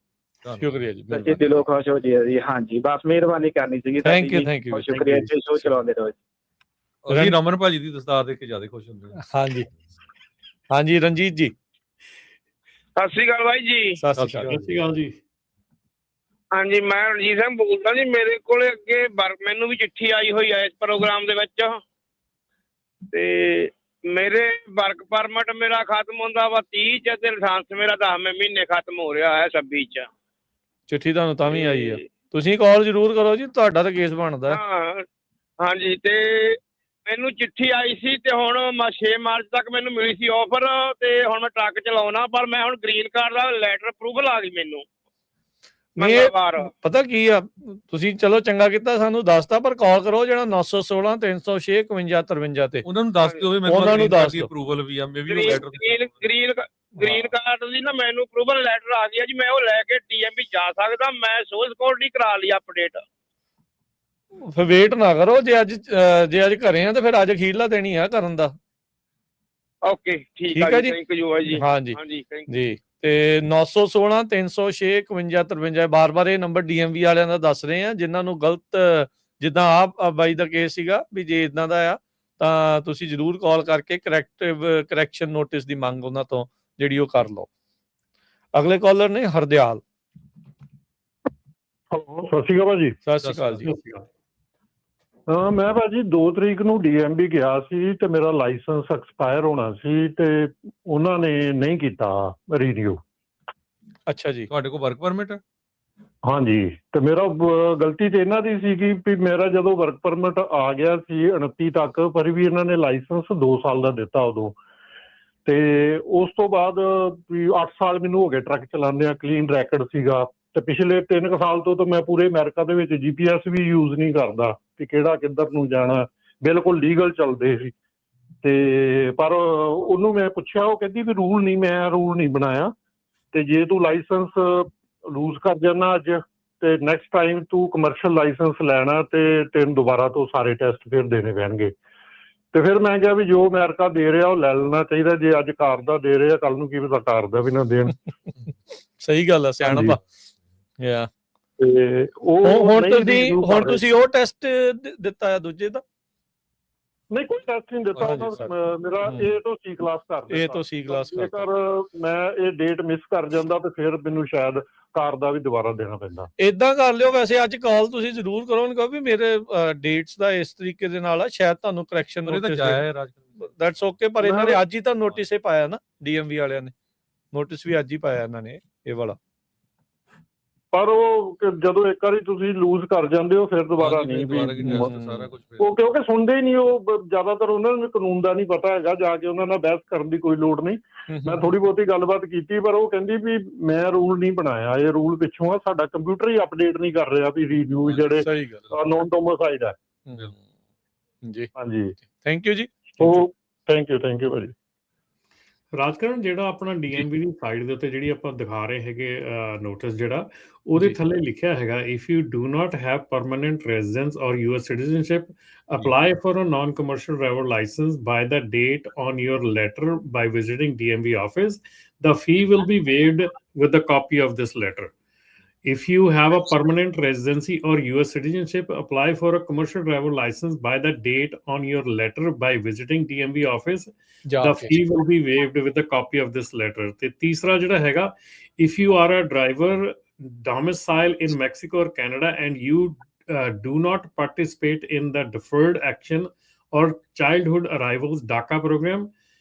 ਸ਼ੁਕਰੀਆ ਜੀ, ਸੱਚੇ ਦਿਲੋਂ ਖੁਸ਼ ਹੋ ਜੀ। ਹਾਂਜੀ, ਬਸ ਮਿਹਰਬਾਨੀ ਕਰਨੀ ਸੀਗੀ। Thank you. ਸ਼ੁਕਰੀਆ ਜੀ, ਸ਼ੋਅ ਚਲਾਉਂਦੇ ਰਹੋ ਜੀ। ਅਸੀਂ ਰਮਨ ਭਾਜੀ ਦੀ ਦਸਤਾਰ ਦੇਖ ਕੇ ਜ਼ਿਆਦਾ ਖੁਸ਼ ਹੁੰਦੇ ਹਾਂ। ਹਾਂਜੀ ਹਾਂਜੀ, ਰਣਜੀਤ ਜੀ। ਸਤਿ ਸ਼੍ਰੀ ਅਕਾਲ ਬਾਈ ਜੀ। ਸਤਿ ਸ਼੍ਰੀ ਅਕਾਲ ਜੀ। ਹਾਂਜੀ, ਮੈਂ ਰਣਜੀਤ ਸਿੰਘ ਬੋਲਦਾ ਜੀ। ਮੇਰੇ ਕੋਲ ਅੱਗੇ ਮੈਨੂੰ ਵੀ ਚਿੱਠੀ ਆਈ ਹੋਈ ਹੈ ਇਸ ਪ੍ਰੋਗਰਾਮ ਦੇ ਵਿੱਚ, ਤੇ ਮੇਰੇ ਵਰਕ ਪਰਮਿਟ ਮੇਰਾ ਖਤਮ ਹੁੰਦਾ ਵਾ 30 ਚ, ਤੇ ਲਾਇਸੈਂਸ ਮੇਰਾ 10ਵੇਂ ਮਹੀਨੇ ਖਤਮ ਹੋ ਰਿਹਾ ਹੈ 26 ਚ। ਚਿੱਠੀ ਤੁਹਾਨੂੰ ਤਾਂ ਵੀ ਆਈ ਆ, ਤੁਸੀਂ ਕਾਲ ਜ਼ਰੂਰ ਕਰੋ ਜੀ, ਤੁਹਾਡਾ ਤਾਂ ਕੇਸ ਬਣਦਾ। ਹਾਂ ਹਾਂਜੀ, ਤੇ ਮੈਨੂੰ ਚਿੱਠੀ ਆਈ ਸੀ ਤੇ ਹੁਣ 6 ਮਾਰਚ ਤੱਕ ਮੈਨੂੰ ਮਿਲੀ ਸੀ ਆਫਰ, ਤੇ ਹੁਣ ਮੈਂ ਟਰੱਕ ਚਲਾਉਣਾ, ਪਰ ਮੈਂ ਹੁਣ ਗ੍ਰੀਨ ਕਾਰਡ ਦਾ ਲੈਟਰ ਅਪਰੂਵਲ ਆ ਗਈ ਮੈਨੂੰ ਮੰਗਲਵਾਰ। ਪਤਾ ਕੀ ਆ, ਤੁਸੀਂ ਚਲੋ ਚੰਗਾ ਕੀਤਾ ਸਾਨੂੰ ਦੱਸਤਾ, ਪਰ ਕਾਲ ਕਰੋ ਜਿਹੜਾ 916 306 51 53 ਤੇ ਉਹਨਾਂ ਨੂੰ ਦੱਸ ਦਿਓ ਵੀ ਮੈਨੂੰ ਉਹਨਾਂ ਨੂੰ ਦੱਸ ਦਿਓ ਅਪਰੂਵਲ ਵੀ ਆ, ਮੇਬੀ ਉਹ ਲੈਟਰ ਗ੍ਰੀਨ ਕਾਰਡ ਦੀ ਨਾ ਮੈਨੂੰ ਅਪਰੂਵਲ ਲੈਟਰ ਆ ਗਿਆ ਜੀ। ਮੈਂ ਉਹ ਲੈ ਕੇ DMV ਜਾ ਸਕਦਾ। ਮੈਂ ਸੋਸ਼ਲ ਸਿਕਿਉਰਿਟੀ ਕਰਾ ਲਈ ਅਪਡੇਟ। ਫਿਰ ਵੇਟ ਨਾ ਕਰੋ, ਜੇ ਅੱਜ ਘਰੇ ਆ ਤੇ ਫਿਰ ਅੱਜ ਅਖੀਰਲਾ ਦੇਣੀ ਆ ਕਰਨ ਦਾ। ਓਕੇ ਠੀਕ ਆ ਜੀ, ਥੈਂਕ ਯੂ ਜੀ। ਹਾਂਜੀ ਜੀ। ਤੇ 916 306 51 53 ਬਾਰ-ਬਾਰ ਇਹ ਨੰਬਰ DMV ਵਾਲਿਆਂ ਦਾ ਦੱਸ ਰਹੇ ਆ, ਜਿਨ੍ਹਾਂ ਨੂੰ ਗਲਤ, ਜਿੱਦਾਂ ਆਹ ਬਾਈ ਦਾ ਕੇਸ ਸੀਗਾ ਵੀ ਜੇ ਇਦਾਂ ਦਾ ਆ ਤਾਂ ਤੁਸੀਂ ਜ਼ਰੂਰ ਕਾਲ ਕਰਕੇ ਕਰੈਕਸ਼ਨ ਨੋਟਿਸ ਦੀ ਮੰਗ ਉਹਨਾਂ ਤੋਂ ਜਿਹੜੀ ਉਹ ਕਰ ਲਓ। ਅਗਲੇ ਕਾਲਰ ਨੇ ਹਰਦਿਆਲ। ਹੈਲੋ, ਸਤਿ ਸ਼੍ਰੀ ਅਕਾਲ ਭਾਜੀ। ਸਤਿ ਸ਼੍ਰੀ ਅਕਾਲ ਜੀ। ਮੈਂ ਭਾਜੀ 2 ਤਰੀਕ ਨੂੰ DMV ਗਿਆ ਸੀ ਤੇ ਮੇਰਾ ਲਾਇਸੈਂਸ ਐਕਸਪਾਇਰ ਹੋਣਾ ਸੀ ਤੇ ਉਹਨਾਂ ਨੇ ਨਹੀਂ ਕੀਤਾ ਰੀਨਿਊ। ਅੱਛਾ ਜੀ, ਤੁਹਾਡੇ ਕੋਲ ਵਰਕ ਪਰਮਿਟ ਹੈ? ਹਾਂਜੀ, ਤੇ ਮੇਰਾ ਗਲਤੀ ਤੇ ਇਹਨਾਂ ਦੀ ਸੀਗੀ ਵੀ ਮੇਰਾ ਜਦੋਂ ਵਰਕ ਪਰਮਿਟ ਆ ਗਿਆ ਸੀ 29 ਤੱਕ, ਪਰ ਵੀ ਇਹਨਾਂ ਨੇ ਲਾਇਸੈਂਸ 2 ਸਾਲ ਦਾ ਦਿੱਤਾ ਉਦੋਂ, ਤੇ ਉਸ ਤੋਂ ਬਾਅਦ ਵੀ 8 ਸਾਲ ਮੈਨੂੰ ਹੋ ਗਏ ਟਰੱਕ ਚਲਾਉਂਦੇ ਆ, ਕਲੀਨ ਰੈਕਡ ਸੀਗਾ। ਤੇ ਪਿਛਲੇ 3 ਸਾਲ ਤੋਂ ਤਾਂ ਮੈਂ ਪੂਰੇ ਅਮਰੀਕਾ ਦੇ ਵਿੱਚ GPS ਵੀ ਯੂਜ਼ ਨਹੀਂ ਕਰਦਾ ਕਿ ਕਿਹੜਾ ਕਿੱਧਰ ਨੂੰ ਜਾਣਾ, ਬਿਲਕੁਲ ਲੀਗਲ ਚੱਲਦੇ ਸੀ। ਤੇ ਪਰ ਉਹਨੂੰ ਮੈਂ ਪੁੱਛਿਆ, ਉਹ ਕਹਿੰਦੀ ਵੀ ਮੈਂ ਰੂਲ ਨਹੀਂ ਬਣਾਇਆ, ਤੇ ਜੇ ਤੂੰ ਲਾਇਸੈਂਸ ਲੂਜ਼ ਕਰ ਜਾਣਾ ਅੱਜ ਤੇ ਨੈਕਸਟ ਟਾਈਮ ਤੂੰ ਕਮਰਸ਼ੀਅਲ ਲਾਇਸੈਂਸ ਲੈਣਾ ਤੇ ਤੈਨੂੰ ਦੁਬਾਰਾ ਤੋਂ ਸਾਰੇ ਟੈਸਟ ਫਿਰ ਦੇਣੇ ਪੈਣਗੇ। ਤੇ ਫਿਰ ਮੈਂ ਕਿਹਾ ਵੀ ਜੋ ਅਮਰੀਕਾ ਦੇ ਰਿਹਾ ਉਹ ਲੈ ਲੈਣਾ ਚਾਹੀਦਾ, ਜੇ ਅੱਜ ਕਾਰ ਦਾ ਦੇ ਰਿਹਾ ਕੱਲ ਨੂੰ ਕੀ ਪਤਾ ਕਾਰ ਦਾ ਵੀ ਨਾ ਦੇਣ। ਸਹੀ ਗੱਲ ਆ, ਸਿਆਣਪ। ਤੇ ਹੁਣ ਤੁਸੀਂ ਉਹ ਟੈਸਟ ਦਿੱਤਾ ਆ ਦੂਜੇ ਦਾ? ਨਹੀਂ, ਕੋਈ ਟੈਸਟ ਨਹੀਂ ਦਿੱਤਾ ਉਹਨਾਂ। ਮੇਰਾ A ਤੋਂ C ਕਲਾਸ ਕਰ ਦਿੱਤਾ। A ਤੋਂ C ਕਲਾਸ ਕਰ। ਜੇਕਰ ਮੈਂ ਇਹ ਡੇਟ ਮਿਸ ਕਰ ਜਾਂਦਾ ਤੇ ਫਿਰ ਮੈਨੂੰ ਸ਼ਾਇਦ ਕਾਰ ਦਾ ਵੀ ਦੁਬਾਰਾ ਦੇਣਾ ਪੈਂਦਾ। ਏਦਾਂ ਕਰ ਲਿਓ, ਵੈਸੇ ਅੱਜ ਕਾਲ ਤੁਸੀਂ ਜ਼ਰੂਰ ਕਰੋ, ਉਹਨੂੰ ਕਹੋ ਵੀ ਮੇਰੇ ਡੇਟਸ ਦਾ ਇਸ ਤਰੀਕੇ ਦੇ ਨਾਲ ਆ, ਸ਼ਾਇਦ ਤੁਹਾਨੂੰ ਕਰੈਕਸ਼ਨ ਨੋਟਿਸ ਦੈਟਸ ਓਕੇ। ਪਰ ਇਹਨਾਂ ਨੇ ਅੱਜ ਹੀ ਤਾਂ ਨੋਟਿਸ ਹੀ ਪਾਇਆ ਨਾ, DMV ਵਾਲਿਆਂ ਨੇ ਨੋਟਿਸ ਵੀ ਅੱਜ ਹੀ ਪਾਇਆ ਇਹਨਾਂ ਨੇ ਇਹ ਵਾਲਾ। ਪਰ ਉਹ ਜਦੋਂ ਇੱਕ ਵਾਰੀ ਤੁਸੀਂ ਲੂਜ਼ ਕਰ ਜਾਂਦੇ ਹੋ ਫਿਰ ਦੁਬਾਰਾ ਨਹੀਂ ਵੀ ਸਾਰਾ ਕੁਝ, ਉਹ ਕਿਉਂਕਿ ਸੁਣਦੇ ਹੀ ਨਹੀਂ। ਉਹ ਜ਼ਿਆਦਾਤਰ ਉਹਨਾਂ ਨੂੰ ਕਾਨੂੰਨ ਦਾ ਨਹੀਂ ਪਤਾ ਹੈਗਾ, ਜਾ ਕੇ ਉਹਨਾਂ ਨਾਲ ਬਹਿਸ ਕਰਨ ਦੀ ਕੋਈ ਲੋੜ ਨਹੀਂ। ਮੈਂ ਥੋੜੀ ਬਹੁਤੀ ਗੱਲਬਾਤ ਕੀਤੀ, ਪਰ ਉਹ ਕਹਿੰਦੀ ਵੀ ਮੈਂ ਰੂਲ ਨਹੀਂ ਬਣਾਇਆ, ਇਹ ਰੂਲ ਪਿੱਛੋਂ ਆ, ਸਾਡਾ ਕੰਪਿਊਟਰ ਹੀ ਅਪਡੇਟ ਨਹੀਂ ਕਰ ਰਿਹਾ ਵੀ ਰੀਨਿਊ ਜਿਹੜੇ ਨੋਨ ਡੋਮਿਸਾਈਲਡ ਹੈ। ਜੀ ਹਾਂਜੀ, ਥੈਂਕ ਯੂ ਜੀ। ਉਹ ਥੈਂਕ ਯੂ ਭਾਜੀ। ਰਾਜਕਰਨ, ਜਿਹੜਾ ਆਪਣਾ DMV ਦੀ ਸਾਈਡ ਦੇ ਉੱਤੇ ਜਿਹੜੀ ਆਪਾਂ ਦਿਖਾ ਰਹੇ ਹੈਗੇ ਨੋਟਿਸ, ਜਿਹੜਾ ਉਹਦੇ ਥੱਲੇ ਲਿਖਿਆ ਹੈਗਾ, if you do not have permanent residence or US citizenship, apply for a non commercial driver licence by the date on your letter by visiting DMV office, the fee will be waived with a copy of this letter. If you have a permanent residency or US citizenship, apply for a commercial driver license by the date on your letter by visiting DMV office. The fee will be waived with a copy of this letter. ਤੇ ਤੀਸਰਾ ਜਿਹੜਾ ਹੈਗਾ, if you are a driver domicile in Mexico or Canada and you do not participate in the deferred action or childhood arrivals DACA program,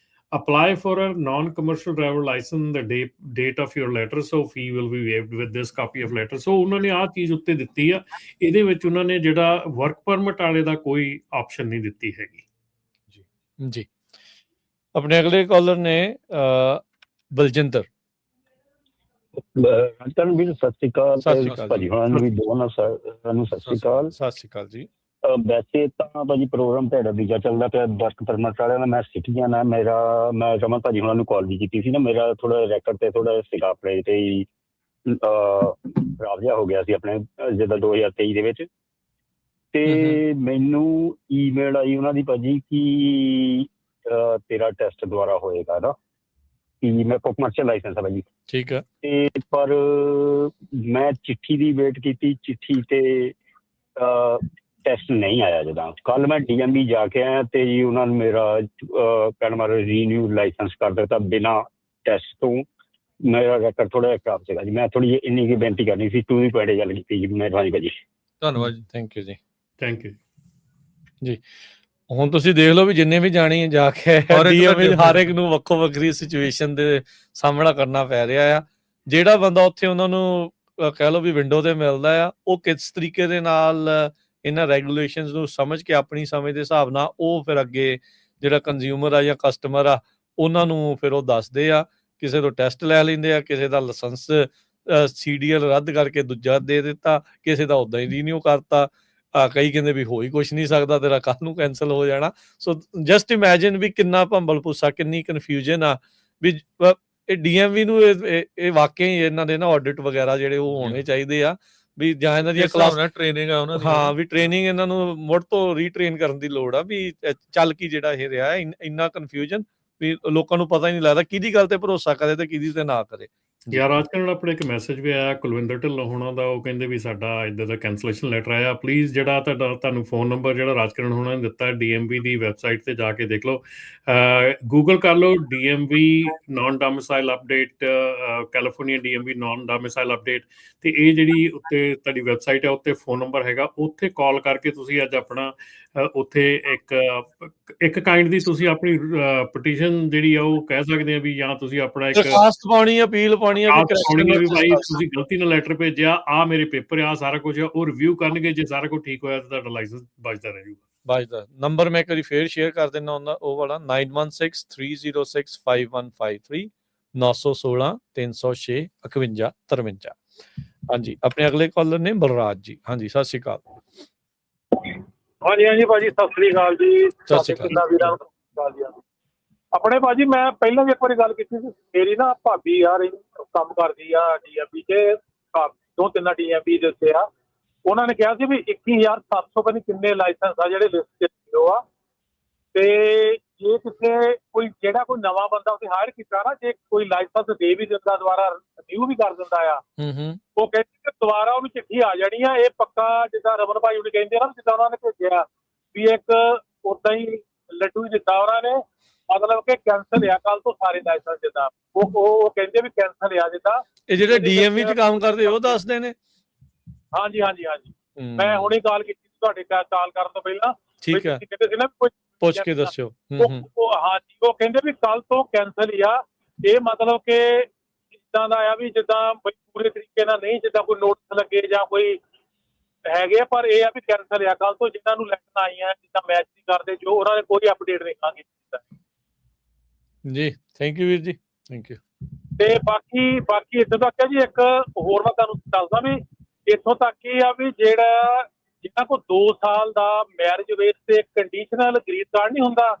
apply for a non-commercial driver license the date of your letter, so fee will be waived with this copy of letter. So ਉਹਨਾਂ ਨੇ ਆਹ ਚੀਜ਼ ਉੱਤੇ ਦਿੱਤੀ ਆ, ਇਹਦੇ ਵਿੱਚ ਉਹਨਾਂ ਨੇ ਜਿਹੜਾ ਵਰਕ ਪਰਮਿਟ ਵਾਲੇ ਦਾ ਕੋਈ ਆਪਸ਼ਨ ਨਹੀਂ ਦਿੱਤੀ ਹੈਗੀ। ਜੀ ਆਪਣੇ ਅਗਲੇ ਕਾਲਰ ਨੇ ਬਲਜਿੰਦਰ। ਵੀਰ ਸਤਿ ਸ਼੍ਰੀ ਅਕਾਲ ਭਾਜੀ, ਹੁਣ ਵੀ ਦੋਨਾਂ ਨੂੰ ਸਤਿ ਸ਼੍ਰੀ ਅਕਾਲ। ਸਤਿ ਸ਼੍ਰੀ ਅਕਾਲ ਜੀ। ਵੈਸੇ ਤਾਂ ਭਾਜੀ ਪ੍ਰੋਗਰਾਮ ਤੁਹਾਡਾ ਵੀਜ਼ਾ ਚੱਲਦਾ ਪਿਆ ਵਰਕ ਪਰਮਿਟ ਵਾਲਿਆਂ ਦਾ, ਮੈਂ ਸਿਟੀਜ਼ਨ ਆ। ਮੈਂ ਰਮਨ ਭਾਜੀ ਉਹਨਾਂ ਨੂੰ ਕਾਲ ਵੀ ਕੀਤੀ ਸੀ ਨਾ, ਮੇਰਾ ਥੋੜਾ ਰੈਕਰਡ ਤੇ ਥੋੜਾ ਸੀਗਾ ਆਪਣੇ ਤੇ ਖਰਾਬ ਜਿਹਾ ਹੋ ਗਿਆ ਸੀ ਆਪਣੇ ਜਿੱਦਾਂ 2023 ਦੇ ਵਿੱਚ। ਤੇ ਮੈਨੂੰ ਈਮੇਲ ਆਈ ਉਹਨਾਂ ਦੀ ਭਾਜੀ ਕਿ ਤੇਰਾ ਟੈਸਟ ਦੁਆਰਾ ਹੋਏਗਾ ਨਾ, ਕਿ ਮੈਂ ਕਮਰਸ਼ੀਅਲ ਲਾਇਸੈਂਸ ਆ ਭਾਜੀ। ਠੀਕ ਹੈ। ਤੇ ਪਰ ਮੈਂ ਚਿੱਠੀ ਦੀ ਵੇਟ ਕੀਤੀ, ਚਿੱਠੀ ਤੇ ਟੈਸਟ ਨਹੀਂ ਆਇਆ। ਜਦੋਂ ਕੱਲ ਮੈਂ DMV ਜਾ ਕੇ ਆਇਆ ਤੇ ਜੀ ਉਹਨਾਂ ਨੇ ਮੇਰਾ ਕਹਿਣ ਮਾਰੇ ਰੀਨਿਊ ਲਾਇਸੈਂਸ ਕਰ ਦਿੱਤਾ ਬਿਨਾਂ ਟੈਸਟ ਤੋਂ। ਮੇਰਾ ਰੈਕਰਡ ਥੋੜਾ ਜਿਹਾ ਖਰਾਬ ਸੀਗਾ ਜੀ। ਮੈਂ ਥੋੜੀ ਜਿਹੀ ਇੰਨੀ ਕੀ ਬੇਨਤੀ ਕਰਨੀ ਸੀ, ਟੂ ਦੀ ਪੁਆਇੰਟ ਗੱਲ ਕੀਤੀ ਜੀ। ਮਿਹਰਬਾਨੀ ਭਾਜੀ। ਧੰਨਵਾਦ ਜੀ। ਥੈਂਕ ਯੂ ਜੀ। ਥੈਂਕ ਯੂ ਜੀ ਹੁਣ ਤੁਸੀਂ ਦੇਖ ਲਓ ਵੀ ਜਿੰਨੇ ਵੀ ਜਾਣੀ ਜਾ ਕੇ DMV ਹਰ ਇੱਕ ਨੂੰ ਵੱਖੋ ਵੱਖਰੀ ਸਿਚੁਏਸ਼ਨ ਦੇ ਸਾਹਮਣਾ ਕਰਨਾ ਪੈ ਰਿਹਾ ਆ। ਜਿਹੜਾ ਬੰਦਾ ਉੱਥੇ ਉਹਨਾਂ ਨੂੰ ਕਹਿ ਲਓ ਵੀ ਵਿੰਡੋ ਤੇ ਮਿਲਦਾ ਆ, ਉਹ ਕਿਸ ਤਰੀਕੇ ਦੇ ਨਾਲ ਇਹਨਾਂ ਰੈਗੂਲੇਸ਼ਨਸ ਨੂੰ ਸਮਝ ਕੇ ਆਪਣੀ ਸਮਝ ਦੇ ਹਿਸਾਬ ਨਾਲ ਉਹ ਫਿਰ ਅੱਗੇ ਜਿਹੜਾ ਕੰਜ਼ਿਊਮਰ ਆ ਜਾਂ ਕਸਟਮਰ ਆ ਉਹਨਾਂ ਨੂੰ ਫਿਰ ਉਹ ਦੱਸਦੇ ਆ। ਕਿਸੇ ਤੋਂ ਟੈਸਟ ਲੈ ਲੈਂਦੇ ਆ, ਕਿਸੇ ਦਾ ਲਾਇਸੈਂਸ CDL ਰੱਦ ਕਰਕੇ ਦੂਜਾ ਦੇ ਦਿੱਤਾ, ਕਿਸੇ ਦਾ ਉੱਦਾਂ ਹੀ ਰੀਨਿਊ ਕਰਤਾ। ਕਈ ਕਹਿੰਦੇ ਵੀ ਹੋ ਹੀ ਕੁਛ ਨਹੀਂ ਸਕਦਾ, ਤੇਰਾ ਕੱਲ੍ਹ ਨੂੰ ਕੈਂਸਲ ਹੋ ਜਾਣਾ। ਸੋ ਜਸਟ ਇਮੈਜਿਨ ਵੀ ਕਿੰਨਾ ਭੰਬਲ ਭੁੱਸਾ, ਕਿੰਨੀ ਕਨਫਿਊਜ਼ਨ ਆ ਵੀ ਇਹ DMV ਨੂੰ ਇਹ ਵਾਕਿਆ ਹੀ ਇਹਨਾਂ ਦੇ ਨਾ ਆਡਿਟ ਵਗੈਰਾ ਜਿਹੜੇ ਉਹ ਹੋਣੇ ਚਾਹੀਦੇ ਆ ਵੀ ਜਾਂ ਇਹਨਾਂ ਦੀਆਂ ਕਲਾਸ ਟ੍ਰੇਨਿੰਗ ਆ ਉਹਨਾਂ ਦੀ। ਹਾਂ ਵੀ ਟ੍ਰੇਨਿੰਗ ਇਹਨਾਂ ਨੂੰ ਮੁੜ ਤੋਂ ਰੀਟ੍ਰੇਨ ਕਰਨ ਦੀ ਲੋੜ ਆ ਵੀ ਚੱਲ ਕੀ ਜਿਹੜਾ ਇਹ ਰਿਹਾ ਇੰਨਾ ਕਨਫਿਊਜ਼ਨ ਵੀ ਲੋਕਾਂ ਨੂੰ ਪਤਾ ਹੀ ਨਹੀਂ ਲੱਗਦਾ ਕਿਹਦੀ ਗੱਲ ਤੇ ਭਰੋਸਾ ਕਰੇ ਤੇ ਕਿਹਦੀ ਤੇ ਨਾ ਕਰੇ। ਯਾਰ ਰਾਜਕਰਨ ਆਪਣੇ ਇੱਕ ਮੈਸੇਜ ਵੀ ਆਇਆ ਕੁਲਵਿੰਦਰ ਢਿੱਲੋਂ ਹੋਣਾ ਦਾ, ਉਹ ਕਹਿੰਦੇ ਵੀ ਸਾਡਾ ਇੱਦਾਂ ਦਾ ਕੈਂਸਲੇਸ਼ਨ ਲੈਟਰ ਆਇਆ, ਪਲੀਜ਼ ਜਿਹੜਾ ਤੁਹਾਨੂੰ ਫੋਨ ਨੰਬਰ ਜਿਹੜਾ ਰਾਜਕਰਨ ਹੋਣਾ ਨੇ ਦਿੱਤਾ DMV ਦੀ ਵੈਬਸਾਈਟ ਤੇ ਜਾ ਕੇ ਦੇਖ ਲਓ, ਗੂਗਲ ਕਰ ਲਓ DMV non domicile update, California DMV non domicile update. ਤੇ ਇਹ ਜਿਹੜੀ ਉੱਤੇ ਤੁਹਾਡੀ ਵੈਬਸਾਈਟ ਹੈ ਉੱਤੇ ਫੋਨ ਨੰਬਰ ਹੈਗਾ, ਉੱਥੇ ਕਾਲ ਕਰਕੇ ਤੁਸੀਂ ਅੱਜ ਆਪਣਾ ਉੱਥੇ ਇੱਕ ਕਾਈਂਡ ਦੀ ਤੁਸੀਂ ਆਪਣੀ ਪਟੀਸ਼ਨ ਜਿਹੜੀ ਆ ਉਹ ਕਹਿ ਸਕਦੇ ਆ ਵੀ, ਜਾਂ ਤੁਸੀਂ ਆਪਣਾ ਇੱਕ ਦਰਖਾਸਤ ਪਾਉਣੀ, ਅਪੀਲ ਪਾਉਣੀ ਆ ਵੀ ਭਾਈ ਤੁਸੀਂ ਗਲਤੀ ਨਾਲ ਲੈਟਰ ਭੇਜਿਆ, ਆ ਮੇਰੇ ਪੇਪਰ ਆ, ਸਾਰਾ ਕੁਝ ਉਹ ਰਿਵਿਊ ਕਰਨਗੇ। ਜੇ ਸਾਰਾ ਕੁਝ ਠੀਕ ਹੋਇਆ ਤਾਂ ਤੁਹਾਡਾ ਲਾਇਸੈਂਸ ਬਚਦਾ ਰਹੇਗਾ। ਨੰਬਰ ਮੈਂ ਇੱਕ ਵਾਰੀ ਫੇਰ ਸ਼ੇਅਰ ਕਰ ਦਿੰਦਾ ਹੁੰਦਾ, ਉਹ ਵਾਲਾ 9163065153 916 306 51 53। ਹਾਂਜੀ ਆਪਣੇ ਅਗਲੇ ਕਾਲਰ ਨੇ ਬਲਰਾਜ ਜੀ। ਹਾਂਜੀ ਸਤਿ ਸ਼੍ਰੀ ਅਕਾਲ। ਹਾਂਜੀ ਭਾਜੀ ਸਤਿ ਸ੍ਰੀ ਅਕਾਲ ਜੀ। ਸਤਿ ਸ਼੍ਰੀ ਅਕਾਲ ਵੀਰਾਂ ਆਪਣੇ ਭਾਜੀ, ਮੈਂ ਪਹਿਲਾਂ ਵੀ ਇੱਕ ਵਾਰੀ ਗੱਲ ਕੀਤੀ ਸੀ, ਮੇਰੀ ਨਾ ਭਾਬੀ ਯਾਰ ਕੰਮ ਕਰਦੀ ਆ DMV ਤੇ 2-3 DMV ਦੇ ਉੱਤੇ ਆ। ਉਹਨਾਂ ਨੇ ਕਿਹਾ ਸੀ ਵੀ 21,700 ਪਤਾ ਕਿੰਨੇ ਲਾਇਸੈਂਸ ਆ ਜਿਹੜੇ ਲਿਸਟ ਤੇ ਆ, ਤੇ ਜੇ ਕਿਸੇ ਕੋਈ ਜਿਹੜਾ ਕੋਈ ਨਵਾਂ ਬੰਦਾ ਉੱਥੇ ਹਾਇਰ ਕੀਤਾ ਨਾ, ਜੇ ਕੋਈ ਲਾਇਸੈਂਸ ਦੇ ਵੀ ਦਿੰਦਾ ਦੁਬਾਰਾ ਰਿਨਿਊ ਵੀ ਕਰ ਦਿੰਦਾ ਆ, ਉਹ ਕਹਿੰਦੇ ਕਿ ਦੁਬਾਰਾ ਉਹਨੂੰ ਚਿੱਠੀ ਆ ਜਾਣੀ ਆ। ਇਹ ਪੱਕਾ ਜਿੱਦਾਂ ਰਮਨ ਭਾਈ ਉਹਨੇ ਕਹਿੰਦੇ ਨਾ, ਜਿੱਦਾਂ ਉਹਨਾਂ ਨੇ ਭੇਜਿਆ ਵੀ ਇੱਕ ਓਦਾਂ ਹੀ ਲੱਡੂ ਹੀ ਦਿੱਤਾ ਉਹਨਾਂ ਨੇ, ਮਤਲਬ ਕਿ ਕੈਂਸਲ ਆ ਕੱਲ ਤੋਂ ਸਾਰੇ ਲਾਇਸੈਂਸ ਜਿੱਦਾਂ ਉਹ ਕਹਿੰਦੇ ਵੀ ਕੈਂਸਲ ਆ ਜਿੱਦਾਂ। ਇਹ ਜਿਹੜੇ DMV 'ਚ ਕੰਮ ਕਰਦੇ ਉਹ ਦੱਸਦੇ ਨੇ। ਹਾਂਜੀ ਮੈਂ ਹੁਣੇ ਕਾਲ ਕੀਤੀ ਤੁਹਾਡੇ ਕਾਲ ਕਰਨ ਤੋਂ ਪਹਿਲਾਂ। ਠੀਕ ਹੈ, ਕਹਿੰਦੇ ਸੀ ਨਾ ਪੁੱਛ ਕੇ ਦੱਸਿਓ। ਹਾਂਜੀ ਉਹ ਕਹਿੰਦੇ ਵੀ ਕੱਲ ਤੋਂ ਕੈਂਸਲ ਹੀ ਆ। ਇਹ ਮਤਲਬ ਕਿ ਜਿੱਦਾਂ ਦਾ ਆ ਵੀ ਜਿੱਦਾਂ ਪੂਰੇ ਤਰੀਕੇ ਨਾਲ ਨਹੀਂ, ਜਿੱਦਾਂ ਕੋਈ ਨੋਟਿਸ ਲੱਗੇ ਜਾਂ ਕੋਈ ਹੈਗੇ, ਪਰ ਇਹ ਆ ਵੀ ਕੈਂਸਲ ਆ ਕੱਲ ਤੋਂ। ਜਿਨ੍ਹਾਂ ਨੂੰ ਲੈਟਰ ਆਈਆਂ ਜਿੱਦਾਂ ਮੈਚ ਨਹੀਂ ਕਰਦੇ ਜੋ, ਉਹਨਾਂ ਨੇ ਕੋਈ ਅਪਡੇਟ ਨਹੀਂ ਖਾਂਗੇ ਜੀ। ਥੈਂਕ ਯੂ ਵੀਰ ਜੀ, ਥੈਂਕ ਯੂ। ਤੇ ਬਾਕੀ ਇੱਥੋਂ ਤੱਕ ਹੈ ਜੀ, ਇੱਕ ਹੋਰ ਮੈਂ ਤੁਹਾਨੂੰ ਦੱਸਦਾ ਵੀ ਇੱਥੋਂ ਤੱਕ ਹੀ ਆ ਵੀ ਜਿਹੜਾ ਜਿਨ੍ਹਾਂ ਕੋਲ 2 ਸਾਲ ਦਾ ਮੈਰਿਜ ਵੇਸ ਤੇ ਕੰਡੀਸ਼ਨਲ ਗ੍ਰੀਨ ਕਾਰਡ ਨਹੀਂ ਹੁੰਦਾ,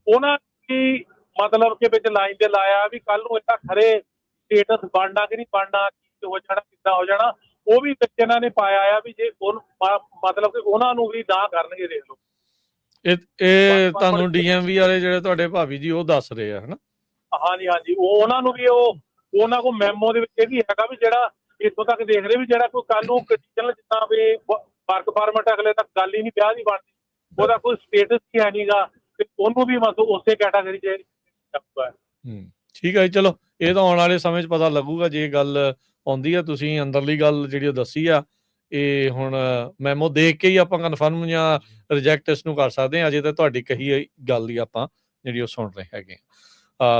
ਉਹਨਾਂ ਦੀ ਮਤਲਬ ਕਿ ਵਿੱਚ ਲਾਈਨ ਤੇ ਲਾਇਆ ਵੀ ਕੱਲ ਨੂੰ ਇਹਦਾ ਖਰੇ ਸਟੇਟਸ ਬਣਨਾ ਕਿ ਨਹੀਂ ਬਣਨਾ, ਕੀ ਹੋ ਜਾਣਾ, ਕਿੱਦਾਂ ਹੋ ਜਾਣਾ, ਉਹ ਵੀ ਵਿੱਚ ਇਹਨਾਂ ਨੇ ਪਾਇਆ ਆ ਵੀ ਜੇ ਮਤਲਬ ਕਿ ਉਹਨਾਂ ਨੂੰ ਵੀ ਨਾ ਕਰਨਗੇ। ਦੇਖ ਲਓ ਇਹ ਤੁਹਾਨੂੰ DMV ਵਾਲੇ ਜਿਹੜੇ ਤੁਹਾਡੇ ਭਾਬੀ ਜੀ ਉਹ ਦੱਸ ਰਹੇ ਆ ਹਨਾ। ਹਾਂਜੀ ਉਹਨਾਂ ਨੂੰ ਵੀ ਉਹਨਾਂ ਕੋਲ ਮੈਮੋ ਦੇ ਵਿੱਚ ਇਹ ਵੀ ਹੈਗਾ ਵੀ ਜਿਹੜਾ ਇੱਥੋਂ ਤੱਕ ਦੇਖ ਰਹੇ ਵੀ ਜਿਹੜਾ ਕੋਈ ਕੱਲ ਨੂੰ ਕੰਡੀਸ਼ਨਲ ਜਿੱਦਾਂ ਵੀ ਵਰਕ ਪਰਮਿਟ ਅਗਲੇ ਤੱਕ ਗੱਲ ਹੀ ਨਹੀਂ ਵਿਆਹ ਦੀ ਬਣਦੀ, ਉਹਦਾ ਕੋਈ ਸਟੇਟਸ ਹੀ ਹੈ ਨਹੀਂਗਾ, ਤੇ ਉਹਨੂੰ ਵੀ ਮਤਲਬ ਉਸੇ ਕੈਟਾਗਰੀ 'ਚ ਠੀਕ ਹੈ ਜੀ। ਚਲੋ ਇਹ ਤਾਂ ਆਉਣ ਵਾਲੇ ਸਮੇਂ 'ਚ ਪਤਾ ਲੱਗੂਗਾ ਜੇ ਗੱਲ ਆਉਂਦੀ ਆ। ਤੁਸੀਂ ਅੰਦਰਲੀ ਗੱਲ ਜਿਹੜੀ ਉਹ ਦੱਸੀ ਆ, ਇਹ ਹੁਣ ਮੈਮੋ ਦੇਖ ਕੇ ਹੀ ਆਪਾਂ ਕਨਫਰਮ ਜਾਂ ਰਿਜੈਕਟ ਇਸ ਨੂੰ ਕਰ ਸਕਦੇ ਹਾਂ। ਅਜੇ ਤਾਂ ਤੁਹਾਡੀ ਕਹੀ ਗੱਲ ਹੀ ਆਪਾਂ ਜਿਹੜੀ ਉਹ ਸੁਣ ਰਹੇ ਹੈਗੇ।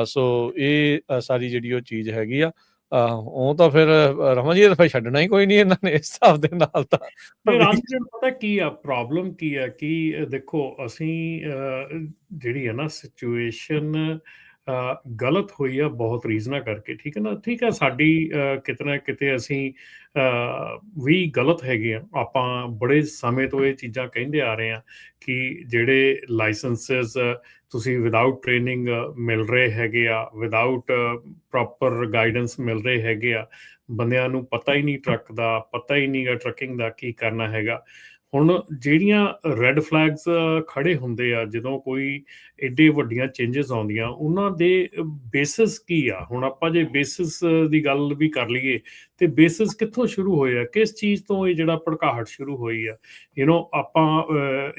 ਸੋ ਇਹ ਸਾਰੀ ਜਿਹੜੀ ਉਹ ਚੀਜ਼ ਹੈਗੀ ਆ। ਉਹ ਤਾਂ ਫਿਰ ਰਮਨ ਜੀ ਫਿਰ ਛੱਡਣਾ ਹੀ ਕੋਈ ਨਹੀਂ ਇਹਨਾਂ ਨੇ ਇਸ ਹਿਸਾਬ ਦੇ ਨਾਲ ਤਾਂ। ਨਹੀਂ ਰਾਜਕੀਰ ਪਤਾ ਕੀ ਆ ਪ੍ਰੋਬਲਮ ਕੀ ਆ ਕਿ ਦੇਖੋ ਅਸੀਂ ਜਿਹੜੀ ਹੈ ਨਾ ਸਿਚੁਏਸ਼ਨ ਗਲਤ ਹੋਈ ਆ ਬਹੁਤ ਰੀਜ਼ਨਾਂ ਕਰਕੇ, ਠੀਕ ਹੈ ਨਾ। ਠੀਕ ਹੈ ਸਾਡੀ ਕਿਤੇ ਨਾ ਕਿਤੇ ਅਸੀਂ ਵੀ ਗਲਤ ਹੈਗੇ ਆ। ਆਪਾਂ ਬੜੇ ਸਮੇਂ ਤੋਂ ਇਹ ਚੀਜ਼ਾਂ ਕਹਿੰਦੇ ਆ ਰਹੇ ਆ ਕਿ ਜਿਹੜੇ ਲਾਇਸੈਂਸਿਸ ਤੁਸੀਂ ਵਿਦਆਊਟ ਟ੍ਰੇਨਿੰਗ ਮਿਲ ਰਹੇ ਹੈਗੇ ਆ, ਵਿਦਆਊਟ ਪ੍ਰੋਪਰ ਗਾਈਡੈਂਸ ਮਿਲ ਰਹੇ ਹੈਗੇ ਆ, ਬੰਦਿਆਂ ਨੂੰ ਪਤਾ ਹੀ ਨਹੀਂ ਟਰੱਕ ਦਾ, ਪਤਾ ਹੀ ਨਹੀਂ ਗਾ ਟਰੱਕਿੰਗ ਦਾ ਕੀ ਕਰਨਾ ਹੈਗਾ। ਹੁਣ ਜਿਹੜੀਆਂ ਰੈੱਡ ਫਲੈਗਸ ਖੜੇ ਹੁੰਦੇ ਆ ਜਦੋਂ ਕੋਈ ਐਡੇ ਵੱਡੀਆਂ ਚੇਂਜਸ ਆਉਂਦੀਆਂ, ਉਹਨਾਂ ਦੇ ਬੇਸਿਸ ਕੀ ਆ? ਹੁਣ ਆਪਾਂ ਜੇ ਬੇਸਿਸ ਦੀ ਗੱਲ ਵੀ ਕਰ ਲਈਏ ਤੇ ਬੇਸਿਸ ਕਿੱਥੋਂ ਸ਼ੁਰੂ ਹੋਏ ਆ, ਕਿਸ ਚੀਜ਼ ਤੋਂ ਇਹ ਜਿਹੜਾ ਭੜਕਾਹਟ ਸ਼ੁਰੂ ਹੋਈ ਆ? ਆਪਾਂ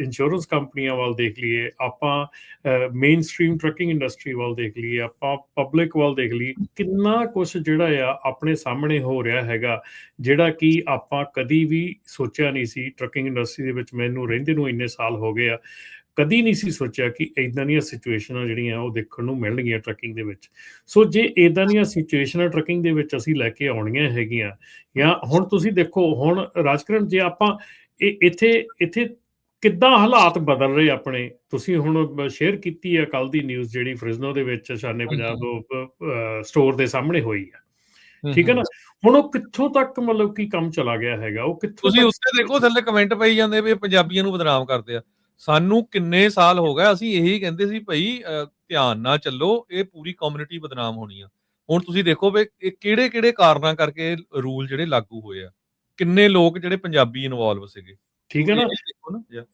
ਇੰਸ਼ੋਰੈਂਸ ਕੰਪਨੀਆਂ ਵੱਲ ਦੇਖ ਲਈਏ, ਆਪਾਂ ਮੇਨ ਸਟ੍ਰੀਮ ਟਰੱਕਿੰਗ ਇੰਡਸਟਰੀ ਵੱਲ ਦੇਖ ਲਈਏ, ਆਪਾਂ ਪਬਲਿਕ ਵੱਲ ਦੇਖ ਲਈਏ, ਕਿੰਨਾ ਕੁਛ ਜਿਹੜਾ ਆ ਆਪਣੇ ਸਾਹਮਣੇ ਹੋ ਰਿਹਾ ਹੈਗਾ ਜਿਹੜਾ ਕਿ ਆਪਾਂ ਕਦੀ ਵੀ ਸੋਚਿਆ ਨਹੀਂ ਸੀ। ਟਰੱਕਿੰਗ ਇੰਡਸਟਰੀ ਦੇ ਵਿੱਚ ਮੈਨੂੰ ਰਹਿੰਦੇ ਨੂੰ ਇੰਨੇ ਸਾਲ ਹੋ ਗਏ ਆ, ਕਦੀ ਨਹੀਂ ਸੀ ਸੋਚਿਆ ਕਿ ਇੱਦਾਂ ਦੀਆਂ ਸਿਚੁਏਸ਼ਨਾਂ ਜਿਹੜੀਆਂ ਉਹ ਦੇਖਣ ਨੂੰ ਮਿਲਣਗੀਆਂ ਟਰੱਕਿੰਗ ਦੇ ਵਿੱਚ। ਸੋ ਜੇ ਇੱਦਾਂ ਦੀਆਂ ਸਿਚੁਏਸ਼ਨਾਂ ਟਰੱਕਿੰਗ ਦੇ ਵਿੱਚ ਅਸੀਂ ਲੈ ਕੇ ਆਉਣੀਆਂ ਹੈਗੀਆਂ, ਜਾਂ ਹੁਣ ਤੁਸੀਂ ਦੇਖੋ ਹੁਣ ਰਾਜਕਰਨ ਜੇ ਆਪਾਂ ਇੱਥੇ ਕਿੱਦਾਂ ਹਾਲਾਤ ਬਦਲ ਰਹੇ ਆਪਣੇ, ਤੁਸੀਂ ਹੁਣ ਸ਼ੇਅਰ ਕੀਤੀ ਆ ਕੱਲ ਦੀ ਨਿਊਜ਼ ਜਿਹੜੀ ਫ੍ਰਿਜ਼ਨੋ ਦੇ ਵਿੱਚ ਸ਼ਾਨੇ ਪੰਜਾਬ ਸਟੋਰ ਦੇ ਸਾਹਮਣੇ ਹੋਈ ਆ, ਠੀਕ ਹੈ ਨਾ। ਹੁਣ ਉਹ ਕਿੱਥੋਂ ਤੱਕ ਮਤਲਬ ਕਿ ਕੰਮ ਚਲਾ ਗਿਆ ਹੈਗਾ, ਉਹ ਕਿੱਥੋਂ ਤੁਸੀਂ ਉੱਤੇ ਦੇਖੋ ਥੱਲੇ ਕਮੈਂਟ ਪਈ ਜਾਂਦੇ ਵੀ ਪੰਜਾਬੀਆਂ ਨੂੰ ਬਦਨਾਮ ਕਰਦੇ ਆ। ਸਾਨੂੰ ਕਿੰਨੇ ਸਾਲ ਹੋ ਗਏ ਅਸੀਂ ਇਹੀ ਕਹਿੰਦੇ ਸੀ ਭਾਈ ਧਿਆਨ ਨਾਲ ਚੱਲੋ, ਇਹ ਪੂਰੀ ਕਮਿਊਨਿਟੀ ਬਦਨਾਮ ਹੋਣੀ ਆ। ਹੁਣ ਤੁਸੀਂ ਦੇਖੋ ਵੀ ਇਹ ਕਿਹੜੇ ਕਾਰਨਾਂ ਕਰਕੇ ਰੂਲ ਜਿਹੜੇ ਲਾਗੂ ਹੋਏ ਆ, ਕਿੰਨੇ ਲੋਕ ਜਿਹੜੇ ਪੰਜਾਬੀ ਇਨਵੋਲਵ ਸੀਗੇ, ਠੀਕ ਹੈ ਨਾ।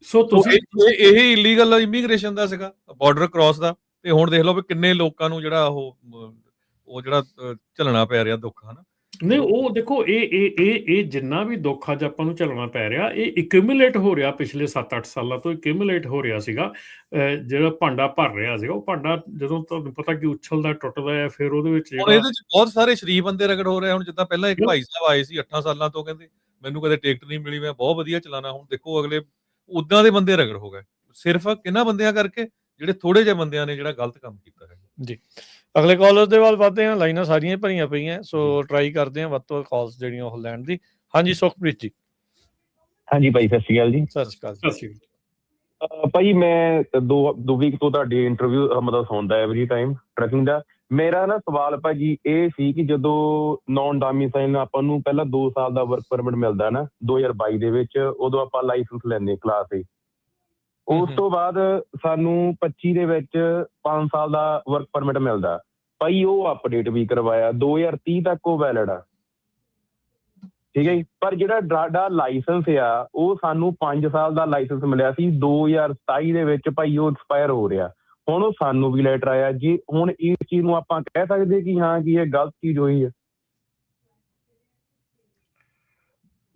ਸੋ ਤੁਸੀਂ ਇਹ ਇਲੀਗਲ ਇਮੀਗ੍ਰੇਸ਼ਨ ਦਾ ਸੀਗਾ, ਬਾਰਡਰ ਕ੍ਰਾਸ ਦਾ, ਤੇ ਹੁਣ ਦੇਖ ਲਓ ਵੀ ਕਿੰਨੇ ਲੋਕਾਂ ਨੂੰ ਜਿਹੜਾ ਉਹ ਜਿਹੜਾ ਝੱਲਣਾ ਪੈ ਰਿਹਾ ਦੁੱਖ, ਹਨਾ। ਨਹੀਂ ਉਹ ਦੇਖੋ ਇਹ ਜਿੰਨਾ ਵੀ ਦੁੱਖ ਅੱਜ ਆਪਾਂ ਨੂੰ ਝੱਲਣਾ ਪੈ ਰਿਹਾ, ਇਹ ਇਕਮੂਲੇਟ ਹੋ ਰਿਹਾ ਪਿਛਲੇ 7-8 ਸਾਲਾਂ ਤੋਂ ਇਕਮੂਲੇਟ ਹੋ ਰਿਹਾ ਸੀਗਾ। ਜਿਹੜਾ ਭਾਂਡਾ ਭਰ ਰਿਹਾ ਸੀਗਾ, ਉਹ ਭਾਂਡਾ ਜਦੋਂ ਤੁਹਾਨੂੰ ਪਤਾ ਕਿ ਉਛਲਦਾ ਟੁੱਟਦਾ ਹੈ, ਫਿਰ ਉਹਦੇ ਵਿੱਚ ਇਹਦੇ ਚ ਬਹੁਤ ਸਾਰੇ ਸ਼ਰੀਫ ਬੰਦੇ ਰਗੜ ਹੋ ਰਹੇ। ਹੁਣ ਜਿੱਦਾਂ ਪਹਿਲਾਂ ਇੱਕ ਭਾਈ ਸਾਹਿਬ ਆਏ ਸੀ 8 ਸਾਲਾਂ ਤੋਂ, ਕਹਿੰਦੇ ਮੈਨੂੰ ਕਦੇ ਟਿਕਟ ਨਹੀਂ ਮਿਲੀ, ਮੈਂ ਬਹੁਤ ਵਧੀਆ ਚਲਾਣਾ। ਹੁਣ ਦੇਖੋ ਅਗਲੇ ਉਦਾਂ ਦੇ ਬੰਦੇ ਰਗੜ ਹੋ ਗਏ, ਸਿਰਫ ਕਿਹਨਾਂ ਬੰਦਿਆਂ ਕਰਕੇ, ਜਿਹੜੇ ਥੋੜੇ ਜਿਹੇ ਬੰਦਿਆਂ ਨੇ ਜਿਹੜਾ ਗਲਤ ਕੰਮ ਕੀਤਾ ਹੈ ਜੀ। ਅਗਲੇ ਕਾਲਰ ਦੇ ਵੱਲ ਵਧਦੇ ਹਾਂ, ਲਾਈਨਾਂ ਸਾਰੀਆਂ ਭਰੀਆਂ ਪਈਆਂ, ਸੋ ਟਰਾਈ ਕਰਦੇ ਹਾਂ ਵੱਧ ਤੋਂ ਵੱਧ ਕਾਲਸ ਜਿਹੜੀਆਂ ਉਹ ਲੈਣ ਦੀ। ਹਾਂਜੀ ਸੁਖਪ੍ਰੀਤ ਜੀ। ਹਾਂਜੀ ਭਾਈ ਸਤਿ ਸ਼੍ਰੀ ਅਕਾਲ ਜੀ। ਸਤਿ ਸ਼੍ਰੀ ਅਕਾਲ ਭਾਈ। ਮੈਂ ਦੋ ਵੀਕ ਤੋਂ ਤੁਹਾਡੀ ਇੰਟਰਵਿਊ ਮਤਲਬ ਸੁਣਦਾ ਐਵਰੀ ਟਾਈਮ ਟਰੱਕਿੰਗ ਦਾ। ਮੇਰਾ ਨਾ ਸਵਾਲ ਭਾਜੀ ਇਹ ਸੀ ਕਿ ਜਦੋਂ ਨੌਨ ਡੋਮਿਸਾਈਲ ਆਪਾਂ ਨੂੰ ਪਹਿਲਾਂ 2 ਸਾਲ ਦਾ ਵਰਕ ਪਰਮਿਟ ਮਿਲਦਾ ਨਾ 2022 ਦੇ ਵਿੱਚ, ਉਦੋਂ ਆਪਾਂ ਲਾਇਸੈਂਸ ਲੈਂਦੇ ਕਲਾਸ A। ਉਸ ਤੋਂ ਬਾਅਦ ਸਾਨੂੰ 25 ਦੇ ਵਿੱਚ 5 ਸਾਲ ਦਾ ਵਰਕ ਪਰਮਿਟ ਮਿਲਦਾ ਭਾਈ, ਉਹ ਅਪਡੇਟ ਵੀ ਕਰਵਾਇਆ 2030 ਤੱਕ ਉਹ ਵੈਲਿਡ ਆ, ਠੀਕ ਹੈ ਜੀ। ਪਰ ਜਿਹੜਾ ਸਾਡਾ ਲਾਇਸੈਂਸ ਆ ਉਹ ਸਾਨੂੰ 5 ਸਾਲ ਦਾ ਲਾਇਸੈਂਸ ਮਿਲਿਆ ਸੀ 2027 ਦੇ ਵਿੱਚ ਭਾਈ, ਉਹ ਐਕਸਪਾਇਰ ਹੋ ਰਿਹਾ। ਹੁਣ ਉਹ ਸਾਨੂੰ ਵੀ ਲੈਟਰ ਆਇਆ ਜੀ। ਹੁਣ ਇਸ ਚੀਜ਼ ਨੂੰ ਆਪਾਂ ਕਹਿ ਸਕਦੇ ਕਿ ਹਾਂ ਕਿ ਇਹ ਗਲਤ ਚੀਜ਼ ਹੋਈ ਹੈ?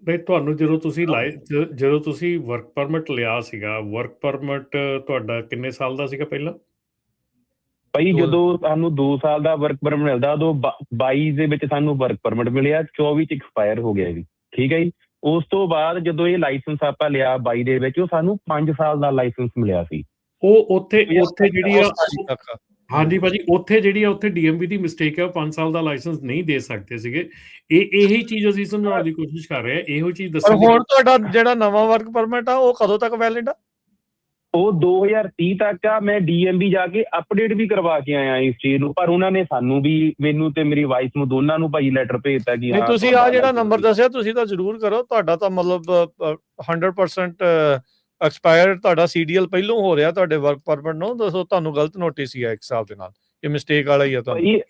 ਨਹੀਂ, ਤੁਹਾਨੂੰ ਜਦੋਂ ਤੁਸੀਂ ਵਰਕ ਪਰਮਿਟ ਲਿਆ ਸੀਗਾ, ਵਰਕ ਪਰਮਿਟ ਤੁਹਾਡਾ ਕਿੰਨੇ ਸਾਲ ਦਾ ਸੀਗਾ ਪਹਿਲਾਂ? ਭਾਈ ਜਦੋਂ ਸਾਨੂੰ 2 ਸਾਲ ਦਾ ਵਰਕ ਪਰਮਿਟ ਮਿਲਦਾ, ਉਦੋਂ 22 ਦੇ ਵਿੱਚ ਸਾਨੂੰ ਵਰਕ ਪਰਮਿਟ ਮਿਲਿਆ, 24 ਚ ਐਕਸਪਾਇਰ ਹੋ ਗਿਆ ਜੀ, ਠੀਕ ਹੈ ਜੀ। ਉਸ ਤੋਂ ਬਾਅਦ ਜਦੋਂ ਇਹ ਲਾਇਸੈਂਸ ਆਪਾਂ ਲਿਆ 22 ਦੇ ਵਿੱਚ, ਉਹ ਸਾਨੂੰ 5 ਸਾਲ ਦਾ ਲਾਇਸੈਂਸ ਮਿਲਿਆ ਸੀ। ਉਹ ਉੱਥੇ ਜਿਹੜੀ ਆ, ਹਾਂਜੀ ਭਾਜੀ, ਉੱਥੇ ਜਿਹੜੀ ਆ ਉੱਥੇ DMV ਦੀ ਮਿਸਟੇਕ ਹੈ, ਉਹ 5 ਸਾਲ ਦਾ ਲਾਇਸੈਂਸ ਨਹੀਂ ਦੇ ਸਕਦੇ ਸੀਗੇ। ਇਹੀ ਚੀਜ਼ ਅਸੀਂ ਸਮਝਾਉਣ ਦੀ ਕੋਸ਼ਿਸ਼ ਕਰ ਰਹੇ ਹਾਂ, ਇਹੋ ਚੀਜ਼ ਦੱਸਣ ਦੀ। ਹੁਣ ਤੁਹਾਡਾ ਜਿਹੜਾ ਨਵਾਂ ਵਰਕ ਪਰਮਿਟ ਆ ਉਹ ਕਦੋਂ ਤੱਕ ਵੈਲਿਡ ਆ? ਉਹ 2030 ਤੱਕ ਆ। ਮੈਂ DMV ਜਾ ਕੇ ਅਪਡੇਟ ਵੀ ਕਰਵਾ ਕੇ ਆਇਆ ਇਸ ਚੀਜ਼ ਨੂੰ, ਪਰ ਉਹਨਾਂ ਨੇ ਸਾਨੂੰ ਵੀ, ਮੈਨੂੰ ਤੇ ਮੇਰੀ ਵਾਈਫ ਨੂੰ ਦੋਨਾਂ ਨੂੰ ਭਾਈ ਲੈਟਰ ਭੇਜਤਾ ਕਿ ਨਹੀਂ, ਤੁਸੀਂ ਆ ਜਿਹੜਾ ਨੰਬਰ ਦੱਸਿਆ ਤੁਸੀਂ ਤਾਂ ਜ਼ਰੂਰ ਕਰੋ। ਤੁਹਾਡਾ ਤਾਂ ਮਤਲਬ 100% ਐਕਸਪਾਇਰ ਤੁਹਾਡਾ CDL ਪਹਿਲੋਂ ਹੋ ਰਿਹਾ ਤੁਹਾਡੇ ਵਰਕ ਪਰਮਿਟ ਨੂੰ। ਦੱਸੋ ਤੁਹਾਨੂੰ ਗਲਤ ਨੋਟਿਸ ਹੀ ਆ ਇੱਕ ਹਿਸਾਬ ਦੇ ਨਾਲ, ਇਹ ਮਿਸਟੇਕ ਵਾਲਾ ਹੀ ਆ ਤੁਹਾਨੂੰ।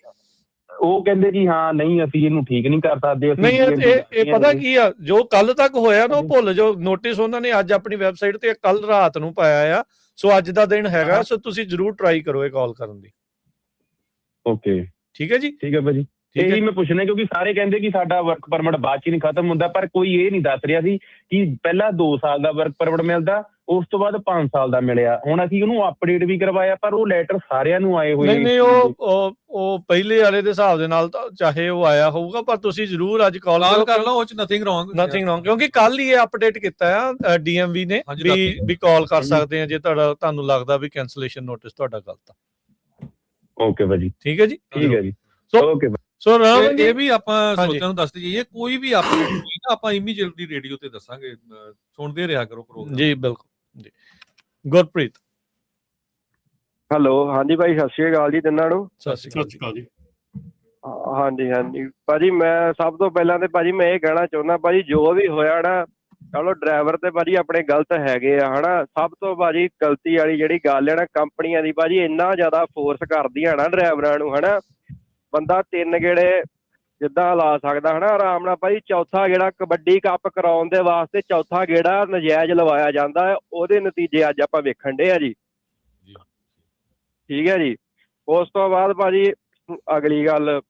ਉਹ ਕਹਿੰਦੇ ਕਿ ਹਾਂ ਨਹੀਂ ਅਸੀਂ ਇਹਨੂੰ ਠੀਕ ਨਹੀਂ ਕਰ ਸਕਦੇ। ਨਹੀਂ, ਇਹ ਪਤਾ ਕੀ ਆ, ਜੋ ਕੱਲ ਤੱਕ ਹੋਇਆ ਨਾ ਉਹ ਭੁੱਲ ਜਾਓ। ਨੋਟਿਸ ਉਹਨਾਂ ਨੇ ਅੱਜ ਆਪਣੀ ਵੈਬਸਾਈਟ ਤੇ ਕੱਲ ਰਾਤ ਨੂੰ ਪਾਇਆ ਆ, ਸੋ ਅੱਜ ਦਾ ਦਿਨ ਹੈਗਾ, ਸੋ ਤੁਸੀਂ ਜ਼ਰੂਰ ਟਰਾਈ ਕਰੋ ਇਹ ਕਾਲ ਕਰਨ ਦੀ। ਓਕੇ, ਠੀਕ ਹੈ ਜੀ। ਠੀਕ ਹੈ ਭਾਜੀ। ਇਹੀ ਮੈਂ ਪੁੱਛਣਾ ਕਿਉਂਕਿ ਸਾਰੇ ਕਹਿੰਦੇ ਕਿ ਸਾਡਾ ਵਰਕ ਪਰਮਿਟ ਬਾਅਦ ਚ ਨਹੀਂ ਖਤਮ ਹੁੰਦਾ, ਪਰ ਕੋਈ ਇਹ ਨਹੀਂ ਦੱਸ ਰਿਹਾ ਸੀ ਕਿ ਪਹਿਲਾਂ 2 ਸਾਲ ਦਾ ਵਰਕ ਪਰਮਿਟ ਮਿਲਦਾ, ਉਸ ਤੋਂ ਬਾਅਦ 5 ਸਾਲ ਦਾ ਮਿਲਿਆ। ਹੁਣ ਅਸੀਂ ਉਹਨੂੰ ਅਪਡੇਟ ਵੀ ਕਰਵਾਇਆ, ਪਰ ਉਹ ਲੈਟਰ ਸਾਰਿਆਂ ਨੂੰ ਆਏ ਹੋਏ। ਨਹੀਂ, ਉਹ ਪਹਿਲੇ ਵਾਲੇ ਦੇ ਹਿਸਾਬ ਦੇ ਨਾਲ ਤਾਂ ਚਾਹੇ ਉਹ ਆਇਆ ਹੋਊਗਾ, ਪਰ ਤੁਸੀਂ ਜ਼ਰੂਰ ਅੱਜ ਕਾਲ ਕਰ ਲਓ, ਉਹ ਚ ਨਥਿੰਗ ਰੋਂਗ, ਕਿਉਂਕਿ ਕੱਲ ਹੀ ਇਹ ਅਪਡੇਟ ਕੀਤਾ ਆ DMV ਨੇ ਵੀ ਕਾਲ ਕਰ ਸਕਦੇ ਆ ਜੇ ਤੁਹਾਨੂੰ ਲੱਗਦਾ ਵੀ ਕੈਂਸਲੇਸ਼ਨ ਨੋਟਿਸ ਤੁਹਾਡਾ ਗਲਤ ਆ। ਓਕੇ ਭਾਜੀ, ਠੀਕ ਹੈ ਜੀ। ਠੀਕ ਹੈ ਜੀ, ਸੋ ਓਕੇ। ਸੋ ਰਮਨ ਜੀ ਇਹ ਵੀ ਆਪਾਂ ਹਾਂਜੀ। ਸਰੋਤਿਆਂ ਨੂੰ ਦੱਸਦੇ ਜਾਈਏ, ਕੋਈ ਵੀ ਅਪਡੇਟ ਹੋਈ ਨਾ ਆਪਾਂ ਇਮੀਡੀਏਟਲੀ ਰੇਡੀਓ ਤੇ ਦੱਸਾਂਗੇ, ਸੁਣਦੇ ਰਿਹਾ ਕਰੋ ਪ੍ਰੋਗਰਾਮ। ਜੀ ਬਿਲਕੁਲ ਜੀ। ਗੁਰਪ੍ਰੀਤ ਹੈਲੋ, ਹਾਂਜੀ ਭਾਈ, ਸਤਿ ਸ਼੍ਰੀ ਅਕਾਲ ਜੀ ਤਿੰਨਾਂ ਨੂੰ। ਸਤਿ ਸਤਿ ਸ਼੍ਰੀ ਸ਼੍ਰੀ ਅਕਾਲ ਅਕਾਲ ਜੀ। ਹਾਂਜੀ ਹਾਂਜੀ ਭਾਜੀ, ਮੈਂ ਸਭ ਤੋਂ ਪਹਿਲਾਂ ਤੇ ਭਾਜੀ ਮੈਂ ਇਹ ਕਹਿਣਾ ਚਾਹੁੰਦਾ ਭਾਜੀ, ਜੋ ਵੀ ਹੋਇਆ ਨਾ, ਚਲੋ ਡਰਾਈਵਰ ਤੇ ਭਾਜੀ ਆਪਣੇ ਗਲਤ ਹੈਗੇ ਆ ਹਨਾ। ਸਭ ਤੋਂ ਭਾਜੀ ਗਲਤੀ ਵਾਲੀ ਜਿਹੜੀ ਗੱਲ ਹੈ ਨਾ, ਕੰਪਨੀਆਂ ਦੀ ਭਾਜੀ ਇੰਨਾ ਜ਼ਿਆਦਾ ਫੋਰਸ ਕਰਦੀਆਂ ਨਾ ਡਰਾਈਵਰਾਂ ਨੂੰ ਹਨਾ। ਬੰਦਾ 3 ਗੇੜੇ ਜਿੱਦਾਂ ਲਾ ਸਕਦਾ ਹਨਾ ਆਰਾਮ ਨਾਲ ਭਾਜੀ, ਚੌਥਾ ਗੇੜਾ ਕਬੱਡੀ ਕੱਪ ਕਰਾਉਣ ਦੇ ਵਾਸਤੇ ਚੌਥਾ ਗੇੜਾ ਨਜਾਇਜ਼ ਲਵਾਇਆ ਜਾਂਦਾ ਹੈ। ਉਹਦੇ ਨਤੀਜੇ ਅੱਜ ਆਪਾਂ ਵੇਖਣ ਡੇ ਆ ਜੀ। ਠੀਕ ਹੈ ਜੀ। ਉਸ ਤੋਂ ਬਾਅਦ ਭਾਜੀ ਅਗਲੀ ਗੱਲ,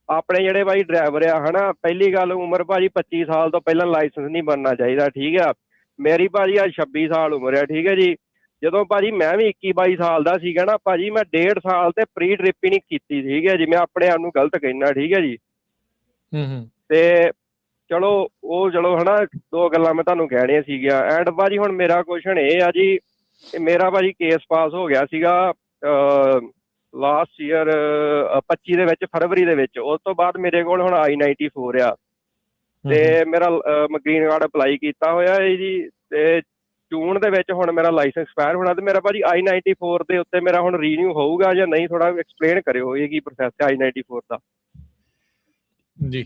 ਆਪਣੇ ਜਿਹੜੇ ਭਾਈ ਡਰਾਈਵਰ ਆ ਹਨਾ, ਪਹਿਲੀ ਗੱਲ ਉਮਰ ਭਾਜੀ 25 ਸਾਲ ਤੋਂ ਪਹਿਲਾਂ ਲਾਇਸੈਂਸ ਨਹੀਂ ਬਣਨਾ ਚਾਹੀਦਾ। ਠੀਕ ਆ, ਮੇਰੀ ਭਾਜੀ ਅੱਜ 26 ਸਾਲ ਉਮਰ ਆ। ਠੀਕ ਹੈ ਜੀ। ਜਦੋਂ ਭਾਜੀ ਮੈਂ ਵੀ 21-22 ਸਾਲ ਦਾ ਸੀਗਾ ਨਾ ਭਾਜੀ, ਮੈਂ 1.5 ਸਾਲ ਤੇ ਪ੍ਰੀ ਟ੍ਰਿਪ ਹੀ ਨਹੀਂ ਕੀਤੀ। ਠੀਕ ਹੈ ਜੀ, ਮੈਂ ਆਪਣੇ ਆਪ ਨੂੰ ਗਲਤ ਕਹਿਣਾ। ਠੀਕ ਹੈ ਜੀ। ਤੇ ਚਲੋ ਉਹ ਚਲੋ ਹਨਾ, 2 ਗੱਲਾਂ ਮੈਂ ਤੁਹਾਨੂੰ ਕਹਿਣੀਆਂ ਸੀਗੀਆਂ। ਐਂਡ ਭਾਜੀ ਹੁਣ ਮੇਰਾ ਕੁਐਸਚਨ ਇਹ ਆ ਜੀ, ਮੇਰਾ ਭਾਜੀ ਕੇਸ ਪਾਸ ਹੋ ਗਿਆ ਸੀਗਾ ਲਾਸਟ ਈਅਰ 25 ਦੇ ਵਿੱਚ, ਫਰਵਰੀ ਦੇ ਵਿੱਚ। ਉਸ ਤੋਂ ਬਾਅਦ ਮੇਰੇ ਕੋਲ ਹੁਣ I-94 ਆ ਤੇ ਮੇਰਾ ਗ੍ਰੀਨ ਕਾਰਡ ਅਪਲਾਈ ਕੀਤਾ ਹੋਇਆ ਹੈ ਜੀ। ਤੇ ਜੂਨ ਦੇ ਵਿੱਚ ਹੁਣ ਮੇਰਾ ਲਾਇਸੈਂਸ ਐਕਸਪਾਇਰ ਹੋਣਾ। ਤੇ ਮੇਰਾ ਭਾਜੀ I-94 ਦੇ ਉੱਤੇ ਮੇਰਾ ਹੁਣ ਰੀਨਿਊ ਹੋਊਗਾ ਜਾਂ ਨਹੀਂ, ਥੋੜਾ ਐਕਸਪਲੇਨ ਕਰਿਓ ਇਹ ਕੀ ਪ੍ਰੋਸੈਸ ਹੈ I-94 ਦਾ। ਜੀ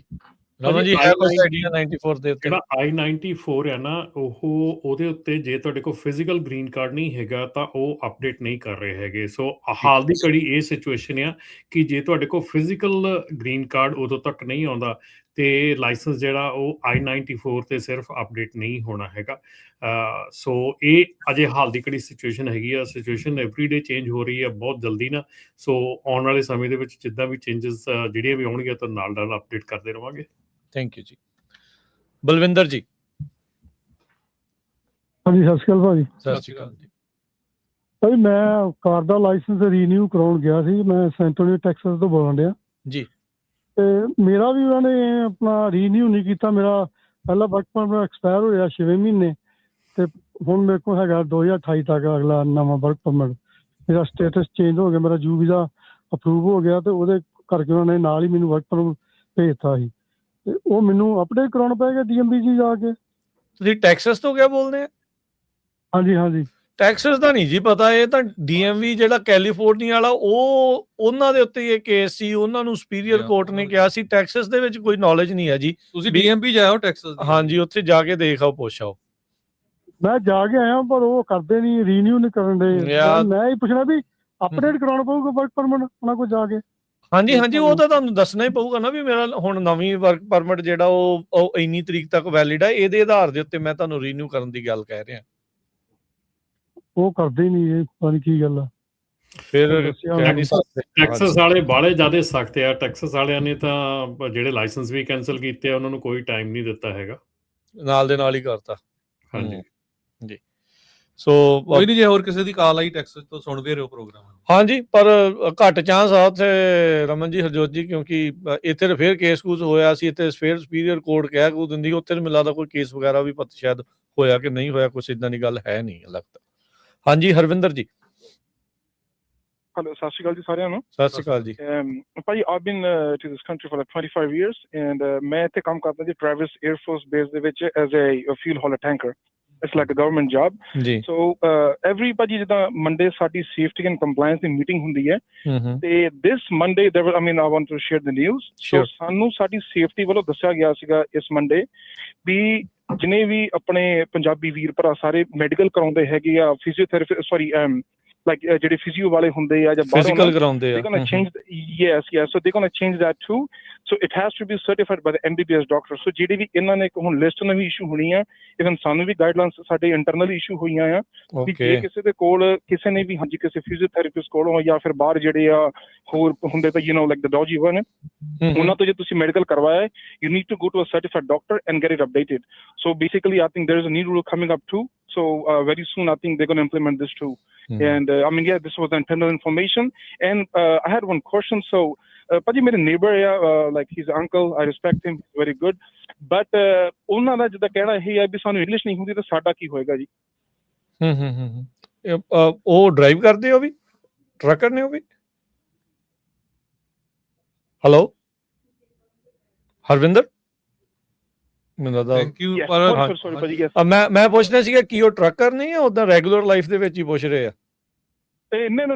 ਰਮਨ ਜੀ, ਹੈ ਕੋਈ ਆਈਡੀਆ 94 ਦੇ ਉੱਤੇ? ਜਿਹੜਾ I-94 ਹੈ ਨਾ, ਉਹਦੇ ਉੱਤੇ ਜੇ ਤੁਹਾਡੇ ਕੋਲ ਫਿਜ਼ੀਕਲ ਗ੍ਰੀਨ ਕਾਰਡ ਨਹੀਂ ਹੈਗਾ ਤਾਂ ਉਹ ਅਪਡੇਟ ਨਹੀਂ ਕਰ ਰਹੇ ਹੈਗੇ। ਸੋ ਹਾਲ ਦੀ ਘੜੀ ਇਹ ਸਿਚੁਏਸ਼ਨ ਆ ਕਿ ਜੇ ਤੁਹਾਡੇ ਕੋਲ ਫਿਜ਼ੀਕਲ ਗ੍ਰੀਨ ਕਾਰਡ ਉਦੋਂ ਤੱਕ ਨਹੀਂ ਆਉਂਦਾ ਤੇ ਲਾਇਸੈਂਸ ਜਿਹੜਾ ਉਹ I-94 ਤੇ ਸਿਰਫ ਅਪਡੇਟ ਨਹੀਂ ਹੋਣਾ ਹੈਗਾ। ਸੋ ਇਹ ਅਜੇ ਹਾਲ ਦੀ ਘੜੀ ਸਿਚੁਏਸ਼ਨ ਹੈਗੀ ਆ। ਸਿਚੁਏਸ਼ਨ ਐਵਰੀਡੇ ਚੇਂਜ ਹੋ ਰਹੀ ਹੈ ਬਹੁਤ ਜਲਦੀ ਨਾ। ਸੋ ਆਉਣ ਵਾਲੇ ਸਮੇਂ ਦੇ ਵਿੱਚ ਜਿੱਦਾਂ ਵੀ ਚੇਂਜਸ ਜਿਹੜੀਆਂ ਵੀ ਆਉਣਗੀਆਂ ਤਾਂ ਨਾਲ ਨਾਲ ਅਪਡੇਟ ਕਰਦੇ ਰਵਾਂਗੇ। ਥੈਂਕ ਯੂ ਜੀ। ਬਲਵਿੰਦਰ ਜੀ। ਹਾਂਜੀ, ਸਤਿ ਸ਼੍ਰੀ ਅਕਾਲ ਭਾਜੀ। ਸਤਿ ਸ਼੍ਰੀ ਅਕਾਲ ਜੀ। ਭਾਜੀ ਮੈਂ ਕਾਰ ਦਾ ਲਾਇਸੈਂਸ ਰੀਨਿਊ ਕਰਾਉਣ ਗਿਆ ਸੀ। ਮੈਂ ਸੈਂਟੋਨੀਓ ਟੈਕਸਸ ਤੋਂ ਬੋਲਣ ਡਿਆ ਜੀ। ਤੇ ਮੇਰਾ ਵੀ ਉਹਨਾਂ ਨੇ ਆਪਣਾ ਰੀਨਿਊ ਨਹੀਂ ਕੀਤਾ। ਮੇਰਾ ਪਹਿਲਾ ਵਰਕ ਪਰਮਿਟ ਐਕਸਪਾਇਰ ਹੋਇਆ 6 ਮਹੀਨੇ ਤੇ ਹੁਣ ਮੇਰੇ ਕੋਲ ਹੈਗਾ 2028 ਤੱਕ ਅਗਲਾ ਨਵਾਂ ਵਰਕ ਪਰਮਿਟ। ਮੇਰਾ ਸਟੇਟਸ ਚੇਂਜ ਹੋ ਗਿਆ, ਮੇਰਾ ਯੂ ਵੀਜ਼ਾ ਅਪਰੂਵ ਹੋ ਗਿਆ ਤੇ ਉਹਦੇ ਕਰਕੇ ਉਹਨਾਂ ਨੇ ਨਾਲ ਹੀ ਮੈਨੂੰ ਵਰਕ ਪਰਮਿਟ ਭੇਜਤਾ ਸੀ ਤੇ ਉਹ ਮੈਨੂੰ ਅਪਡੇਟ ਕਰਾਉਣਾ ਪਏਗਾ DMV 'ਚ ਜਾ ਕੇ। ਤੁਸੀਂ ਟੈਕਸਸ ਤੋਂ ਕਿਆ ਬੋਲਦੇ ਆ? ਹਾਂਜੀ ਹਾਂਜੀ। ਟੈਕਸਸ ਦਾ ਨਹੀਂ ਜੀ ਪਤਾ। ਇਹ ਤਾਂ DMV ਜਿਹੜਾ ਕੈਲੀਫੋਰਨੀਆ ਵਾਲਾ ਉਹ ਉਹਨਾਂ ਦੇ ਉੱਤੇ ਇਹ ਕੇਸ ਸੀ। ਉਹਨਾਂ ਨੂੰ ਸੁਪੀਰੀਅਰ ਕੋਰਟ ਨੇ ਕਿਹਾ ਸੀ। ਟੈਕਸਸ ਦੇ ਵਿੱਚ ਕੋਈ ਨੌਲੇਜ ਨਹੀਂ ਹੈ ਜੀ। ਤੁਸੀਂ DMV ਜਾਓ ਟੈਕਸਸ? ਹਾਂਜੀ, ਉੱਥੇ ਜਾ ਕੇ ਦੇਖ ਆਓ, ਪੁੱਛ ਆਓ। ਮੈਂ ਜਾ ਕੇ ਆਇਆ ਪਰ ਉਹ ਕਰਦੇ ਨਹੀਂ, ਰੀਨਿਊ ਨਹੀਂ ਕਰਨ ਦੇ। ਮੈਂ ਹੀ ਪੁੱਛਣਾ ਵੀ ਅਪਡੇਟ ਕਰਾਉਣਾ ਪਊਗਾ ਵਰਕ ਪਰਮਿਟ ਉਹਨਾਂ ਕੋਲ ਜਾ ਕੇ। ਹਾਂਜੀ ਹਾਂਜੀ, ਉਹ ਤਾਂ ਤੁਹਾਨੂੰ ਦੱਸਣਾ ਹੀ ਪਊਗਾ ਨਾ ਵੀ ਮੇਰਾ ਹੁਣ ਨਵੀਂ ਵਰਕ ਪਰਮਿਟ ਜਿਹੜਾ ਉਹ ਇੰਨੀ ਤਰੀਕ ਤੱਕ ਵੈਲਿਡ ਹੈ। ਇਹਦੇ ਆਧਾਰ ਦੇ ਉੱਤੇ ਮੈਂ ਤੁਹਾਨੂੰ ਰੀਨਿਊ ਕਰਨ ਦੀ ਗੱਲ ਕਹਿ ਰਿਹਾ। ਉਹ ਕਰਦੇ ਹੀ ਨਹੀਂ। ਇਹ ਪਤਾ ਨਹੀਂ ਕੀ ਗੱਲ ਆ। ਫਿਰ ਟੈਕਸਸ ਵਾਲੇ ਬਾਹਲੇ ਜ਼ਿਆਦਾ ਸਖਤ ਆ। ਟੈਕਸਸ ਵਾਲਿਆਂ ਨੇ ਤਾਂ ਜਿਹੜੇ ਲਾਇਸੈਂਸ ਵੀ ਕੈਂਸਲ ਕੀਤੇ ਆ, ਉਹਨਾਂ ਨੂੰ ਕੋਈ ਟਾਈਮ ਨਹੀਂ ਦਿੱਤਾ ਹੈਗਾ, ਨਾਲ ਦੇ ਨਾਲ ਹੀ ਕਰਤਾ। ਹਾਂਜੀ ਜੀ। ਸੋ ਕੋਈ ਨਹੀਂ, ਜੇ ਹੋਰ ਕਿਸੇ ਦੀ ਕਾਲ ਆਈ ਟੈਕਸਸ ਤੋਂ ਸੁਣਦੇ ਰਹੋ ਪ੍ਰੋਗਰਾਮ। ਹਾਂਜੀ, ਪਰ ਘੱਟ ਚਾਂਸ ਆ ਉੱਥੇ ਰਮਨ ਜੀ, ਹਰਜੋਤ ਜੀ, ਕਿਉਂਕਿ ਇੱਥੇ ਤਾਂ ਫਿਰ ਕੇਸ ਕੂਸ ਹੋਇਆ ਸੀ। ਇੱਥੇ ਫਿਰ ਸੁਪੀਰੀਅਰ ਕੋਰਟ ਕਹਿ ਕੂ ਦਿੰਦੀ। ਉੱਥੇ ਤਾਂ ਮੈਨੂੰ ਲੱਗਦਾ ਕੋਈ ਕੇਸ ਵਗੈਰਾ ਵੀ ਪਤਾ ਸ਼ਾਇਦ ਹੋਇਆ ਕਿ ਨਹੀਂ ਹੋਇਆ, ਕੁਛ ਇੱਦਾਂ ਦੀ ਗੱਲ ਹੈ ਨਹੀਂ ਲੱਗਦਾ। ਹਾਂਜੀ, ਹਰਵਿੰਦਰ ਜੀ। Hello, ਸਤਿ ਸ਼੍ਰੀ ਅਕਾਲ ਜੀ ਸਾਰਿਆਂ ਨੂੰ। ਸਤਿ ਸ਼੍ਰੀ ਅਕਾਲ ਜੀ। ਭਾਜੀ I've been to this country for like 25 years and ਮੈਂ ਇੱਥੇ ਕੰਮ ਕਰਦਾ ਜੀ ਟ੍ਰੈਵਿਸ 에ਅਰ ਫੋਰਸ ਬੇਸ ਦੇ ਵਿੱਚ as a fuel hauler tanker. It's like a government job. ਜੀ। So every ਭਾਜੀ ਜਿੱਦਾਂ ਮੰਡੇ ਸਾਡੀ safety and compliance the meeting ਹੁੰਦੀ ਹੈ ਤੇ this Monday I want to share the news. So ਸਾਨੂੰ ਸਾਡੀ ਸੇਫਟੀ ਵੱਲੋਂ ਦੱਸਿਆ ਗਿਆ ਸੀਗਾ ਇਸ ਮੰਡੇ ਵੀ ਜਿਨੇ ਵੀ ਆਪਣੇ ਪੰਜਾਬੀ ਵੀਰ ਭਰਾ ਸਾਰੇ ਮੈਡੀਕਲ ਕਰਾਉਂਦੇ ਹੈਗੇ ਆ, ਫਿਜ਼ੀਓਥੈਰੇਪੀ like ਜਿਹੜੇ ਫਿਜ਼ੀਓ ਵਾਲੇ ਹੁੰਦੇ ਆ ਜਾਂ ਫਿਜ਼ੀਕਲ ਕਰਾਉਂਦੇ ਆ, they're going to change so they're going to change that too. So it has to be certified by the MBBS doctor. So ਜਿਹੜੀ ਵੀ ਇਹਨਾਂ ਨੇ ਹੁਣ ਲਿਸਟ ਨਵੀਂ ਇਸ਼ੂ ਹੋਣੀ ਆ, ਇਵਨ ਸਾਨੂੰ ਵੀ ਗਾਈਡਲਾਈਨਸ ਸਾਡੇ ਇੰਟਰਨਲ ਇਸ਼ੂ ਹੋਈਆਂ ਆ ਵੀ ਜੇ ਕਿਸੇ ਦੇ ਕੋਲ ਕਿਸੇ ਨੇ ਵੀ ਹਾਂਜੀ ਕਿਸੇ ਫਿਜ਼ੀਓਥੈਰੇਪਿਸਟ ਕੋਲੋਂ ਜਾਂ ਫਿਰ ਬਾਹਰ ਜਿਹੜੇ ਆ ਹੋਰ ਹੁੰਦੇ ਤਾਂ like the dodgy one ਉਹਨਾਂ ਤੋਂ ਜੇ ਤੁਸੀਂ ਮੈਡੀਕਲ ਕਰਵਾਇਆ you need to go to a certified doctor and get it updated. So basically I think there is a new rule coming up too. So very soon I think they're going to implement this too. And this was the internal information. And I had one question. So ਭਾਜੀ ਮੇਰੇ neighbor like he's an uncle, I respect him, he's very good, but ਉਹਨਾਂ ਦਾ ਜਿੱਦਾਂ ਕਹਿਣਾ ਇਹ ਹੈ ਵੀ ਸਾਨੂੰ ਇੰਗਲਿਸ਼ ਨਹੀਂ ਹੁੰਦੀ ਤਾਂ ਸਾਡਾ ਕੀ ਹੋਏਗਾ ਜੀ? ਉਹ ਡਰਾਈਵ ਕਰਦੇ ਹੋ ਵੀ, ਟਰੱਕਰ ਨੇ ਉਹ ਵੀ? ਹੈਲੋ ਹਰਵਿੰਦਰ, ਮੈਨੂੰ ਲੱਗਦਾ ਥੈਂਕ ਯੂ। Yes, ਪਰ sorry, sorry, ਭਾਜੀ, yes. ਮੈਂ ਪੁੱਛਣਾ ਸੀਗਾ ਕੀ ਉਹ ਟਰੱਕਰ ਨਹੀਂ ਹੈ, ਉਦਾਂ ਰੈਗੂਲਰ ਲਾਈਫ ਦੇ ਵਿੱਚ ਹੀ ਪੁੱਛ ਰਹੇ ਆ?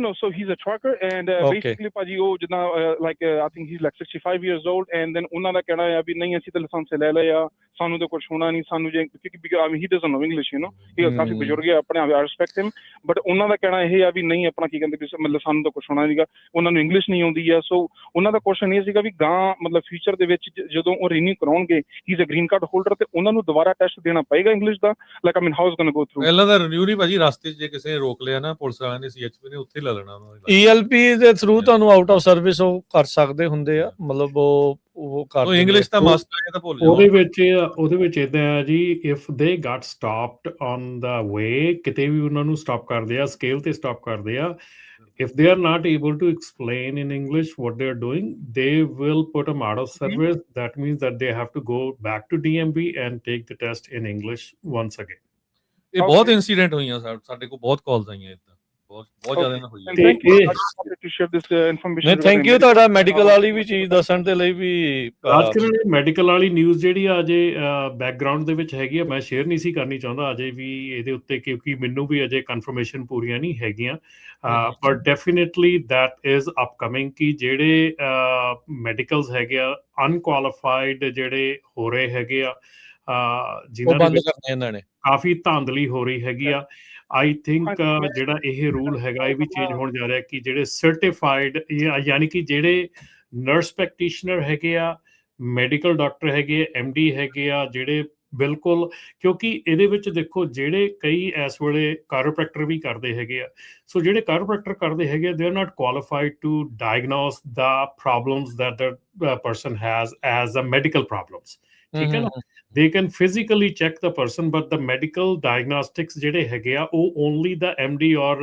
No. So he's a trucker, and basically, ਭਾਜੀ ਉਹ ਜਿੱਦਾਂ like I think he's like 65 years old, and then ਉਹਨਾਂ ਦਾ ਕਹਿਣਾ ਹੈ ਵੀ ਨਹੀਂ ਅਸੀਂ ਤਾਂ ਲਾਇਸੈਂਸ ਲੈ ਲਿਆ, ਸਾਨੂੰ ਤਾਂ ਕੁਝ ਹੋਣਾ ਨਹੀਂ, ਸਾਨੂੰ ਜੇ ਕਿਉਂਕਿ I mean he doesn't know English, you know, ਇਹ ਕਾਫੀ ਬਜ਼ੁਰਗ ਹੈ ਆਪਣੇ ਆਪ, I respect him, but ਉਹਨਾਂ ਦਾ ਕਹਿਣਾ ਇਹ ਆ ਵੀ ਨਹੀਂ ਆਪਣਾ ਕੀ ਕਹਿੰਦੇ ਮਤਲਬ ਸਾਨੂੰ ਤਾਂ ਕੁਝ ਹੋਣਾ ਨਹੀਂਗਾ, ਉਹਨਾਂ ਨੂੰ ਇੰਗਲਿਸ਼ ਨਹੀਂ ਆਉਂਦੀ ਆ। ਸੋ ਉਹਨਾਂ ਦਾ ਕੁਐਸਚਨ ਇਹ ਸੀਗਾ ਵੀ ਗਾਂ ਮਤਲਬ ਫਿਊਚਰ ਦੇ ਵਿੱਚ ਜਦੋਂ ਉਹ ਰੀਨਿਊ ਕਰਾਉਣਗੇ, he is a green card holder, ਤੇ ਉਹਨਾਂ ਨੂੰ ਦੁਬਾਰਾ ਟੈਸਟ ਦੇਣਾ ਪਏਗਾ ਇੰਗਲਿਸ਼ ਦਾ, like I mean how is going to go through? ਪਹਿਲਾਂ ਦਾ ਰਿਨਿਊ ਨਹੀਂ ਭਾਜੀ, ਰਸਤੇ 'ਚ ਜੇ ਕਿਸੇ ਨੇ ਰੋਕ ਲਿਆ ਨਾ ਪੁਲਿਸ ਵਾਲਿਆਂ ਨੇ, CHP ਨੇ, ਉੱਥੇ ਹੀ ਲੈ ਲੈਣਾ ਉਹਨਾਂ ਨੇ। ELP ਦੇ ਥਰੂ ਤੁਹਾਨੂੰ ਆਊਟ ਆਫ ਸਰਵਿਸ ਉਹ ਕਰ ਸਕਦੇ ਹੁੰਦੇ ਆ, ਮਤਲਬ ਉਹ ਕਰ ਇੰਗਲਿਸ਼ ਤਾਂ ਮਸਟ ਹੈ, ਤਾਂ ਭੁੱਲ ਜਾਓ। ਉਹਦੇ ਵਿੱਚ ਇਦਾਂ ਆ ਜੀ, if they Gat stopped on the ਵੇ, ਕਿਤੇ ਵੀ ਉਹਨਾਂ ਨੂੰ ਸਟਾਪ ਕਰਦੇ ਆ, ਸਕੇਲ ਤੇ ਸਟਾਪ ਕਰਦੇ ਆ, if they are not able to explain in English what they are doing, they will put them out of service. That means that they have to go back to DMV and take the test in English once again. ਇਹ ਬਹੁਤ ਇਨਸੀਡੈਂਟ ਹੋਈਆਂ, ਸਾਡੇ ਕੋਲ ਬਹੁਤ ਕਾਲਸ ਆਈਆਂ ਇਦਾਂ, ਬਹੁਤ ਜ਼ਿਆਦਾ ਨਾ ਹੋਈ। Thank you. I just wanted to share this information. ਨਹੀਂ, ਥੈਂਕ ਯੂ ਤੁਹਾਡਾ ਮੈਡੀਕਲ ਵਾਲੀ ਵੀ ਚੀਜ਼ ਦੱਸਣ ਦੇ ਲਈ ਵੀ। ਰਾਜਕਿਰਨ ਮੈਡੀਕਲ ਵਾਲੀ ਨਿਊਜ਼ ਜਿਹੜੀ ਆ ਅਜੇ ਬੈਕਗ੍ਰਾਉਂਡ ਦੇ ਵਿੱਚ ਹੈਗੀ ਆ, ਮੈਂ ਸ਼ੇਅਰ ਨਹੀਂ ਸੀ ਕਰਨੀ ਚਾਹੁੰਦਾ ਅਜੇ ਵੀ ਇਹਦੇ ਉੱਤੇ, ਕਿਉਂਕਿ ਮੈਨੂੰ ਵੀ ਅਜੇ ਕਨਫਰਮੇਸ਼ਨ ਪੂਰੀਆਂ ਨਹੀਂ ਹੈਗੀਆਂ, ਪਰ ਡੈਫੀਨਿਟਲੀ ਦੈਟ ਇਜ਼ ਅਪਕਮਿੰਗ ਕਿ ਜਿਹੜੇ ਮੈਡੀਕਲਸ ਹੈਗੇ ਆ ਅਨਕੁਆਲੀਫਾਈਡ ਜਿਹੜੇ ਹੋ ਰਹੇ ਹੈਗੇ ਆ, ਜਿਨ੍ਹਾਂ ਦੇ ਇਹਨਾਂ ਨੇ ਕਾਫੀ ਧਾਂਦਲੀ ਹੋ ਰਹੀ ਹੈਗੀ ਆ। ਆਈ ਥਿੰਕ ਜਿਹੜਾ ਇਹ ਰੂਲ ਹੈਗਾ ਇਹ ਵੀ ਚੇਂਜ ਹੋਣ ਜਾ ਰਿਹਾ ਕਿ ਜਿਹੜੇ ਸਰਟੀਫਾਈਡ ਯਾਨੀ ਕਿ ਜਿਹੜੇ ਨਰਸ ਪ੍ਰੈਕਟੀਸ਼ਨਰ ਹੈਗੇ ਆ, ਮੈਡੀਕਲ ਡਾਕਟਰ ਹੈਗੇ, MD ਹੈਗੇ ਆ, ਜਿਹੜੇ ਬਿਲਕੁਲ, ਕਿਉਂਕਿ ਇਹਦੇ ਵਿੱਚ ਦੇਖੋ ਜਿਹੜੇ ਕਈ ਇਸ ਵੇਲੇ ਕਾਇਰੋਪ੍ਰੈਕਟਰ ਵੀ ਕਰਦੇ ਹੈਗੇ ਆ, ਸੋ ਜਿਹੜੇ ਕਾਇਰੋਪ੍ਰੈਕਟਰ ਕਰਦੇ ਹੈਗੇ ਆ, they are not qualified to diagnose the problems that the person has as a medical problems, ਠੀਕ ਹੈ ਨਾ। They can physically check the person, but the medical diagnostics ਜਿਹੜੇ ਹੈਗੇ ਆ ਉਹ only the MD or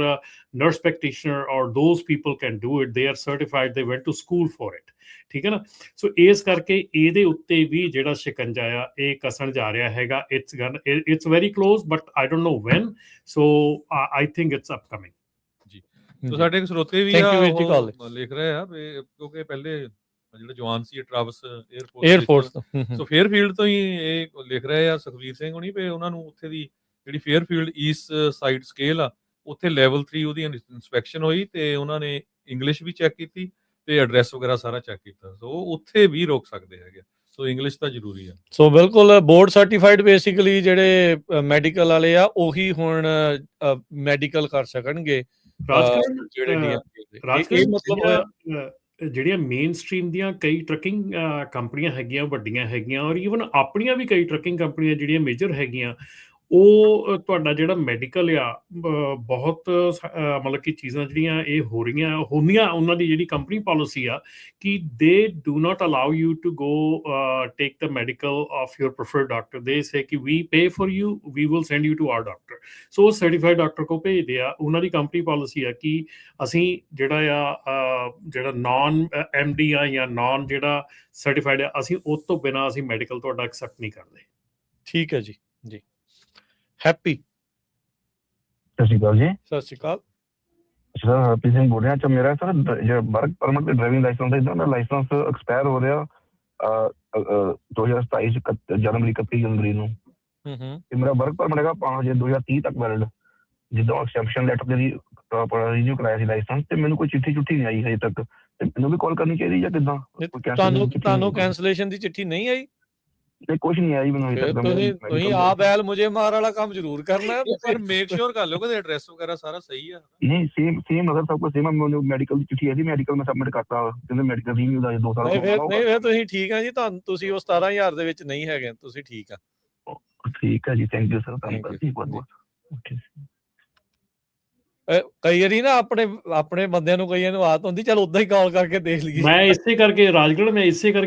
nurse practitioner or those people can do it. They are certified, they went to school for it, ਠੀਕ ਹੈ ਨਾ। ਸੋ ਇਸ ਕਰਕੇ ਇਹਦੇ ਉੱਤੇ ਵੀ ਜਿਹੜਾ ਸ਼ਿਕੰਜਾ ਆ ਇਹ ਕਸਣ ਜਾ ਰਿਹਾ ਹੈਗਾ। It's very close, but I don't know when. So I think it's upcoming. ਜੀ, ਸੋ ਸਾਡੇ ਇੱਕ ਸਰੋਤੇ ਵੀ ਆ, ਉਹ ਲਿਖ ਰਹੇ ਆ ਕਿਉਂਕਿ ਪਹਿਲੇ ਜਿਹੜਾ ਜਵਾਨ ਸੀ ਟਰਾਵਸ 에ਅਰਫੋਰਸ ਸੋ ਫੇਅਰਫੀਲਡ ਤੋਂ ਹੀ ਇਹ ਲਿਖ ਰਹੇ ਆ ਸੁਖਵੀਰ ਸਿੰਘ ਹੋਣੀ, ਵੀ ਉਹਨਾਂ ਨੂੰ ਉੱਥੇ ਦੀ ਜਿਹੜੀ ਫੇਅਰਫੀਲਡ ਈਸਟ ਸਾਈਡ ਸਕੇਲ ਆ, ਉੱਥੇ ਲੈਵਲ 3 ਉਹਦੀ ਇਨਸਪੈਕਸ਼ਨ ਹੋਈ ਤੇ ਉਹਨਾਂ ਨੇ ਇੰਗਲਿਸ਼ ਵੀ ਚੈੱਕ ਕੀਤੀ ਤੇ ਐਡਰੈਸ ਵਗੈਰਾ ਸਾਰਾ ਚੈੱਕ ਕੀਤਾ, ਸੋ ਉੱਥੇ ਵੀ ਰੋਕ ਸਕਦੇ ਹੈਗੇ। ਸੋ ਇੰਗਲਿਸ਼ ਤਾਂ ਜ਼ਰੂਰੀ ਆ। ਸੋ ਬਿਲਕੁਲ ਬੋਰਡ ਸਰਟੀਫਾਈਡ ਬੇਸਿਕਲੀ ਜਿਹੜੇ ਮੈਡੀਕਲ ਵਾਲੇ ਆ ਉਹੀ ਹੁਣ ਮੈਡੀਕਲ ਕਰ ਸਕਣਗੇ ਜਿਹੜੇ ਮਤਲਬ ਜਿਹੜੀਆਂ ਮੇਨ ਸਟਰੀਮ ਦੀਆਂ ਕਈ ਟਰੱਕਿੰਗ ਕੰਪਨੀਆਂ ਹੈਗੀਆਂ, ਵੱਡੀਆਂ ਹੈਗੀਆਂ, ਔਰ ਈਵਨ ਆਪਣੀਆਂ ਵੀ ਕਈ ਟਰੱਕਿੰਗ ਕੰਪਨੀਆਂ ਜਿਹੜੀਆਂ ਮੇਜਰ ਹੈਗੀਆਂ, ਉਹ ਤੁਹਾਡਾ ਜਿਹੜਾ ਮੈਡੀਕਲ ਆ ਬਹੁਤ ਮਤਲਬ ਕਿ ਚੀਜ਼ਾਂ ਜਿਹੜੀਆਂ ਇਹ ਹੁੰਦੀਆਂ, ਉਹਨਾਂ ਦੀ ਜਿਹੜੀ ਕੰਪਨੀ ਪਾਲਿਸੀ ਆ ਕਿ they do not allow you to go take the medical of your preferred doctor. They say ਕਿ we pay for you, we will send you to our doctor. So ਉਹ ਸਰਟੀਫਾਈਡ ਡਾਕਟਰ ਕੋਲ ਭੇਜਦੇ ਆ। ਉਹਨਾਂ ਦੀ ਕੰਪਨੀ ਪਾਲਿਸੀ ਆ ਕਿ ਅਸੀਂ ਜਿਹੜਾ ਨਾਨ MD ਆ ਜਾਂ ਨਾਨ ਜਿਹੜਾ ਸਰਟੀਫਾਈਡ ਆ, ਅਸੀਂ ਉਸ ਤੋਂ ਬਿਨਾਂ ਅਸੀਂ ਮੈਡੀਕਲ ਤੁਹਾਡਾ ਐਕਸੈਪਟ ਨਹੀਂ ਕਰਦੇ। ਠੀਕ ਹੈ ਜੀ। ਜੀ ਹੈਪੀ, ਸਤਿ ਸ਼੍ਰੀ ਅਕਾਲ ਜੀ। ਸਤਿ ਸ਼੍ਰੀ ਅਕਾਲ ਸਰ, ਹਰਪ੍ਰੀਤ ਸਿੰਘ ਬੋਲ ਰਿਹਾ। ਅੱਛਾ, ਮੇਰਾ ਸਰ ਜਿਹੜਾ ਵਰਕ ਪਰਮਿਟ ਤੇ ਡਰਾਈਵਿੰਗ ਲਾਇਸੈਂਸ ਦਾ ਲਾਇਸੈਂਸ ਐਕਸਪਾਇਰ ਹੋ ਰਿਹਾ 2027 ਜਨਵਰੀ 31 ਜਨਵਰੀ ਨੂੰ, ਤੇ ਮੇਰਾ ਵਰਕ ਪਰਮਿਟ ਹੈਗਾ 2030 ਤੱਕ ਵੈਲਿਡ। ਜਿੱਦਾਂ ਐਕਸੈਪਸ਼ਨ ਲੈਟਰ ਦੇ ਰੀਨਿਊ ਕਰਾਇਆ ਸੀ ਲਾਇਸੈਂਸ, ਤੇ ਮੈਨੂੰ ਕੋਈ ਚਿੱਠੀ ਨਹੀਂ ਆਈ ਹਜੇ ਤੱਕ, ਤੇ ਮੈਨੂੰ ਵੀ ਕਾਲ ਕਰਨੀ ਚਾਹੀਦੀ ਜਾਂ ਕਿੱਦਾਂ? ਤੁਹਾਨੂੰ ਕੈਂਸਲੇਸ਼ਨ ਦੀ ਚਿੱਠੀ ਨਹੀਂ ਆਈ? ਕੁਛ ਨਹੀਂ ਆਈ ਮੈਨੂੰ। ਤੁਸੀਂ ਆਪ ਐਲ ਮੁਝੇ ਮਾਰ ਵਾਲਾ ਕੰਮ ਜ਼ਰੂਰ ਕਰਨਾ ਹੈ, ਪਰ ਮੇਕ ਸ਼ੋਰ ਕਰ ਲਓ ਕਿ ਐਡਰੈਸ ਵਗੈਰਾ ਸਾਰਾ ਸਹੀ ਆ। ਨਹੀਂ, ਸੇਮ ਅਗਰ ਸਭ ਕੁਝ ਸੇਮ, ਮੈਨੂੰ ਮੈਡੀਕਲ ਦੀ ਚਿੱਠੀ ਆਈ ਸੀ, ਮੈਡੀਕਲ ਮੈਂ ਸਬਮਿਟ ਕਰਤਾ, ਕਹਿੰਦੇ ਮੈਡੀਕਲ ਰੀਨਿਊ ਦਾ 2 ਸਾਲ। ਨਹੀਂ, ਤੁਸੀਂ ਠੀਕ ਆ ਜੀ, ਤੁਸੀਂ ਉਹ 17,000 ਦੇ ਵਿੱਚ ਨਹੀਂ ਹੈਗੇ, ਤੁਸੀਂ ਠੀਕ ਆ। ਠੀਕ ਹੈ ਜੀ, ਥੈਂਕ ਯੂ ਸਰ, ਧੰਨਵਾਦ ਜੀ ਬਹੁਤ ਬਹੁਤ। ਕਈ ਵਾਰੀ ਨਾ ਆਪਣੇ ਬੰਦਿਆਂ ਨੂੰ ਕਈਆਂ ਨੂੰ ਆਦਤ ਹੁੰਦੀ, ਚਲ ਉਦਾਂ ਹੀ ਕਾਲ ਕਰਕੇ ਦੇਖ ਲਈਏ। ਮੈਂ ਇਸੇ ਕਰਕੇ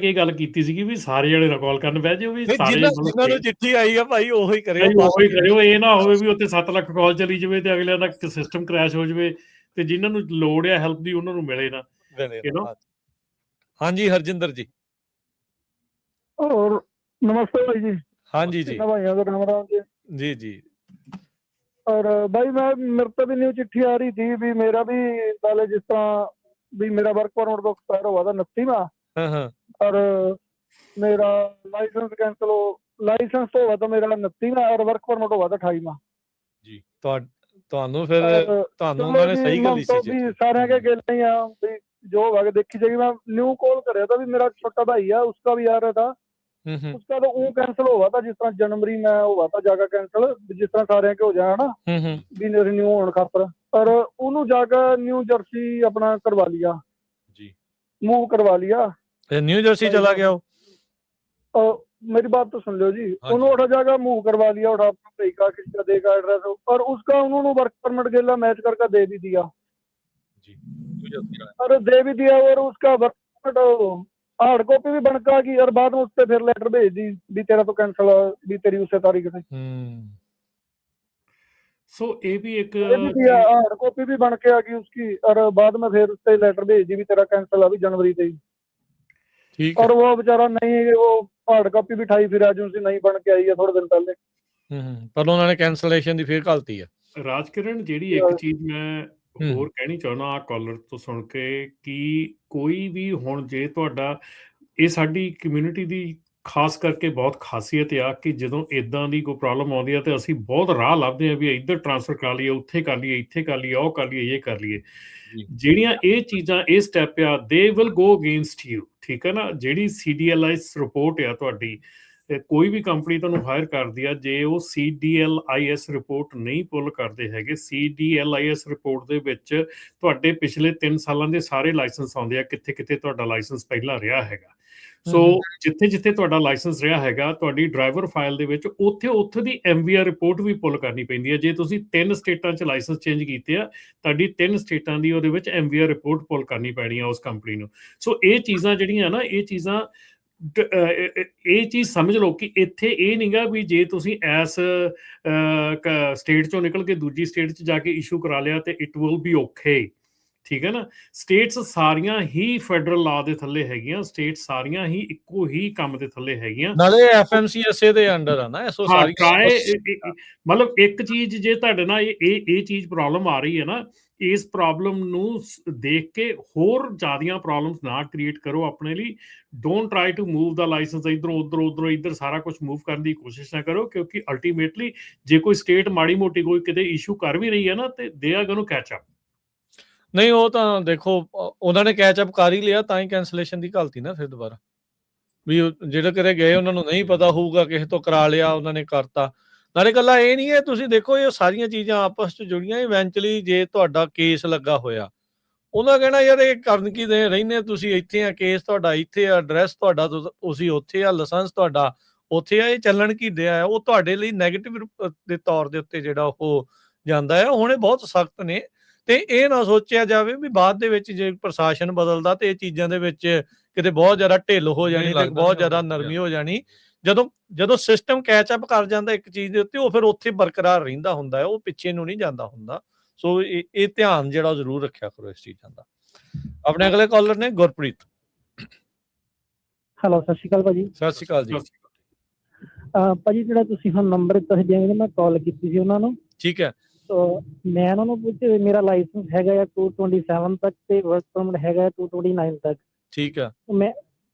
ਇਹ ਗੱਲ ਕੀਤੀ ਸੀਗੀ ਵੀ ਸਾਰੇ ਜਿਹੜੇ ਕਾਲ ਕਰਨ ਬਹਿ ਜਾਓ, ਵੀ ਸਾਰੇ ਜਿਹਨਾਂ ਨੂੰ ਚਿੱਠੀ ਆਈ ਆ ਭਾਈ ਉਹੀ ਕਰਿਓ। ਇਹ ਨਾ ਹੋਵੇ ਵੀ ਉੱਥੇ 7 ਲੱਖ ਕਾਲ ਚਲੀ ਜਾਵੇ ਤੇ ਅਗਲਿਆਂ ਦਾ ਸਿਸਟਮ ਕ੍ਰੈਸ਼ ਹੋ ਜਾਵੇ, ਤੇ ਜਿਨ੍ਹਾਂ ਨੂੰ ਲੋੜ ਆ ਹੈਲਪ ਦੀ ਉਹਨਾਂ ਨੂੰ ਮਿਲੇ ਨਾ। ਹਾਂਜੀ ਹਰਜਿੰਦਰ ਜੀ। ਔਰ ਨਮਸਤੇ ਭਾਈ ਜੀ। ਹਾਂਜੀ ਜੀ ਭਾਈਆਂ ਦਾ ਰਾਮ ਰਾਮ ਜੀ। ਜੀ ਔਰ ਭਾਈ ਮੇਰੇ ਤੋਂ ਵੀ ਨਿਊ ਚਿੱਠੀ आ रही थी भी मेरा भी पहले जिस तरह भी मेरा वर्क परमिट तो एक्सपायर हुआ था 29वां, ਹਾਂ ਹਾਂ ਔਰ ਮੇਰਾ ਲਾਇਸੈਂਸ ਕੈਂਸਲ ਹੋ, ਲਾਇਸੈਂਸ ਤੋਂ ਵੱਧ ਮੇਰਾ 29ਵਾਂ ਔਰ ਵਰਕ ਪਰਮਿਟ ਤੋਂ ਵੱਧ 28ਵਾਂ। ਜੀ ਤੁਹਾਨੂੰ ਫਿਰ ਤੁਹਾਨੂੰ ਚਲੋ ਉਹਨਾਂ ਨੇ ਜੀ ਸਹੀ ਮੈਂ ਗੱਲ ਤਾਂ ਸੀ ਵੀ ਸਾਰਿਆਂ के गेले ही आ भी जो होगा देखी जाएगी। मैं न्यू कॉल कर रहा था भी मेरा छोटा भाई है उसका भी आ रहा था, उसका तो वो कैंसिल हुआ था जिस तरह जनवरी में हुआ था जाकर कैंसिल, जिस तरह सारे के हो जाए ना भी रिन्यू होने खातर, पर उन्होंने जाकर न्यू जर्सी अपना करवा लिया जी, मूव करवा लिया। न्यू जर्सी चला गया वो। मेरी बात तो सुन लो जी, उन्होंने उठा जाकर मूव करवा लिया, उठा अपना भाई का किसका देगा एड्रेस, और उसका उन्होंने वर्क परमिट गेला मैच करके दे भी दिया। अरे दे भी दिया, और उसका वर्क परमिट हार्ड कॉपी भी बन के आ गई, और बाद में उस पर फिर लेटर भेज दी भी तेरा तो कैंसिल भी तेरी उस तारीख से। सो ये भी एक हार्ड कॉपी भी बन के आ गई उसकी, और बाद में फिर उससे लेटर भेज दी भी तेरा कैंसिल अभी जनवरी से ही। ठीक और वो बेचारा नहीं, वो हार्ड कॉपी भी ठाई फिर आज उनसे नहीं बन के आई है थोड़े दिन पहले। पर उन्होंने कैंसलेशन ਦੀ ਫਿਰ ਘਲਤੀ ਆ। ਰਾਜਕਿਰਨ ਜਿਹੜੀ ਇੱਕ ਚੀਜ਼ ਮੈਂ ਹੋਰ ਕਹਿਣੀ ਚਾਹੁੰਦਾ ਆ ਕਾਲਰ ਤੋਂ ਸੁਣ ਕੇ, ਕਿ ਕੋਈ ਵੀ ਹੁਣ ਜੇ ਤੁਹਾਡਾ ਇਹ ਸਾਡੀ ਕਮਿਊਨਿਟੀ ਦੀ ਖਾਸ ਕਰਕੇ ਬਹੁਤ ਖਾਸੀਅਤ ਆ ਕਿ ਜਦੋਂ ਇਦਾਂ ਦੀ ਕੋਈ ਪ੍ਰੋਬਲਮ ਆਉਂਦੀ ਆ ਤੇ ਅਸੀਂ ਬਹੁਤ ਰਾਹ ਲੱਭਦੇ ਆ ਵੀ ਇੱਧਰ ਟ੍ਰਾਂਸਫਰ ਕਰਾ ਲਈਏ, ਉੱਥੇ ਕਰ ਲਈਏ, ਇੱਥੇ ਕਰ ਲਈਏ, ਉਹ ਕਰ ਲਈਏ, ਇਹ ਕਰ ਲਈਏ। ਜਿਹੜੀਆਂ ਇਹ ਚੀਜ਼ਾਂ ਇਹ ਸਟੈਪ ਆ they will go against you, ਠੀਕ ਹੈ ਨਾ। ਜਿਹੜੀ CDLIS ਰਿਪੋਰਟ ਆ ਤੁਹਾਡੀ, ਕੋਈ ਵੀ ਕੰਪਨੀ ਤੁਹਾਨੂੰ ਹਾਇਰ ਕਰਦੀ ਆ, ਜੇ ਉਹ CDLIS ਰਿਪੋਰਟ ਨਹੀਂ ਪੁੱਲ ਕਰਦੇ ਹੈਗੇ, CDLIS ਰਿਪੋਰਟ ਦੇ ਵਿੱਚ ਤੁਹਾਡੇ ਪਿਛਲੇ 3 ਸਾਲਾਂ ਦੇ ਸਾਰੇ ਲਾਇਸੈਂਸ ਆਉਂਦੇ ਆ, ਕਿੱਥੇ ਕਿੱਥੇ ਤੁਹਾਡਾ ਲਾਇਸੈਂਸ ਪਹਿਲਾਂ ਰਿਹਾ ਹੈਗਾ। ਸੋ ਜਿੱਥੇ ਜਿੱਥੇ ਤੁਹਾਡਾ ਲਾਇਸੈਂਸ ਰਿਹਾ ਹੈਗਾ, ਤੁਹਾਡੀ ਡਰਾਈਵਰ ਫਾਈਲ ਦੇ ਵਿੱਚ ਉੱਥੇ ਦੀ MVR ਰਿਪੋਰਟ ਵੀ ਪੁੱਲ ਕਰਨੀ ਪੈਂਦੀ ਹੈ। ਜੇ ਤੁਸੀਂ 3 ਸਟੇਟਾਂ 'ਚ ਲਾਇਸੈਂਸ ਚੇਂਜ ਕੀਤੇ ਆ, ਤੁਹਾਡੀ 3 ਸਟੇਟਾਂ ਦੀ ਉਹਦੇ ਵਿੱਚ MVR ਰਿਪੋਰਟ ਪੁੱਲ ਕਰਨੀ ਪੈਣੀ ਆ ਉਸ ਕੰਪਨੀ ਨੂੰ। ਸੋ ਇਹ ਚੀਜ਼ਾਂ ਜਿਹੜੀਆਂ ਨਾ, ਇਹ ਚੀਜ਼ ਸਮਝ ਲਓ ਕਿ ਇੱਥੇ ਇਹ ਨਹੀਂਗਾ ਵੀ ਜੇ ਤੁਸੀਂ ਐਸ ਸਟੇਟ 'ਚੋਂ ਨਿਕਲ ਕੇ ਦੂਜੀ ਸਟੇਟ 'ਚ ਜਾ ਕੇ ਇਸ਼ੂ ਕਰਾ ਲਿਆ ਤੇ ਇਟ ਵਿਲ ਬੀ ਓਕੇ, ਠੀਕ ਹੈ ਨਾ। ਸਟੇਟਸ ਸਾਰੀਆਂ ਹੀ ਫੈਡਰਲ ਲਾ ਦੇ ਥੱਲੇ ਹੈਗੀਆਂ, ਸਟੇਟ ਸਾਰੀਆਂ ਹੀ ਇੱਕੋ ਹੀ ਕੰਮ ਦੇ ਥੱਲੇ ਹੈਗੀਆਂ, ਨਾਲੇ FMCSA ਦੇ ਅੰਡਰ ਆ ਨਾ। ਸੋ ਸਾਰੀ ਮਤਲਬ ਇੱਕ ਚੀਜ਼ ਜੇ ਤੁਹਾਡੇ ਨਾਲ ਇਹ ਚੀਜ਼ ਪ੍ਰੋਬਲਮ ਆ ਰਹੀ ਹੈ ਨਾ, ਇਸ ਪ੍ਰੋਬਲਮ ਨੂੰ ਦੇਖ ਕੇ ਹੋਰ ਜ਼ਿਆਦੀਆਂ ਪ੍ਰੋਬਲਮਸ ਨਾ ਕ੍ਰੀਏਟ ਕਰੋ ਆਪਣੇ ਲਈ। Don't try to move the licence ਇੱਧਰੋਂ ਉੱਧਰੋਂ ਇੱਧਰ ਸਾਰਾ ਕੁਝ ਮੂਵ ਕਰਨ ਦੀ ਕੋਸ਼ਿਸ਼ ਨਾ ਕਰੋ, ਕਿਉਂਕਿ ਅਲਟੀਮੇਟਲੀ ਜੇ ਕੋਈ ਸਟੇਟ ਮਾੜੀ ਮੋਟੀ ਕੋਈ ਕਿਤੇ ਇਸ਼ੂ ਕਰ ਵੀ ਰਹੀ ਹੈ ਨਾ, ਤੇ they are going to catch up. ਨਹੀਂ, ਉਹ ਤਾਂ ਦੇਖੋ ਉਹਨਾਂ ਨੇ ਕੈਚ ਅਪ ਕਰ ਹੀ ਲਿਆ, ਤਾਂ ਹੀ ਕੈਂਸਲੇਸ਼ਨ ਦੀ ਘਲਤੀ ਨਾ ਫਿਰ ਦੁਬਾਰਾ। ਵੀ ਜਿਹੜੇ ਕਿਤੇ ਗਏ ਉਹਨਾਂ ਨੂੰ ਨਹੀਂ ਪਤਾ ਹੋਊਗਾ, ਕਿਸੇ ਤੋਂ ਕਰਾ ਲਿਆ, ਉਹਨਾਂ ਨੇ ਕਰਤਾ। ਨਾਲੇ ਗੱਲਾਂ ਇਹ ਨਹੀਂ ਹੈ, ਤੁਸੀਂ ਦੇਖੋ ਇਹ ਸਾਰੀਆਂ ਚੀਜ਼ਾਂ ਆਪਸ 'ਚ ਜੁੜੀਆਂ। ਇਵੈਂਚੁਅਲੀ ਜੇ ਤੁਹਾਡਾ ਕੇਸ ਲੱਗਾ ਹੋਇਆ, ਉਹਨਾਂ ਕਹਿਣਾ ਯਾਰ ਇਹ ਕਰਨ ਕੀ ਦੇ ਰਹਿੰਦੇ ਤੁਸੀਂ ਇੱਥੇ ਆ, ਕੇਸ ਤੁਹਾਡਾ ਇੱਥੇ ਆ, ਐਡਰੈਸ ਤੁਹਾਡਾ ਤੁਸੀਂ ਉੱਥੇ ਆ, ਲਾਇਸੈਂਸ ਤੁਹਾਡਾ ਉੱਥੇ ਆ, ਇਹ ਚੱਲਣ ਕੀ ਦਿਆ ਆ। ਉਹ ਤੁਹਾਡੇ ਲਈ ਨੈਗੇਟਿਵ ਦੇ ਤੌਰ ਦੇ ਉੱਤੇ ਜਿਹੜਾ ਉਹ ਜਾਂਦਾ ਹੈ। ਹੁਣ ਇਹ ਬਹੁਤ ਸਖਤ ਨੇ, ਤੇ ਇਹ ਨਾ ਸੋਚਿਆ ਜਾਵੇ ਵੀ ਬਾਅਦ ਦੇ ਵਿੱਚ ਜੇ ਪ੍ਰਸ਼ਾਸਨ ਬਦਲਦਾ ਤੇ ਇਹ ਚੀਜ਼ਾਂ ਦੇ ਵਿੱਚ ਕਿਤੇ ਬਹੁਤ ਜ਼ਿਆਦਾ ਢਿੱਲ ਹੋ ਜਾਣੀ ਤੇ ਬਹੁਤ ਜ਼ਿਆਦਾ ਨਰਮੀ ਹੋ ਜਾਣੀ। ਜਦੋਂ ਸਿਸਟਮ ਕੈਚ ਅਪ ਕਰ ਜਾਂਦਾ ਇੱਕ ਚੀਜ਼ ਦੇ ਉੱਤੇ, ਉਹ ਫਿਰ ਉੱਥੇ ਬਰਕਰਾਰ ਰਹਿੰਦਾ ਹੁੰਦਾ ਹੈ, ਉਹ ਪਿੱਛੇ ਨੂੰ ਨਹੀਂ ਜਾਂਦਾ ਹੁੰਦਾ। ਸੋ ਇਹ ਧਿਆਨ ਜਿਹੜਾ ਜ਼ਰੂਰ ਰੱਖਿਆ ਕਰੋ ਇਸ ਚੀਜ਼ਾਂ ਦਾ। ਆਪਣੇ ਅਗਲੇ ਕਾਲਰ ਨੇ ਗੁਰਪ੍ਰੀਤ। ਹੈਲੋ, ਸਤਿ ਸ਼੍ਰੀ ਅਕਾਲ ਭਾਜੀ। ਸਤਿ ਸ਼੍ਰੀ ਅਕਾਲ ਜੀ। ਭਾਜੀ ਜਿਹੜਾ ਤੁਸੀਂ ਹੁਣ ਨੰਬਰ ਦਿੱਤਾ ਸੀ, ਜਿਵੇਂ ਮੈਂ ਕਾਲ ਕੀਤੀ ਸੀ ਉਹਨਾਂ ਨੂੰ, ਠੀਕ ਹੈ। ਮੈਂ ਉਹਨਾਂ ਨੂੰ ਪੁੱਛਿਆ, ਮੇਰਾ ਲਾਇਸੈਂਸ ਹੈਗਾ ਆ 227 ਤੱਕ ਤੇ ਵਰਕ ਪਰਮਿਟ ਹੈਗਾ 229 ਤੱਕ। ਠੀਕ ਆ। ਮੈਂ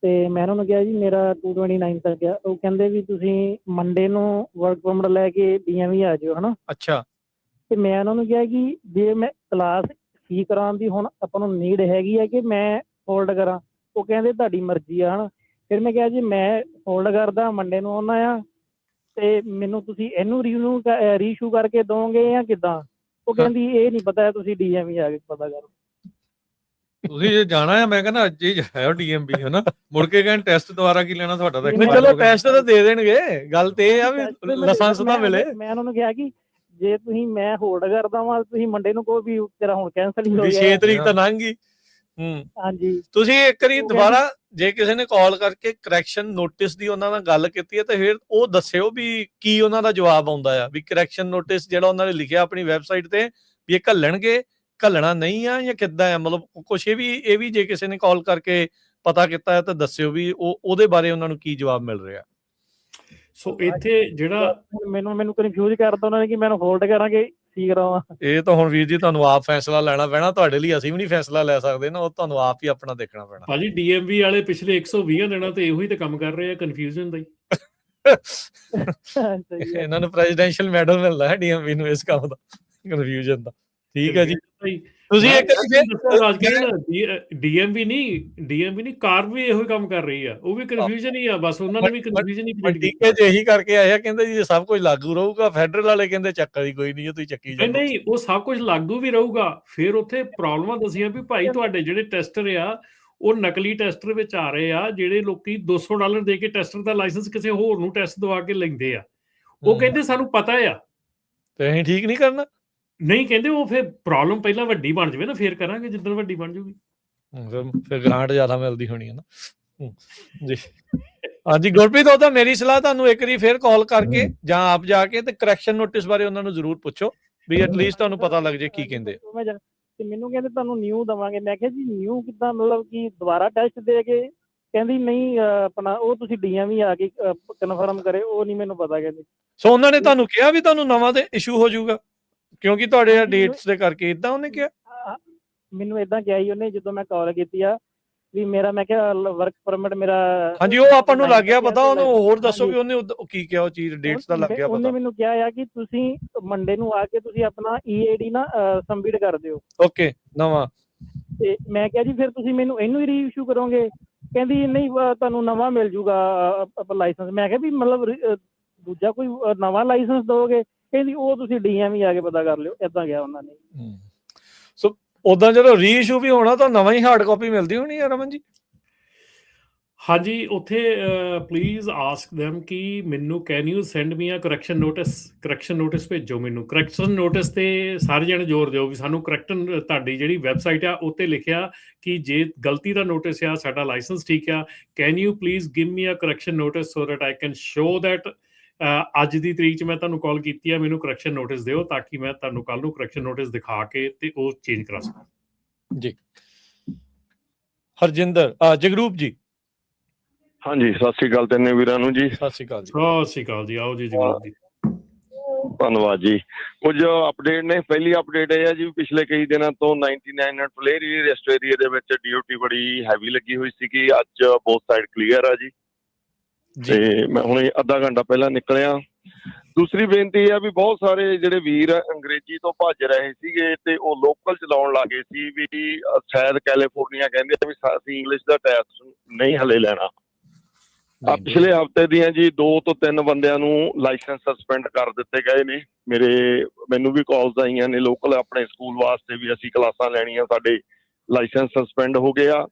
ਉਹਨਾਂ ਨੂੰ ਕਿਹਾ ਜੀ ਮੇਰਾ 229 ਤੱਕ ਆ। ਉਹ ਕਹਿੰਦੇ ਵੀ ਤੁਸੀਂ ਮੰਡੇ ਨੂੰ ਵਰਕ ਪਰਮਿਟ ਲੈ ਕੇ DMV ਆ ਜਾਓ, ਹਨਾ। ਅੱਛਾ। ਤੇ ਮੈਂ ਉਹਨਾਂ ਨੂੰ ਕਿਹਾ ਕਿ ਜੇ ਮੈਂ ਕਲਾਸ ਫੀ ਕਰਾਉਣ ਦੀ ਹੁਣ ਆਪਾਂ ਨੂੰ ਨੀਡ ਹੈਗੀ ਹੈ ਕਿ ਮੈਂ ਹੋਲਡ ਕਰਾਂ। ਉਹ ਕਹਿੰਦੇ ਤੁਹਾਡੀ ਮਰਜ਼ੀ ਆ, ਹਨਾ। ਫਿਰ ਮੈਂ ਕਿਹਾ ਜੀ ਮੈਂ ਹੋਲਡ ਕਰਦਾ, ਮੰਡੇ ਨੂੰ ਆਉਣਾ ਆ, ਤੇ ਮੈਨੂੰ ਤੁਸੀਂ ਇਹਨੂੰ ਰੀਇਸ਼ੂ ਕਰਕੇ ਦੋਗੇ ਜਾਂ ਕਿੱਦਾਂ? ਉਹ ਕਹਿੰਦੀ ਇਹ ਨਹੀਂ ਪਤਾ, ਤੁਸੀਂ DMV ਆ ਕੇ ਪਤਾ ਕਰੋ। ਤੁਸੀਂ ਜੇ ਜਾਣਾ ਹੈ, ਮੈਂ ਕਹਿੰਦਾ ਅੱਜ ਹੀ ਜਾਇਓ DMV, ਹਨਾ। ਮੁੜ ਕੇ ਕਹਿੰਦੇ ਟੈਸਟ ਦੁਬਾਰਾ ਕੀ ਲੈਣਾ ਤੁਹਾਡਾ? ਤਾਂ ਚਲੋ ਟੈਸਟ ਤਾਂ ਦੇ ਦੇਣਗੇ, ਗੱਲ ਤੇ ਇਹ ਆ ਵੀ ਲਾਇਸੈਂਸ ਤਾਂ ਮਿਲੇ। ਮੈਂ ਉਹਨਾਂ ਨੂੰ ਕਿਹਾ ਕਿ ਜੇ ਤੁਸੀਂ ਮੈਂ ਹੋਲਡ ਕਰਦਾ ਵਾਂ, ਤੁਸੀਂ ਮੰਡੇ ਨੂੰ ਕਹੋ ਵੀ ਤੇਰਾ ਹੁਣ ਕੈਂਸਲ ਹੀ ਹੋ ਗਿਆ, 6 ਤਰੀਕ ਤਾਂ ਲੰਘ ਗਈ। ਹਾਂਜੀ, ਤੁਸੀਂ ਇੱਕ ਵਾਰੀ ਦੁਬਾਰਾ ਜੇ ਕਿਸੇ ਨੇ ਕਾਲ ਕਰਕੇ ਕਰੈਕਸ਼ਨ ਨੋਟਿਸ ਦੀ ਉਹਨਾਂ ਨਾਲ ਗੱਲ ਕੀਤੀ ਹੈ, ਤੇ ਫਿਰ ਉਹ ਦੱਸਿਓ ਵੀ ਕੀ ਉਹਨਾਂ ਦਾ ਜਵਾਬ ਆਉਂਦਾ ਆ, ਵੀ ਕਰੈਕਸ਼ਨ ਨੋਟਿਸ ਜਿਹੜਾ ਉਹਨਾਂ ਨੇ ਲਿਖਿਆ ਆਪਣੀ ਵੈਬਸਾਈਟ ਤੇ ਵੀ ਇਹ ਘੱਲਣਗੇ, ਘੱਲਣਾ ਨਹੀਂ ਆ, ਜਾਂ ਕਿੱਦਾਂ ਆ। ਮਤਲਬ ਕੁਛ ਇਹ ਵੀ ਜੇ ਕਿਸੇ ਨੇ ਕਾਲ ਕਰਕੇ ਪਤਾ ਕੀਤਾ ਹੈ ਤਾਂ ਦੱਸਿਓ ਵੀ ਉਹਦੇ ਬਾਰੇ ਉਹਨਾਂ ਨੂੰ ਕੀ ਜਵਾਬ ਮਿਲ ਰਿਹਾ। ਸੋ ਇੱਥੇ ਜਿਹੜਾ ਮੈਨੂੰ ਕਨਫਿਊਜ਼ ਕਰਤਾ ਉਹਨਾਂ ਨੇ ਕਿ ਮੈਨੂੰ ਹੋਲਡ ਕਰਾਂਗੇ ਸੀ ਕਰਾਵਾਂ। ਇਹ ਤਾਂ ਹੁਣ ਵੀਰ ਜੀ ਤੁਹਾਨੂੰ ਆਪ ਫੈਸਲਾ ਲੈਣਾ ਪੈਣਾ, ਤੁਹਾਡੇ ਲਈ ਅਸੀਂ ਵੀ ਨਹੀਂ ਫੈਸਲਾ ਲੈ ਸਕਦੇ ਨਾ, ਉਹ ਤੁਹਾਨੂੰ ਆਪ ਹੀ ਆਪਣਾ ਦੇਖਣਾ ਪੈਣਾ। ਭਾਜੀ ਡੀਐਮਵੀ ਵਾਲੇ ਪਿਛਲੇ 120 ਦਿਨਾਂ ਤੇ ਇਹੋ ਹੀ ਤਾਂ ਕੰਮ ਕਰ ਰਹੇ ਆ, ਕਨਫਿਊਜ਼ਨ ਦਾ ਹੀ। ਇਹਨਾਂ ਨੂੰ ਪ੍ਰੈਜ਼ੀਡੈਂਸ਼ੀਅਲ ਮੈਡਲ ਮਿਲਦਾ ਹੈ ਡੀਐਮਵੀ ਨੂੰ ਇਸ ਕੰਮ ਦਾ, ਕਨਫਿਊਜ਼ਨ ਦਾ। ਠੀਕ ਹੈ ਜੀ, ਤੁਸੀਂ ਇੱਕ ਡੀਐਮਵੀ ਨਹੀਂ ਕਾਰ ਵੀ ਇਹੋ ਕੰਮ ਕਰ ਰਹੀ ਆ, ਉਹ ਵੀ ਕਨਫਿਊਜ਼ਨ ਹੀ ਆ, ਬਸ ਉਹਨਾਂ ਨੇ ਵੀ ਕਨਫਿਊਜ਼ਨ ਹੀ ਕ੍ਰੀਏਟ ਕੀਤੀ। ਟੀਕੇ 'ਚ ਇਹੀ ਕਰਕੇ ਆਇਆ, ਕਹਿੰਦੇ ਜੀ ਸਭ ਕੁਝ ਲਾਗੂ ਰਹੂਗਾ, ਫੈਡਰਲ ਵਾਲੇ ਕਹਿੰਦੇ ਚੱਕਰ ਹੀ ਕੋਈ ਨਹੀਂ ਹੈ, ਤੁਸੀਂ ਚੱਕੀ ਜਾਓ। ਨਹੀਂ, ਉਹ ਸਭ ਕੁਝ ਲਾਗੂ ਵੀ ਰਹੂਗਾ, ਫਿਰ ਉੱਥੇ ਪ੍ਰੋਬਲਮਾਂ ਦੱਸੀਆਂ ਵੀ ਭਾਈ ਤੁਹਾਡੇ ਜਿਹੜੇ ਟੈਸਟਰ ਆ ਉਹ ਨਕਲੀ ਟੈਸਟਰ ਵਿੱਚ ਆ ਰਹੇ ਆ, ਜਿਹੜੇ ਲੋਕੀ $200 ਦੇ ਕੇ ਟੈਸਟਰ ਦਾ ਲਾਇਸੈਂਸ ਕਿਸੇ ਹੋਰ ਨੂੰ ਟੈਸਟ ਦਵਾ ਕੇ ਲੈਂਦੇ ਆ। ਉਹ ਕਹਿੰਦੇ ਸਾਨੂੰ ਪਤਾ ਆ ਤੇ ਅਸੀਂ ਠੀਕ ਨਹੀਂ ਕਰਨਾ। ਨਹੀਂ, ਕਹਿੰਦੇ ਉਹ ਫਿਰ ਪ੍ਰੋਬਲਮ ਪਹਿਲਾਂ ਵੱਡੀ ਬਣ ਜਾਵੇ ਨਾ, ਫਿਰ ਕਰਾਂਗੇ ਜਿੱਦਣ ਵੱਡੀ ਬਣ ਜੂਗੀ। ਫਿਰ ਗ੍ਰਾਂਟ ਜ਼ਿਆਦਾ ਮਿਲਦੀ ਹੋਣੀ ਹੈ ਨਾ ਜੀ। ਹਾਂਜੀ ਗੁਰਪ੍ਰੀਤ, ਉਹ ਤਾਂ ਮੇਰੀ ਸਲਾਹ ਤੁਹਾਨੂੰ ਇੱਕ ਵਾਰੀ ਫਿਰ ਕਾਲ ਕਰਕੇ ਜਾਂ ਆਪ ਜਾ ਕੇ ਤੇ ਕਰੈਕਸ਼ਨ ਨੋਟਿਸ ਬਾਰੇ ਉਹਨਾਂ ਨੂੰ ਜ਼ਰੂਰ ਪੁੱਛੋ ਵੀ ਐਟਲੀਸਟ ਤੁਹਾਨੂੰ ਪਤਾ ਲੱਗ ਜੇ ਕੀ ਕਹਿੰਦੇ। ਤੇ ਮੈਨੂੰ ਕਹਿੰਦੇ ਤੁਹਾਨੂੰ ਨਿਊ ਦਵਾਂਗੇ। ਮੈਂ ਕਿਹਾ ਜੀ ਨਿਊ ਕਿੱਦਾਂ, ਮਤਲਬ ਕਿ ਦੁਬਾਰਾ ਟੈਸਟ ਦੇ ਕੇ? ਕਹਿੰਦੀ ਨਹੀਂ ਆਪਣਾ ਉਹ ਤੁਸੀਂ ਡੀਐਮਵੀ ਆ ਕੇ ਕਨਫਰਮ ਕਰੇ, ਉਹ ਨਹੀਂ ਮੈਨੂੰ ਪਤਾ। ਕਹਿੰਦੇ ਸੋ ਉਹਨਾਂ ਨੇ ਤੁਹਾਨੂੰ ਕਿਹਾ ਵੀ ਤੁਹਾਨੂੰ ਨਵਾਂ ਤੇ ਇਸ਼ੂ ਹੋ ਜਾਊਗਾ ਕਿਉਂਕਿ ਤੁਹਾਡੇ ਡੇਟਸ ਦੇ ਕਰਕੇ, ਇਦਾਂ ਉਹਨੇ ਕਿਹਾ? ਮੈਨੂੰ ਇਦਾਂ ਕਿਹਾ ਹੀ ਉਹਨੇ ਜਦੋਂ ਮੈਂ ਕਾਲ ਕੀਤੀ ਆ ਵੀ ਮੇਰਾ, ਮੈਂ ਕਿਹਾ ਵਰਕ ਪਰਮਿਟ ਮੇਰਾ। ਹਾਂਜੀ, ਉਹ ਆਪਾਂ ਨੂੰ ਲੱਗ ਗਿਆ ਪਤਾ। ਉਹਨੂੰ ਹੋਰ ਦੱਸੋ ਵੀ ਉਹਨੇ ਕੀ ਕਿਹਾ, ਉਹ ਚੀਜ਼ ਡੇਟਸ ਦਾ ਲੱਗ ਗਿਆ ਪਤਾ। ਉਹਨੇ ਮੈਨੂੰ ਕਿਹਾ ਆ ਕਿ ਤੁਸੀਂ ਮੰਡੇ ਨੂੰ ਆ ਕੇ ਤੁਸੀਂ ਆਪਣਾ EAD ਨਾ ਸਬਮਿਟ ਕਰ ਦਿਓ। ਓਕੇ, ਨਵਾਂ। ਤੇ ਮੈਂ ਕਿਹਾ ਜੀ ਫਿਰ ਤੁਸੀਂ ਮੈਨੂੰ ਇਹਨੂੰ ਹੀ ਰੀਇਸ਼ੂ ਕਰੋਗੇ? ਕਹਿੰਦੀ ਨਹੀਂ ਤੁਹਾਨੂੰ ਨਵਾਂ ਮਿਲ ਜੂਗਾ ਲਾਇਸੈਂਸ। ਮੈਂ ਕਿਹਾ ਵੀ ਮਤਲਬ ਦੂਜਾ ਕੋਈ ਨਵਾਂ ਲਾਇਸੈਂਸ ਦੋਗੇ? ਕਹਿੰਦੀ ਉਹ ਤੁਸੀਂ DMV ਆ ਕੇ ਪਤਾ ਕਰ ਲਿਓ। ਏਦਾਂ ਗਿਆ ਉਹਨਾਂ ਨੇ। ਸੋ ਉਦਾਂ ਜਦੋਂ ਰੀਇਸ਼ੂ ਵੀ ਹੋਣਾ ਤਾਂ ਨਵਾਂ ਹੀ ਹਾਰਡ ਕਾਪੀ ਮਿਲਦੀ ਹੋਣੀ ਹੈ ਰਮਨ ਜੀ? ਹਾਂਜੀ, ਉੱਥੇ ਪਲੀਜ਼ ਆਸਕ ਦੈਮ ਕਿ ਮੈਨੂੰ can you send me a correction notice ਭੇਜੋ ਮੈਨੂੰ। ਕਰੈਕਸ਼ਨ ਨੋਟਿਸ ਤੇ ਸਾਰੇ ਜਣੇ ਜ਼ੋਰ ਦਿਓ ਵੀ ਸਾਨੂੰ ਕਰੈਕਟਨ, ਤੁਹਾਡੀ ਜਿਹੜੀ ਵੈਬਸਾਈਟ ਆ ਉੱਤੇ ਲਿਖਿਆ ਕਿ ਜੇ ਗਲਤੀ ਦਾ ਨੋਟਿਸ ਆ, ਸਾਡਾ ਲਾਇਸੈਂਸ ਠੀਕ ਆ, can you please give me a correction notice so that I can show that ਅੱਜ ਦੀ ਤਰੀਕ 'ਚ ਮੈਂ ਤੁਹਾਨੂੰ ਕਾਲ ਕੀਤੀ ਆ, ਮੈਨੂੰ ਕਰੈਕਸ਼ਨ ਨੋਟਿਸ ਦਿਓ ਤਾਂ ਕਿ ਮੈਂ ਤੁਹਾਨੂੰ ਕੱਲ ਨੂੰ ਕਰੈਕਸ਼ਨ ਨੋਟਿਸ ਦਿਖਾ ਕੇ ਤੇ ਉਹ ਚੇਂਜ ਕਰਾ ਸਕਾਂ। ਜੀ ਹਰਜਿੰਦਰ, ਜਗਰੂਪ ਜੀ। ਹਾਂਜੀ, ਸਤਿ ਸ੍ਰੀ ਅਕਾਲ ਤਿੰਨੇ ਵੀਰਾਂ ਨੂੰ ਜੀ। ਸਤਿ ਸ੍ਰੀ ਅਕਾਲ ਜੀ। ਸਤਿ ਸ੍ਰੀ ਅਕਾਲ ਜੀ। ਆਓ ਜੀ ਜਗਰੂਪ ਜੀ। ਧੰਨਵਾਦ ਜੀ। ਕੁਝ ਅਪਡੇਟ ਨੇ। ਪਹਿਲੀ ਅਪਡੇਟ ਇਹ ਹੈ ਜੀ, ਪਿਛਲੇ ਕਈ ਦਿਨਾਂ ਤੋਂ 99 ਫਲੇਅਰ ਰੈਸਟ ਏਰੀਆ ਦੇ ਵਿੱਚ DOT ਬੜੀ ਹੈਵੀ ਲੱਗੀ ਹੋਈ ਸੀਗੀ। ਅੱਜ ਬੋਥ ਸਾਈਡ ਕਲੀਅਰ ਆ ਜੀ। ਤੇ ਮੈਂ ਹੁਣ ਅੱਧਾ ਘੰਟਾ ਪਹਿਲਾਂ ਨਿਕਲਿਆ। ਦੂਸਰੀ ਬੇਨਤੀ ਇਹ ਆ ਵੀ ਬਹੁਤ ਸਾਰੇ ਜਿਹੜੇ ਵੀਰ ਅੰਗਰੇਜ਼ੀ ਤੋਂ ਭੱਜ ਰਹੇ ਸੀਗੇ ਤੇ ਉਹ ਲੋਕਲ ਚਲਾਉਣ ਲੱਗੇ ਸੀ ਵੀ ਸ਼ਾਇਦ ਕੈਲੀਫੋਰਨੀਆ ਕਹਿੰਦੇ ਵੀ ਅਸੀਂ ਇੰਗਲਿਸ਼ ਦਾ ਟੈਸਟ ਨਹੀਂ ਹਲੇ ਲੈਣਾ। ਪਿਛਲੇ ਹਫ਼ਤੇ ਦੀਆਂ ਜੀ 2 ਤੋਂ 3 ਬੰਦਿਆਂ ਨੂੰ ਲਾਇਸੈਂਸ ਸਸਪੈਂਡ ਕਰ ਦਿੱਤੇ ਗਏ ਨੇ। ਮੈਨੂੰ ਵੀ ਕਾਲਸ ਆਈਆਂ ਨੇ ਲੋਕਲ ਆਪਣੇ ਸਕੂਲ ਵਾਸਤੇ ਵੀ ਅਸੀਂ ਕਲਾਸਾਂ ਲੈਣੀਆਂ, ਸਾਡੇ ਲਾਇਸੈਂਸ ਸਸਪੈਂਡ ਹੋ ਗਏ ਆ।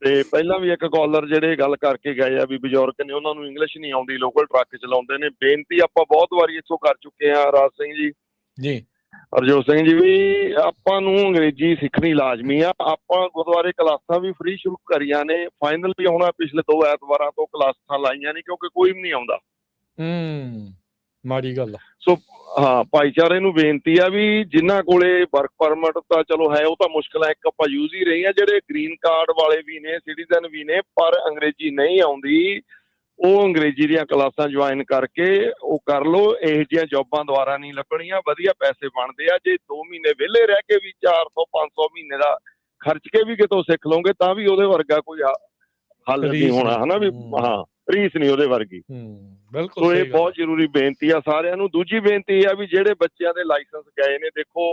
ਤੇ ਪਹਿਲਾਂ ਵੀ ਇੱਕ ਕਾਲਰ ਜਿਹੜੇ ਗੱਲ ਕਰਕੇ ਗਏ ਆ ਵੀ ਬਜ਼ੁਰਗ ਨੇ, ਉਹਨਾਂ ਨੂੰ ਇੰਗਲਿਸ਼ ਨਹੀਂ ਆਉਂਦੀ, ਲੋਕਲ ਟਰੱਕ ਚਲਾਉਂਦੇ ਨੇ। ਬੇਨਤੀ ਆਪਾਂ ਬਹੁਤ ਵਾਰੀ ਇੱਥੋਂ ਕਰ ਚੁੱਕੇ ਆ, ਰਾਜ ਸਿੰਘ ਜੀ, ਹਰਜੋਤ ਸਿੰਘ ਜੀ, ਵੀ ਆਪਾਂ ਨੂੰ ਅੰਗਰੇਜ਼ੀ ਸਿੱਖਣੀ ਲਾਜ਼ਮੀ ਆ। ਆਪਾਂ ਗੁਰਦੁਆਰੇ ਕਲਾਸਾਂ ਵੀ ਫ੍ਰੀ ਸ਼ੁਰੂ ਕਰੀਆਂ ਨੇ। ਫਾਈਨਲ ਵੀ ਹੁਣ ਪਿਛਲੇ 2 ਐਤਵਾਰਾਂ ਤੋਂ ਕਲਾਸਾਂ ਲਾਈਆਂ ਨਹੀਂ ਕਿਉਂਕਿ ਕੋਈ ਵੀ ਨਹੀਂ ਆਉਂਦਾ। ਮਾੜੀ ਗੱਲ ਆ। ਸੋ ਹਾਂ, ਭਾਈਚਾਰੇ ਨੂੰ ਬੇਨਤੀ ਆ ਵੀ ਜਿਨ੍ਹਾਂ ਕੋਲੇ ਵਰਕ ਪਰਮਿਟ ਤਾਂ ਚਲੋ ਹੈ, ਉਹ ਤਾਂ ਮੁਸ਼ਕਿਲ ਹੈ, ਇੱਕ ਆਪਾਂ ਯੂਜ਼ ਹੀ ਰਹੀ ਆ। ਜਿਹੜੇ ਗ੍ਰੀਨ ਕਾਰਡ ਵਾਲੇ ਵੀ ਨੇ, ਸਿਟੀਜ਼ਨ ਵੀ ਨੇ, ਪਰ ਅੰਗਰੇਜ਼ੀ ਨਹੀਂ ਆਉਂਦੀ, ਉਹ ਅੰਗਰੇਜ਼ੀ ਦੀਆਂ ਕਲਾਸਾਂ ਜੁਆਇਨ ਕਰਕੇ ਉਹ ਕਰ ਲਓ। ਇਹੋ ਜਿਹੀਆਂ ਜੋਬਾਂ ਦੁਆਰਾ ਨਹੀਂ ਲੱਗਣੀਆਂ, ਵਧੀਆ ਪੈਸੇ ਬਣਦੇ ਆ। ਜੇ 2 ਮਹੀਨੇ ਵਿਹਲੇ ਰਹਿ ਕੇ ਵੀ 400-500 ਮਹੀਨੇ ਦਾ ਖਰਚ ਕੇ ਵੀ ਕਿਤੋਂ ਸਿੱਖ ਲਓਗੇ ਤਾਂ ਵੀ ਉਹਦੇ ਵਰਗਾ ਕੋਈ ਹੱਲ ਨਹੀਂ ਹੋਣਾ, ਹਨਾ ਵੀ। ਹਾਂ, ਰੀਸ ਨਹੀਂ ਉਹਦੇ ਵਰਗੀ। ਸੋ ਇਹ ਬਹੁਤ ਜ਼ਰੂਰੀ ਬੇਨਤੀ ਆ ਸਾਰਿਆਂ ਨੂੰ। ਦੂਜੀ ਬੇਨਤੀ ਆ ਵੀ ਜਿਹੜੇ ਬੱਚਿਆਂ ਦੇ ਲਾਇਸੈਂਸ ਗਏ ਨੇ, ਦੇਖੋ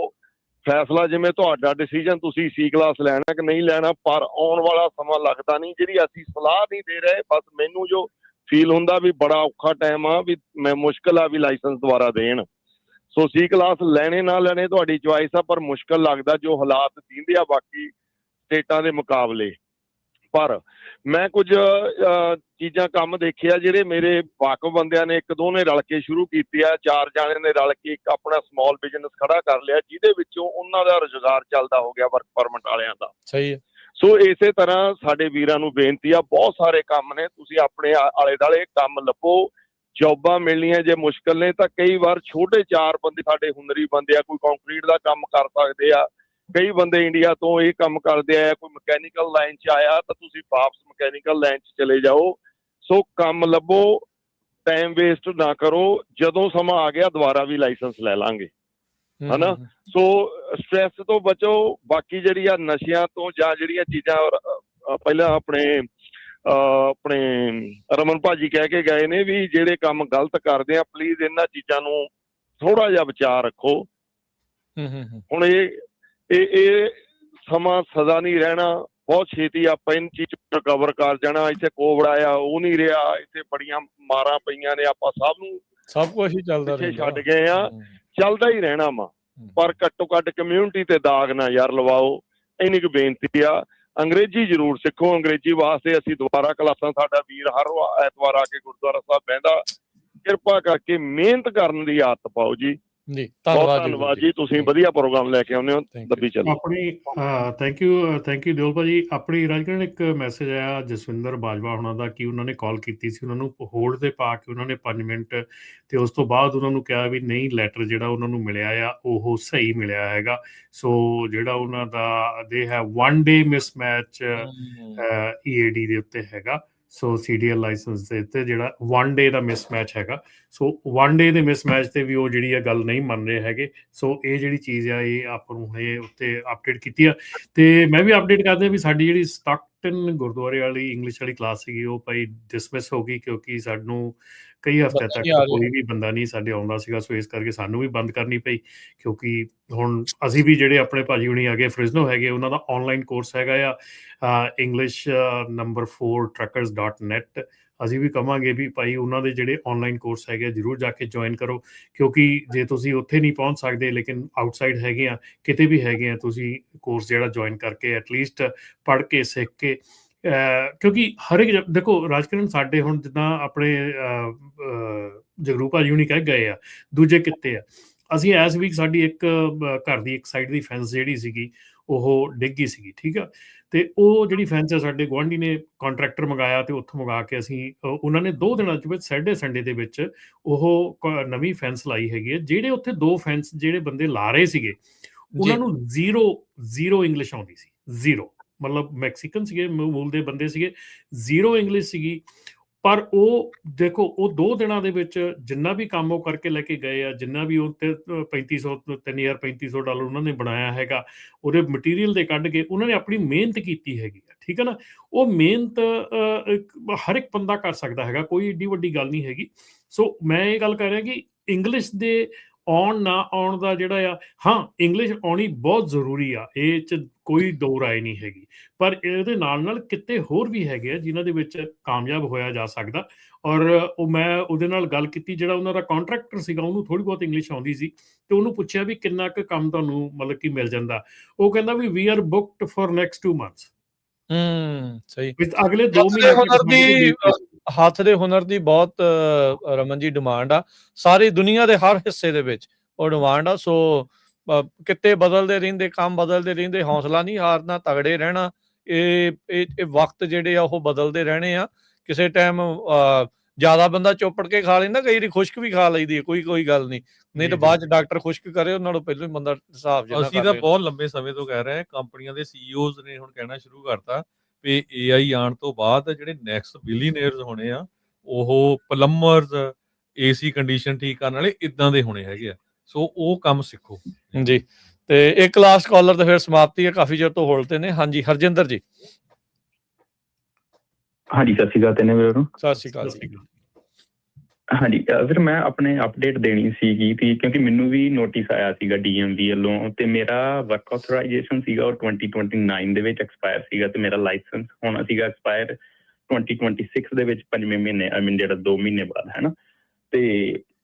ਫੈਸਲਾ ਜਿਵੇਂ ਤੁਹਾਡਾ ਡਿਸੀਜਨ, ਤੁਸੀਂ C ਕਲਾਸ ਲੈਣਾ ਕਿ ਨਹੀਂ ਲੈਣਾ, ਪਰ ਆਉਣ ਵਾਲਾ ਸਮਾਂ ਲੱਗਦਾ ਨਹੀਂ। ਜਿਹੜੀ ਅਸੀਂ ਸਲਾਹ ਨਹੀਂ ਦੇ ਰਹੇ, ਬਸ ਮੈਨੂੰ ਜੋ ਫੀਲ ਹੁੰਦਾ ਵੀ ਬੜਾ ਔਖਾ ਟਾਈਮ ਆ, ਵੀ ਮੈਂ ਮੁਸ਼ਕਿਲ ਆ ਵੀ ਲਾਇਸੈਂਸ ਦੁਬਾਰਾ ਦੇਣ। ਸੋ C ਕਲਾਸ ਲੈਣੇ ਨਾ ਲੈਣੇ ਤੁਹਾਡੀ ਚੁਆਇਸ ਆ, ਪਰ ਮੁਸ਼ਕਿਲ ਲੱਗਦਾ ਜੋ ਹਾਲਾਤ ਦਿੰਦੇ ਆ ਬਾਕੀ ਸਟੇਟਾਂ ਦੇ ਮੁਕਾਬਲੇ। ਪਰ ਮੈਂ ਕੁਝ ਚੀਜ਼ਾਂ ਕੰਮ ਦੇਖਿਆ ਜਿਹੜੇ ਮੇਰੇ ਵਾਕਫ ਬੰਦਿਆਂ ਨੇ, 1-2 ਨੇ ਰਲ ਕੇ ਸ਼ੁਰੂ ਕੀਤੀ ਆ, 4 ਜਾਣੇ ਨੇ ਰਲ ਕੇ ਇੱਕ ਆਪਣਾ ਸਮਾਲ ਬਿਜ਼ਨਸ ਖੜਾ ਕਰ ਲਿਆ, ਜਿਹਦੇ ਵਿੱਚੋਂ ਉਹਨਾਂ ਦਾ ਰੁਜ਼ਗਾਰ ਚੱਲਦਾ ਹੋ ਗਿਆ ਵਰਕ ਪਰਮਿਟ ਵਾਲਿਆਂ ਦਾ। ਸਹੀ ਹੈ। ਸੋ ਇਸੇ ਤਰ੍ਹਾਂ ਸਾਡੇ ਵੀਰਾਂ ਨੂੰ ਬੇਨਤੀ ਆ, ਬਹੁਤ ਸਾਰੇ ਕੰਮ ਨੇ, ਤੁਸੀਂ ਆਪਣੇ ਆਲੇ ਦੁਆਲੇ ਕੰਮ ਲੱਭੋ। ਜੋਬਾਂ ਮਿਲਣੀਆਂ ਜੇ ਮੁਸ਼ਕਿਲ ਨੇ ਤਾਂ ਕਈ ਵਾਰ ਛੋਟੇ 4 ਬੰਦੇ ਸਾਡੇ ਹੁਨਰੀ ਬੰਦੇ ਆ, ਕੋਈ ਕੰਕਰੀਟ ਦਾ ਕੰਮ ਕਰ ਸਕਦੇ ਆ, ਕਈ ਬੰਦੇ ਇੰਡੀਆ ਤੋਂ ਇਹ ਕੰਮ ਕਰਦੇ ਆ, ਕੋਈ ਮਕੈਨੀਕਲ ਲਾਈਨ 'ਚ ਆਇਆ ਤਾਂ ਤੁਸੀਂ ਵਾਪਸ ਮਕੈਨੀਕਲ ਲਾਈਨ 'ਚ ਚਲੇ ਜਾਓ। ਸੋ ਕੰਮ ਲੱਭੋ, ਟਾਈਮ ਵੇਸਟ ਨਾ ਕਰੋ। ਜਦੋਂ ਸਮਾਂ ਆ ਗਿਆ ਦੁਬਾਰਾ ਵੀ ਲਾਇਸੈਂਸ ਲੈ ਲਾਂਗੇ। ਹਨਾ। ਸੋ ਸਟ੍ਰੈਸ ਤੋਂ ਬਚੋ, ਬਾਕੀ ਜਿਹੜੀ ਆ ਨਸ਼ਿਆਂ ਤੋਂ ਜਾਂ ਜਿਹੜੀਆਂ ਚੀਜ਼ਾਂ ਪਹਿਲਾਂ ਆਪਣੇ ਰਮਨ ਭਾਜੀ ਕਹਿ ਕੇ ਗਏ ਨੇ ਵੀ ਜਿਹੜੇ ਕੰਮ ਗਲਤ ਕਰਦੇ ਆ, ਪਲੀਜ਼ ਇਹਨਾਂ ਚੀਜ਼ਾਂ ਨੂੰ ਥੋੜਾ ਜਿਹਾ ਵਿਚਾਰ ਰੱਖੋ। ਹੁਣ ਇਹ ਸਮਾਂ ਸਦਾ ਨਹੀਂ ਰਹਿਣਾ, ਬਹੁਤ ਛੇਤੀ ਆਪਾਂ ਇਹਨਾਂ ਚੀਜ਼ ਰਿਕਵਰ ਕਰ ਜਾਣਾ। ਇੱਥੇ ਕੋਵਿਡ ਆਇਆ, ਉਹ ਨਹੀਂ ਰਿਹਾ, ਇੱਥੇ ਬੜੀਆਂ ਮਾਰਾਂ ਪਈਆਂ ਨੇ, ਆਪਾਂ ਸਭ ਕੁਝ ਹੀ ਚੱਲਦਾ ਪਿੱਛੇ ਛੱਡ ਗਏ ਆ, ਚੱਲਦਾ ਹੀ ਰਹਿਣਾ ਵਾ। ਪਰ ਘੱਟੋ ਘੱਟ ਕਮਿਊਨਿਟੀ ਤੇ ਦਾਗ ਨਾ ਯਾਰ ਲਵਾਓ, ਇੰਨੀ ਕੁ ਬੇਨਤੀ ਆ। ਅੰਗਰੇਜ਼ੀ ਜ਼ਰੂਰ ਸਿੱਖੋ, ਅੰਗਰੇਜ਼ੀ ਵਾਸਤੇ ਅਸੀਂ ਦੁਬਾਰਾ ਕਲਾਸਾਂ, ਸਾਡਾ ਵੀਰ ਹਰ ਐਤਵਾਰ ਆ ਕੇ ਗੁਰਦੁਆਰਾ ਸਾਹਿਬ ਬਹਿੰਦਾ, ਕਿਰਪਾ ਕਰਕੇ ਮਿਹਨਤ ਕਰਨ ਦੀ ਆਦਤ ਪਾਓ ਜੀ। ਬਹੁਤ ਧੰਨਵਾਦ ਜੀ, ਤੁਸੀਂ ਵਧੀਆ ਪ੍ਰੋਗਰਾਮ ਲੈ ਕੇ ਆਉਂਦੇ ਹੋ। ਦੱਬੀ ਚੱਲੋ ਆਪਣੀ ਥੈਂਕ ਯੂ ਦਿਓਲ ਭਾਜੀ। ਆਪਣੀ ਰਾਜਕਰਨ ਇੱਕ ਮੈਸੇਜ ਆਇਆ ਜਸਵਿੰਦਰ ਬਾਜਵਾ ਹੋਣਾ ਦਾ ਕਿ ਉਹਨਾਂ ਨੇ ਕਾਲ ਕੀਤੀ ਸੀ, ਉਹਨਾਂ ਨੂੰ ਹੋਲਡ ਤੇ ਪਾ ਕੇ ਉਹਨਾਂ ਨੇ 5 ਮਿੰਟ ਤੇ ਉਸ ਤੋਂ ਬਾਅਦ ਉਹਨਾਂ ਨੂੰ ਕਿਹਾ ਵੀ ਨਹੀਂ, ਲੈਟਰ ਜਿਹੜਾ ਉਹਨਾਂ ਨੂੰ ਮਿਲਿਆ ਆ ਉਹ ਸਹੀ ਮਿਲਿਆ ਹੈਗਾ। ਸੋ ਜਿਹੜਾ ਉਹਨਾਂ ਦਾ ਦੇ ਹੈ 1 day ਮਿਸਮੈਚ EAD ਦੇ ਉੱਤੇ ਹੈਗਾ। ਸੋ CDL ਲਾਇਸੈਂਸ ਦੇ ਉੱਤੇ ਜਿਹੜਾ 1 day ਦਾ ਮਿਸਮੈਚ ਹੈਗਾ। ਸੋ 1 day ਦੇ ਮਿਸਮੈਚ ਤੇ ਵੀ ਉਹ ਜਿਹੜੀ ਆ ਗੱਲ ਨਹੀਂ ਮੰਨ ਰਹੇ ਹੈਗੇ। ਸੋ ਇਹ ਜਿਹੜੀ ਚੀਜ਼ ਆ ਇਹ ਆਪਾਂ ਨੂੰ ਇਹ ਉੱਤੇ ਅਪਡੇਟ ਕੀਤੀ ਆ। ਤੇ ਮੈਂ ਵੀ ਅਪਡੇਟ ਕਰਦੇ ਵੀ ਸਾਡੀ ਜਿਹੜੀ ਸਟਾਕਟਨ ਗੁਰਦੁਆਰੇ ਵਾਲੀ ਇੰਗਲਿਸ਼ ਵਾਲੀ ਕਲਾਸ ਸੀਗੀ ਉਹ ਭਾਈ ਡਿਸਮਿਸ ਹੋ ਗਈ, ਕਿਉਂਕਿ ਸਾਨੂੰ ਕਈ ਹਫ਼ਤਿਆਂ ਤੱਕ ਕੋਈ ਵੀ ਬੰਦਾ ਨਹੀਂ ਸਾਡੇ ਆਉਂਦਾ ਸੀਗਾ। ਸੋ ਇਸ ਕਰਕੇ ਸਾਨੂੰ ਵੀ ਬੰਦ ਕਰਨੀ ਪਈ, ਕਿਉਂਕਿ ਹੁਣ ਅਸੀਂ ਵੀ ਜਿਹੜੇ ਆਪਣੇ ਭਾਜੀ ਹੁਣੀ ਹੈਗੇ ਫ੍ਰਿਜ਼ਨੋ ਹੈਗੇ, ਉਹਨਾਂ ਦਾ ਔਨਲਾਈਨ ਕੋਰਸ ਹੈਗਾ ਆ ਇੰਗਲਿਸ਼ ਨੰਬਰ 4 truckers.net। ਅਸੀਂ ਵੀ ਕਹਾਂਗੇ ਵੀ ਭਾਈ ਉਹਨਾਂ ਦੇ ਜਿਹੜੇ ਔਨਲਾਈਨ ਕੋਰਸ ਹੈਗੇ ਜ਼ਰੂਰ ਜਾ ਕੇ ਜੁਆਇਨ ਕਰੋ, ਕਿਉਂਕਿ ਜੇ ਤੁਸੀਂ ਉੱਥੇ ਨਹੀਂ ਪਹੁੰਚ ਸਕਦੇ ਲੇਕਿਨ ਆਊਟਸਾਈਡ ਹੈਗੇ ਆ, ਕਿਤੇ ਵੀ ਹੈਗੇ ਆ, ਤੁਸੀਂ ਕੋਰਸ ਜਿਹੜਾ ਜੁਆਇਨ ਕਰਕੇ ਐਟਲੀਸਟ ਪੜ੍ਹ ਕੇ ਸਿੱਖ ਕੇ, ਕਿਉਂਕਿ ਹਰ ਇੱਕ ਦੇਖੋ ਰਾਜਕਰਨ ਸਾਡੇ ਹੁਣ ਜਿੱਦਾਂ ਆਪਣੇ ਜਗਰੂ ਭਾਜੀ ਹੁਣੀ ਕਹਿ ਗਏ ਆ ਦੂਜੇ ਕਿੱਤੇ ਆ, ਅਸੀਂ ਇਸ ਵੀਕ ਸਾਡੀ ਇੱਕ ਘਰ ਦੀ ਇੱਕ ਸਾਈਡ ਦੀ ਫੈਂਸ ਜਿਹੜੀ ਸੀਗੀ ਉਹ ਡਿੱਗ ਗਈ ਸੀਗੀ, ਠੀਕ ਆ। ਤੇ ਉਹ ਜਿਹੜੀ ਫੈਂਸ ਆ ਸਾਡੇ ਗੁਆਂਢੀ ਨੇ ਕੰਟਰੈਕਟਰ ਮੰਗਾਇਆ ਤੇ ਉੱਥੋਂ ਮੰਗਾ ਕੇ ਅਸੀਂ ਉਹਨਾਂ ਨੇ 2 ਦਿਨਾਂ ਦੇ ਵਿੱਚ ਸੰਡੇ ਦੇ ਵਿੱਚ ਉਹ ਨਵੀਂ ਫੈਂਸ ਲਾਈ ਹੈਗੀ ਹੈ। ਜਿਹੜੇ ਉੱਥੇ 2 ਫੈਂਸ ਜਿਹੜੇ ਬੰਦੇ ਲਾ ਰਹੇ ਸੀਗੇ ਉਹਨਾਂ ਨੂੰ ਜ਼ੀਰੋ ਇੰਗਲਿਸ਼ ਆਉਂਦੀ ਸੀ, ਜ਼ੀਰੋ, ਮਤਲਬ ਮੈਕਸੀਕਨ ਸੀਗੇ, ਮੂਲ ਦੇ ਬੰਦੇ ਸੀਗੇ, ਜ਼ੀਰੋ ਇੰਗਲਿਸ਼ ਸੀਗੀ। ਪਰ ਉਹ ਦੇਖੋ ਉਹ 2 ਦਿਨਾਂ ਦੇ ਵਿੱਚ ਜਿੰਨਾ ਵੀ ਕੰਮ ਉਹ ਕਰਕੇ ਲੈ ਕੇ ਗਏ ਆ, ਜਿੰਨਾ ਵੀ ਉਹ $3500 ਉਹਨਾਂ ਨੇ ਬਣਾਇਆ ਹੈਗਾ, ਉਹਦੇ ਮਟੀਰੀਅਲ ਦੇ ਕੱਢ ਕੇ ਉਹਨਾਂ ਨੇ ਆਪਣੀ ਮਿਹਨਤ ਕੀਤੀ ਹੈਗੀ ਆ, ਠੀਕ ਹੈ ਨਾ। ਉਹ ਮਿਹਨਤ ਹਰ ਇੱਕ ਬੰਦਾ ਕਰ ਸਕਦਾ ਹੈਗਾ, ਕੋਈ ਏਡੀ ਵੱਡੀ ਗੱਲ ਨਹੀਂ ਹੈਗੀ। ਸੋ ਮੈਂ ਇਹ ਗੱਲ ਕਰ ਰਿਹਾ ਕਿ ਇੰਗਲਿਸ਼ ਦੇ ਆਉਣ ਨਾ ਆਉਣ ਦਾ ਜਿਹੜਾ ਆ, ਹਾਂ ਇੰਗਲਿਸ਼ ਆਉਣੀ ਬਹੁਤ ਜ਼ਰੂਰੀ ਆ, ਇਹ 'ਚ ਕੋਈ ਦੋ ਰਾਏ ਨਹੀਂ ਹੈਗੀ। ਪਰ ਇਹਦੇ ਨਾਲ ਕਿਤੇ ਹੋਰ ਵੀ ਹੈਗੇ ਆ ਜਿਨ੍ਹਾਂ ਦੇ ਵਿੱਚ ਕਾਮਯਾਬ ਹੋਇਆ ਜਾ ਸਕਦਾ। ਔਰ ਉਹ ਮੈਂ ਉਹਦੇ ਨਾਲ ਗੱਲ ਕੀਤੀ, ਜਿਹੜਾ ਉਹਨਾਂ ਦਾ ਕੰਟਰੈਕਟਰ ਸੀਗਾ, ਉਹਨੂੰ ਥੋੜ੍ਹੀ ਬਹੁਤ ਇੰਗਲਿਸ਼ ਆਉਂਦੀ ਸੀ ਤੇ ਉਹਨੂੰ ਪੁੱਛਿਆ ਵੀ ਕਿੰਨਾ ਕੁ ਕੰਮ ਤੁਹਾਨੂੰ ਮਤਲਬ ਕਿ ਮਿਲ ਜਾਂਦਾ। ਉਹ ਕਹਿੰਦਾ ਵੀ we are booked for next 2 months। ਸਹੀ, ਅਗਲੇ 2 ਮਹੀਨੇ ਹੱਥ ਦੇ ਹੁਨਰ ਦੀ ਬਹੁਤ ਰਮਨ ਜੀ ਡਿਮਾਂਡ ਆ, ਸਾਰੀ ਦੁਨੀਆ ਦੇ ਹਰ ਹਿੱਸੇ ਦੇ ਵਿੱਚ ਉਹ ਡਿਮਾਂਡ ਆ। ਸੋ ਕਿਤੇ ਬਦਲਦੇ ਰਹਿੰਦੇ, ਕੰਮ ਬਦਲਦੇ ਰਹਿੰਦੇ, ਹੌਸਲਾ ਨਹੀਂ ਹਾਰਨਾ, ਤਗੜੇ ਰਹਿਣਾ। ਇਹ ਵਕਤ ਜਿਹੜੇ ਆ ਉਹ ਬਦਲਦੇ ਰਹਿਣੇ ਆ। ਕਿਸੇ ਟਾਈਮ ਜ਼ਿਆਦਾ ਬੰਦਾ ਚੋਪੜ ਕੇ ਖਾ ਲੈਂਦਾ, ਕਈ ਵਾਰੀ ਖੁਸ਼ਕ ਵੀ ਖਾ ਲਈਦੀ ਹੈ, ਕੋਈ ਗੱਲ ਨਹੀਂ ਤਾਂ ਬਾਅਦ ਚ ਡਾਕਟਰ ਖੁਸ਼ਕ ਕਰੇ ਉਹਨਾਂ ਨੂੰ ਪਹਿਲਾਂ ਹੀ ਬੰਦਾ ਹਿਸਾਬ ਜਿਹਾ। ਅਸੀਂ ਤਾਂ ਬਹੁਤ ਲੰਬੇ ਸਮੇਂ ਤੋਂ ਕਹਿ ਰਹੇ ਹਾਂ, ਕੰਪਨੀਆਂ ਦੇ CEOs ਨੇ ਹੁਣ ਕਹਿਣਾ ਸ਼ੁਰੂ ਕਰਤਾ ਵੀ AI ਆਉਣ ਤੋਂ ਬਾਅਦ ਜਿਹੜੇ ਨੈਕਸਟ ਬਿਲੀਅਨੇਅਰਸ ਹੋਣੇ ਆ ਉਹ ਪਲੰਬਰਸ, AC ਕੰਡੀਸ਼ਨ ਠੀਕ ਕਰਨ ਵਾਲੇ ਇਦਾਂ ਦੇ ਹੋਣੇ ਹੈਗੇ ਆ। ਸੋ ਉਹ ਕੰਮ ਸਿੱਖੋ ਜੀ। ਤੇ ਇੱਕ ਲਾਸਟ ਕਾਲਰ ਤੇ ਫਿਰ ਸਮਾਪਤੀ ਹੈ, ਕਾਫੀ ਚਿਰ ਤੋਂ ਹੋਲਡ ਤੇ ਨੇ। ਹਾਂਜੀ ਹਰਜਿੰਦਰ ਜੀ। ਹਾਂਜੀ ਸਤਿ ਸ਼੍ਰੀ ਅਕਾਲ ਤੈਨੂੰ ਵੀਰ ਨੂੰ। ਸਤਿ ਸ਼੍ਰੀ ਅਕਾਲ। ਹਾਂਜੀ ਫਿਰ ਮੈਂ ਆਪਣੇ ਅਪਡੇਟ ਦੇਣੀ ਸੀਗੀ ਕਿ ਕਿਉਂਕਿ ਮੈਨੂੰ ਵੀ ਨੋਟਿਸ ਆਇਆ ਸੀਗਾ DMV ਵੱਲੋਂ, ਤੇ ਮੇਰਾ ਵਰਕ ਆਥੋਰਾਈਜੇਸ਼ਨ ਸੀਗਾ ਉਹ 2029 ਦੇ ਵਿੱਚ ਐਕਸਪਾਇਰ ਸੀਗਾ, ਤੇ ਮੇਰਾ ਲਾਇਸੈਂਸ ਹੋਣਾ ਸੀਗਾ ਐਕਸਪਾਇਰ 2026 ਦੇ ਵਿੱਚ 5ਵੇਂ ਮਹੀਨੇ, ਆਈ ਮੀਨ ਜਿਹੜਾ 2 ਮਹੀਨੇ ਬਾਅਦ ਹੈ ਨਾ। ਤੇ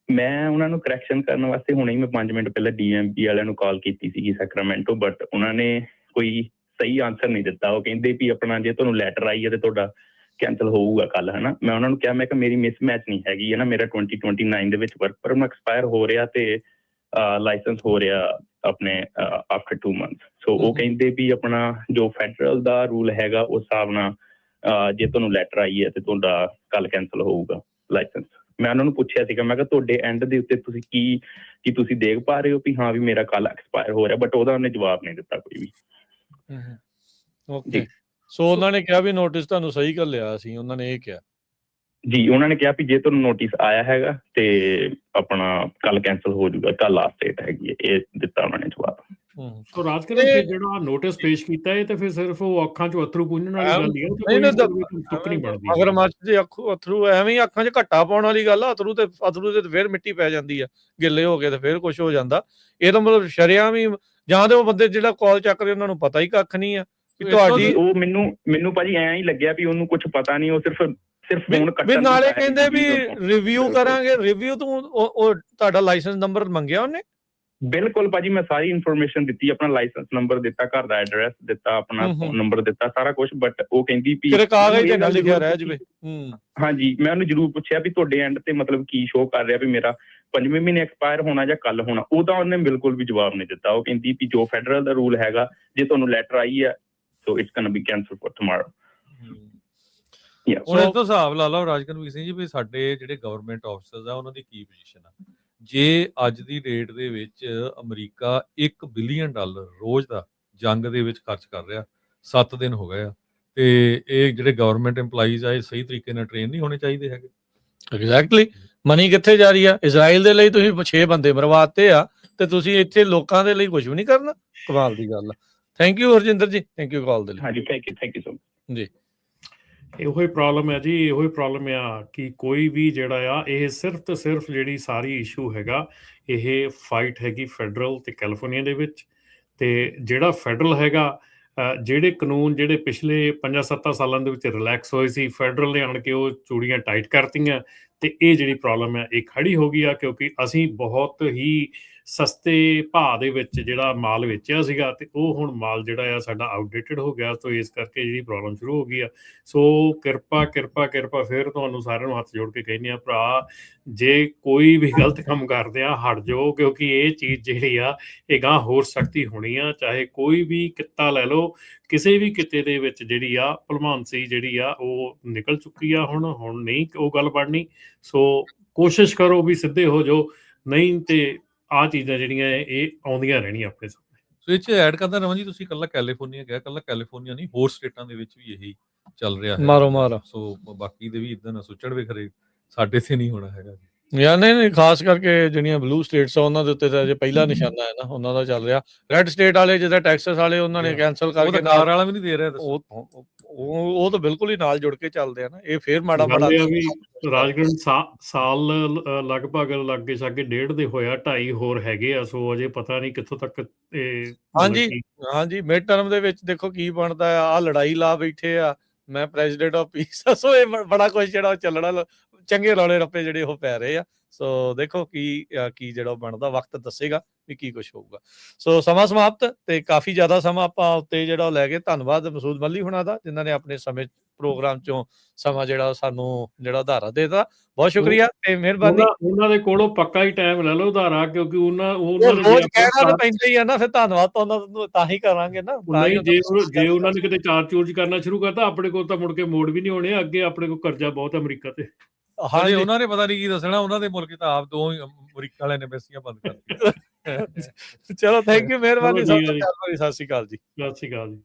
ਮੈਂ ਉਹਨਾਂ ਨੂੰ ਕਰੈਕਸ਼ਨ ਕਰਨ ਵਾਸਤੇ ਹੁਣੇ ਹੀ ਮੈਂ 5 ਮਿੰਟ ਪਹਿਲਾਂ DMV ਵਾਲਿਆਂ ਨੂੰ ਕਾਲ ਕੀਤੀ ਸੀਗੀ ਸੈਕਰਾਮੈਂਟੋ, ਬਟ ਉਹਨਾਂ ਨੇ ਕੋਈ ਸਹੀ ਆਨਸਰ ਨਹੀਂ ਦਿੱਤਾ। ਉਹ ਕਹਿੰਦੇ ਵੀ ਆਪਣਾ ਜੇ ਤੁਹਾਨੂੰ ਲੈਟਰ ਆਈ ਹੈ ਤੇ ਤੁਹਾਡਾ ਕੈਂਸਲ ਹੋਊਗਾ ਕੱਲ, ਹੈ ਨਾ। ਮੈਂ ਉਹਨਾਂ ਨੂੰ ਕਿਹਾ, ਮੈਂ ਕਿਹਾ ਮੇਰੀ ਮਿਸਮੈਚ ਨਹੀਂ ਹੈਗੀ ਹੈ ਨਾ, ਮੇਰਾ 2029 ਦੇ ਵਿੱਚ ਵਰਕ ਪਰਮਿਟ ਐਕਸਪਾਇਰ ਹੋ ਰਿਹਾ ਤੇ ਲਾਇਸੈਂਸ ਹੋ ਰਿਹਾ ਆਪਣੇ ਆਫਟਰ 2 months। ਸੋ ਉਹ ਕਹਿੰਦੇ ਵੀ ਆਪਣਾ ਜੋ ਫੈਡਰਲ ਦਾ ਰੂਲ ਹੈਗਾ ਉਸ ਹਿਸਾਬ ਨਾਲ ਜੇ ਤੁਹਾਨੂੰ ਲੈਟਰ ਆਈ ਹੈ ਤੇ ਤੁਹਾਡਾ ਕੱਲ ਕੈਂਸਲ ਹੋਊਗਾ ਲਾਇਸੈਂਸ। ਮੈਂ ਉਹਨਾਂ ਨੂੰ ਪੁੱਛਿਆ ਸੀਗਾ, ਮੈਂ ਕਿਹਾ ਤੁਹਾਡੇ ਐਂਡ ਦੇ ਉੱਤੇ ਤੁਸੀਂ ਕੀ ਤੁਸੀਂ ਦੇਖ ਪਾ ਰਹੇ ਹੋ ਵੀ ਹਾਂ ਵੀ ਮੇਰਾ ਕੱਲ ਐਕਸਪਾਇਰ ਹੋ ਰਿਹਾ, ਬਟ ਉਹਦਾ ਉਹਨੇ ਜਵਾਬ ਨਹੀਂ ਦਿੱਤਾ ਕੋਈ ਵੀ। ਓਕੇ, ਸੋ ਉਹਨਾਂ ਨੇ ਕਿਹਾ ਵੀ ਨੋਟਿਸ ਤੁਹਾਨੂੰ ਸਹੀ ਘੱਲਿਆ ਸੀ, ਉਹਨਾਂ ਨੇ ਇਹ ਕਿਹਾ। ਜੀ ਉਹਨਾਂ ਨੇ ਕਿਹਾ ਵੀ ਜੇ ਤੁਹਾਨੂੰ ਨੋਟਿਸ ਆਇਆ ਹੈਗਾ ਤੇ ਆਪਣਾ ਕੱਲ ਕੈਂਸਲ ਹੋ ਜਾਊਗਾ, ਕੱਲ ਲਾਸਟ ਡੇਟ ਹੈਗੀ ਹੈ, ਇਹ ਦਿੱਤਾ ਉਹਨਾਂ ਨੇ ਜਵਾਬ। ਸੋ ਰਾਜ ਕਰਨ ਫਿਰ ਜਿਹੜਾ ਨੋਟਿਸ ਪੇਸ਼ ਕੀਤਾ ਹੈ ਤੇ ਫਿਰ ਸਿਰਫ ਉਹ ਅੱਖਾਂ 'ਚ ਅਥਰੂ ਪੂੰਝਣ ਵਾਲੀ ਗੱਲ ਹੀ ਹੈ, ਉਹ ਤੇ ਨਹੀਂ ਕੋਈ ਤੁੱਕ ਨਹੀਂ ਬਣਦੀ। ਮਗਰਮੱਛ ਦੇ ਅਥਰੂ ਐਵੇਂ ਹੀ ਅੱਖਾਂ 'ਚ ਘੱਟਾ ਪਾਉਣ ਵਾਲੀ ਗੱਲ ਆ। ਅਥਰੂ ਤੇ ਫਿਰ ਮਿੱਟੀ ਪੈ ਜਾਂਦੀ ਆ, ਗਿੱਲੇ ਹੋ ਗਏ ਤੇ ਫਿਰ ਕੁਝ ਹੋ ਜਾਂਦਾ। ਇਹ ਤਾਂ ਮਤਲਬ ਸ਼ਰਿਆਂ ਵੀ, ਜਾਂ ਤੇ ਉਹ ਬੰਦੇ ਜਿਹੜਾ ਕਾਲ ਚੱਕ ਰਹੇ ਉਹਨਾਂ ਨੂੰ ਪਤਾ ਹੀ ਕੱਖ ਨਹੀਂ ਆ ਵੀ ਤੁਹਾਡੀ। ਉਹ ਮੈਨੂੰ ਭਾਜੀ ਐਂ ਹੀ ਲੱਗਿਆ ਵੀ ਉਹਨੂੰ ਕੁਝ ਪਤਾ ਨਹੀਂ, ਉਹ ਸਿਰਫ ਫੋਨ ਕੱਟਣ ਨਾਲੇ ਕਹਿੰਦੇ ਵੀ ਰਿਵਿਊ ਕਰਾਂਗੇ। ਰਿਵਿਊ ਤੋਂ ਉਹ ਤੁਹਾਡਾ ਲਾਇਸੈਂਸ ਨੰਬਰ ਮੰਗਿਆ ਉਹਨੇ? ਬਿਲਕੁਲ ਭਾਜੀ, ਮੈਂ ਸਾਰੀ ਇਨਫੋਰਮੇਸ਼ਨ ਦਿੱਤੀ, ਆਪਣਾ ਲਾਇਸੈਂਸ ਨੰਬਰ ਦਿੱਤਾ, ਘਰ ਦਾ ਐਡਰੈਸ ਦਿੱਤਾ, ਆਪਣਾ ਫੋਨ ਨੰਬਰ ਦਿੱਤਾ, ਸਾਰਾ ਕੁਝ। ਬਟ ਉਹ ਕਹਿੰਦੀ ਵੀ ਕਾਗਜ਼ ਤੇ ਨਾ ਲਿਖਿਆ ਰਹਿ ਜਵੇ। ਹਾਂਜੀ, ਮੈਂ ਉਹਨੂੰ ਜ਼ਰੂਰ ਪੁੱਛਿਆ ਵੀ ਤੁਹਾਡੇ ਐਂਡ ਤੇ ਮਤਲਬ ਕੀ ਸ਼ੋਅ ਕਰ ਰਿਹਾ ਵੀ ਮੇਰਾ 5ਵੇਂ ਮਹੀਨੇ ਐਕਸਪਾਇਰ ਹੋਣਾ ਜਾਂ ਕੱਲ ਹੋਣਾ। ਉਹਦਾ ਉਹਨੇ ਬਿਲਕੁਲ ਵੀ ਜਵਾਬ ਨਹੀਂ ਦਿੱਤਾ। ਉਹ ਕਹਿੰਦੀ ਵੀ ਜੋ ਫੈਡਰਲ ਦਾ ਰੂਲ ਹੈਗਾ, ਜੇ ਤੁਹਾਨੂੰ ਲੈਟਰ ਆਈ ਹੈ so it's going to be cancel for tomorrow. ਹੁਣ ਇਸ ਤੋਂ ਹਿਸਾਬ ਲਾ ਲਓ ਰਾਜਕਨਵੀਰ ਸਿੰਘ ਜੀ ਵੀ ਸਾਡੇ ਜਿਹੜੇ ਗਵਰਨਮੈਂਟ ਆਫਿਸਰਸ ਆ ਉਹਨਾਂ ਦੀ ਕੀ ਪੋਜੀਸ਼ਨ ਆ। ਜੇ ਅੱਜ ਦੀ ਡੇਟ ਦੇ ਵਿੱਚ ਅਮਰੀਕਾ $1 ਬਿਲੀਅਨ ਰੋਜ਼ ਦਾ ਜੰਗ ਦੇ ਵਿੱਚ ਖਰਚ ਕਰ ਰਿਹਾ, 7 ਦਿਨ ਹੋ ਗਏ ਆ, ਤੇ ਇਹ ਜਿਹੜੇ ਗਵਰਨਮੈਂਟ EMPLOYEES ਆ ਇਹ ਸਹੀ ਤਰੀਕੇ ਨਾਲ ਟ੍ਰੇਨ ਨਹੀਂ ਹੋਣੇ ਚਾਹੀਦੇ ਹੈਗੇ। ਐਗਜ਼ੈਕਟਲੀ, ਮਨੀ ਕਿੱਥੇ ਜਾ ਰਹੀ ਆ? ਇਜ਼ਰਾਈਲ ਦੇ ਲਈ ਤੁਸੀਂ 6 ਬੰਦੇ ਮਰਵਾਤੇ ਆ ਤੇ ਤੁਸੀਂ ਇੱਥੇ ਲੋਕਾਂ ਦੇ ਲਈ ਕੁਝ ਵੀ ਨਹੀਂ ਕਰਨਾ। ਕਮਾਲ ਦੀ ਗੱਲ ਆ। ਥੈਂਕ ਯੂ ਹਰਜਿੰਦਰ ਜੀ, ਥੈਂਕ ਯੂ ਕਾਲ ਦੇ ਲਈ। ਹਾਂਜੀ, ਥੈਂਕ ਯੂ ਸੋ ਮਚ ਜੀ। ਇਹੋ ਹੀ ਪ੍ਰੋਬਲਮ ਹੈ ਜੀ, ਇਹੋ ਹੀ ਪ੍ਰੋਬਲਮ ਆ ਕਿ ਕੋਈ ਵੀ ਜਿਹੜਾ ਆ ਇਹ ਸਿਰਫ ਤੇ ਸਿਰਫ ਜਿਹੜੀ ਸਾਰੀ ਇਸ਼ੂ ਹੈਗਾ, ਇਹ ਫਾਈਟ ਹੈਗੀ ਫੈਡਰਲ ਤੇ ਕੈਲੀਫੋਰਨੀਆ ਦੇ ਵਿੱਚ। ਤੇ ਜਿਹੜਾ ਫੈਡਰਲ ਹੈਗਾ, ਜਿਹੜੇ ਕਾਨੂੰਨ ਜਿਹੜੇ ਪਿਛਲੇ 5-7 ਸਾਲਾਂ ਦੇ ਵਿੱਚ ਰਿਲੈਕਸ ਹੋਏ ਸੀ, ਫੈਡਰਲ ਨੇ ਆਣ ਕੇ ਉਹ ਚੂੜੀਆਂ ਟਾਈਟ ਕਰਤੀਆਂ ਤੇ ਇਹ ਜਿਹੜੀ ਪ੍ਰੋਬਲਮ ਹੈ ਇਹ ਖੜੀ ਹੋ ਗਈ ਆ, ਕਿਉਂਕਿ ਅਸੀਂ ਬਹੁਤ ਹੀ ਸਸਤੇ ਭਾਅ ਦੇ ਵਿੱਚ ਜਿਹੜਾ ਮਾਲ ਵੇਚਿਆ ਸੀਗਾ ਤੇ ਉਹ ਹੁਣ ਮਾਲ ਜਿਹੜਾ ਆ ਸਾਡਾ ਆਊਟਡੇਟਡ ਹੋ ਗਿਆ। ਸੋ ਇਸ ਕਰਕੇ ਜਿਹੜੀ ਪ੍ਰੋਬਲਮ ਸ਼ੁਰੂ ਹੋ ਗਈ ਆ। ਸੋ ਕਿਰਪਾ ਫਿਰ ਤੁਹਾਨੂੰ ਸਾਰਿਆਂ ਨੂੰ ਹੱਥ ਜੋੜ ਕੇ ਕਹਿੰਦੇ ਆ, ਭਰਾ ਜੇ ਕੋਈ ਵੀ ਗਲਤ ਕੰਮ ਕਰਦੇ ਆ ਹਟ ਜਾਓ, ਕਿਉਂਕਿ ਇਹ ਚੀਜ਼ ਜਿਹੜੀ ਆ ਇਹ ਗਾਂ ਹੋਰ ਸਖਤੀ ਹੋਣੀ ਆ। ਚਾਹੇ ਕੋਈ ਵੀ ਕਿੱਤਾ ਲੈ ਲਓ, ਕਿਸੇ ਵੀ ਕਿੱਤੇ ਦੇ ਵਿੱਚ ਜਿਹੜੀ ਆ ਭਲਮਾਨਸੀ ਜਿਹੜੀ ਆ ਉਹ ਨਿਕਲ ਚੁੱਕੀ ਆ। ਹੁਣ ਨਹੀਂ ਉਹ ਗੱਲ ਬਣਨੀ। ਸੋ ਕੋਸ਼ਿਸ਼ ਕਰੋ ਵੀ ਸਿੱਧੇ ਹੋ ਜਾਓ, ਨਹੀਂ ਤੇ ਆਹ ਚੀਜ਼ਾਂ ਜਿਹੜੀਆਂ ਇਹ ਆਉਂਦੀਆਂ ਰਹਿਣੀਆਂ ਆਪਣੇ ਸਾਹਮਣੇ। ਸੋ ਇਹ 'ਚ ਐਡ ਕਰਦਾ ਰਮਨ ਜੀ, ਤੁਸੀਂ ਇਕੱਲਾ ਕੈਲੀਫੋਰਨੀਆ ਕਿਹਾ, ਇਕੱਲਾ ਕੈਲੀਫੋਰਨੀਆ ਨਹੀਂ, ਹੋਰ ਸਟੇਟਾਂ ਦੇ ਵਿੱਚ ਵੀ ਇਹੀ ਚੱਲ ਰਿਹਾ ਹੈ। ਮਾਰੋ। ਸੋ ਬਾਕੀ ਦੇ ਵੀ ਇਦਾਂ ਨਾ ਸੋਚਣ ਵੀ ਖਰੇ ਸਾਡੇ ਤੇ ਨਹੀਂ ਹੋਣਾ ਹੈਗਾ। ਯਾਰ ਨਹੀਂ, ਖਾਸ ਕਰਕੇ ਜਿਹੜੀਆਂ ਬਲੂ ਸਟੇਟਸ ਆ ਉਹਨਾਂ ਦੇ ਉੱਤੇ ਤਾਂ ਅਜੇ ਪਹਿਲਾ ਨਿਸ਼ਾਨਾ ਹੈ ਨਾ ਉਹਨਾਂ ਦਾ ਚੱਲ ਰਿਹਾ। ਰੈੱਡ ਸਟੇਟ ਵਾਲੇ ਜਿੱਦਾਂ ਟੈਕਸਸ ਵਾਲੇ ਉਹਨਾਂ ਨੇ ਕੈਂਸਲ ਕਰਕੇ ਕਾਰ ਵਾਲਾ ਵੀ ਨਹੀਂ ਦੇ ਰਿਹਾ। ਉਹ ਤਾਂ ਬਿਲਕੁਲ ਹੀ ਨਾਲ ਜੁੜ ਕੇ ਚੱਲਦੇ ਆ ਨਾ। ਇਹ ਫੇਰ ਮਾੜਾ ਵੀ ਰਾਜਗੜ੍ਹ ਸਾਲ ਲਗਭਗ ਲਾਗੇ ਛਾਗੇ 1.5 ਦੇ ਹੋਇਆ, 2.5 ਹੋਰ ਹੈਗੇ ਆ। ਸੋ ਅਜੇ ਪਤਾ ਨਹੀਂ ਕਿੱਥੋਂ ਤੱਕ ਇਹ। ਹਾਂਜੀ ਮਿਡ ਟਰਮ ਦੇ ਵਿੱਚ ਦੇਖੋ ਕੀ ਬਣਦਾ ਆ। ਲੜਾਈ ਲਾ ਬੈਠੇ ਆ, ਮੈਂ ਪ੍ਰੈਜ਼ੀਡੈਂਟ ਆਫ ਪੀਸ। ਸੋ ਇਹ ਬੜਾ ਕੁਝ ਜਿਹੜਾ ਚੱਲਣਾ, ਚੰਗੇ ਰੌਲੇ ਰੱਪੇ ਜਿਹੜੇ ਉਹ ਪੈ ਰਹੇ ਆ। ਸੋ ਦੇਖੋ ਕੀ ਜਿਹੜਾ ਬਣਦਾ, ਵਕਤ ਦੱਸੇਗਾ ਵੀ ਕੀ ਕੁਝ ਹੋਊਗਾ। ਸੋ ਸਮਾਂ ਸਮਾਪਤ ਤੇ ਕਾਫੀ ਜ਼ਿਆਦਾ ਸਮਾਂ ਆਪਾਂ ਉੱਤੇ ਜਿਹੜਾ ਲੈ ਗਏ। ਧੰਨਵਾਦ ਮਸੂਦ ਮੱਲੀ ਹੁਣਾਂ ਦਾ, ਜਿਨ੍ਹਾਂ ਨੇ ਆਪਣੇ ਸਮੇਂ ਪ੍ਰੋਗਰਾਮ ਚੋਂ ਸਮਾਂ ਜਿਹੜਾ ਸਾਨੂੰ ਜਿਹੜਾ ਉਧਾਰਾ ਦੇਤਾ। ਬਹੁਤ ਸ਼ੁਕਰੀਆ ਤੇ ਮਿਹਰਬਾਨੀ। ਉਹਨਾਂ ਦੇ ਕੋਲੋਂ ਪੱਕਾ ਹੀ ਟਾਈਮ ਲੈ ਲਓ ਉਧਾਰਾ, ਕਿਉਂਕਿ ਉਹਨਾਂ ਰੋਜ਼ ਕਹਿਣਾ ਤਾਂ ਪੈਂਦਾ ਹੀ ਆ ਨਾ। ਫਿਰ ਧੰਨਵਾਦ ਤਾਂ ਉਹਨਾਂ ਨੂੰ ਤਾਂ ਹੀ ਕਰਾਂਗੇ ਨਾ। ਜੇ ਉਹਨਾਂ ਨੇ ਕਿਤੇ ਚਾਰਜ ਕਰਨਾ ਸ਼ੁਰੂ ਕਰਤਾ, ਆਪਣੇ ਕੋਲ ਤਾਂ ਮੁੜ ਕੇ ਮੋੜ ਵੀ ਨਹੀਂ ਹੋਣੇ। ਅੱਗੇ ਆਪਣੇ ਕੋਲ ਕਰਜ਼ਾ ਬਹੁਤ ਅਮਰੀਕਾ ਤੇ। ਹਾਂਜੀ, ਉਹਨਾਂ ਨੇ ਪਤਾ ਨਹੀਂ ਕੀ ਦੱਸਣਾ। ਉਹਨਾਂ ਦੇ ਮੁਲਕ ਤਾਂ ਆਪ 2 ਅਮਰੀਕਾ ਵਾਲਿਆਂ ਨੇ ਐਮਬੈਸੀਆਂ ਬੰਦ ਕਰਤੀਆਂ। ਚਲੋ ਥੈਂਕ ਯੂ, ਮਿਹਰਬਾਨੀ। ਸਤਿ ਸ਼੍ਰੀ ਅਕਾਲ ਜੀ। ਸਤਿ ਸ਼੍ਰੀ ਅਕਾਲ ਜੀ।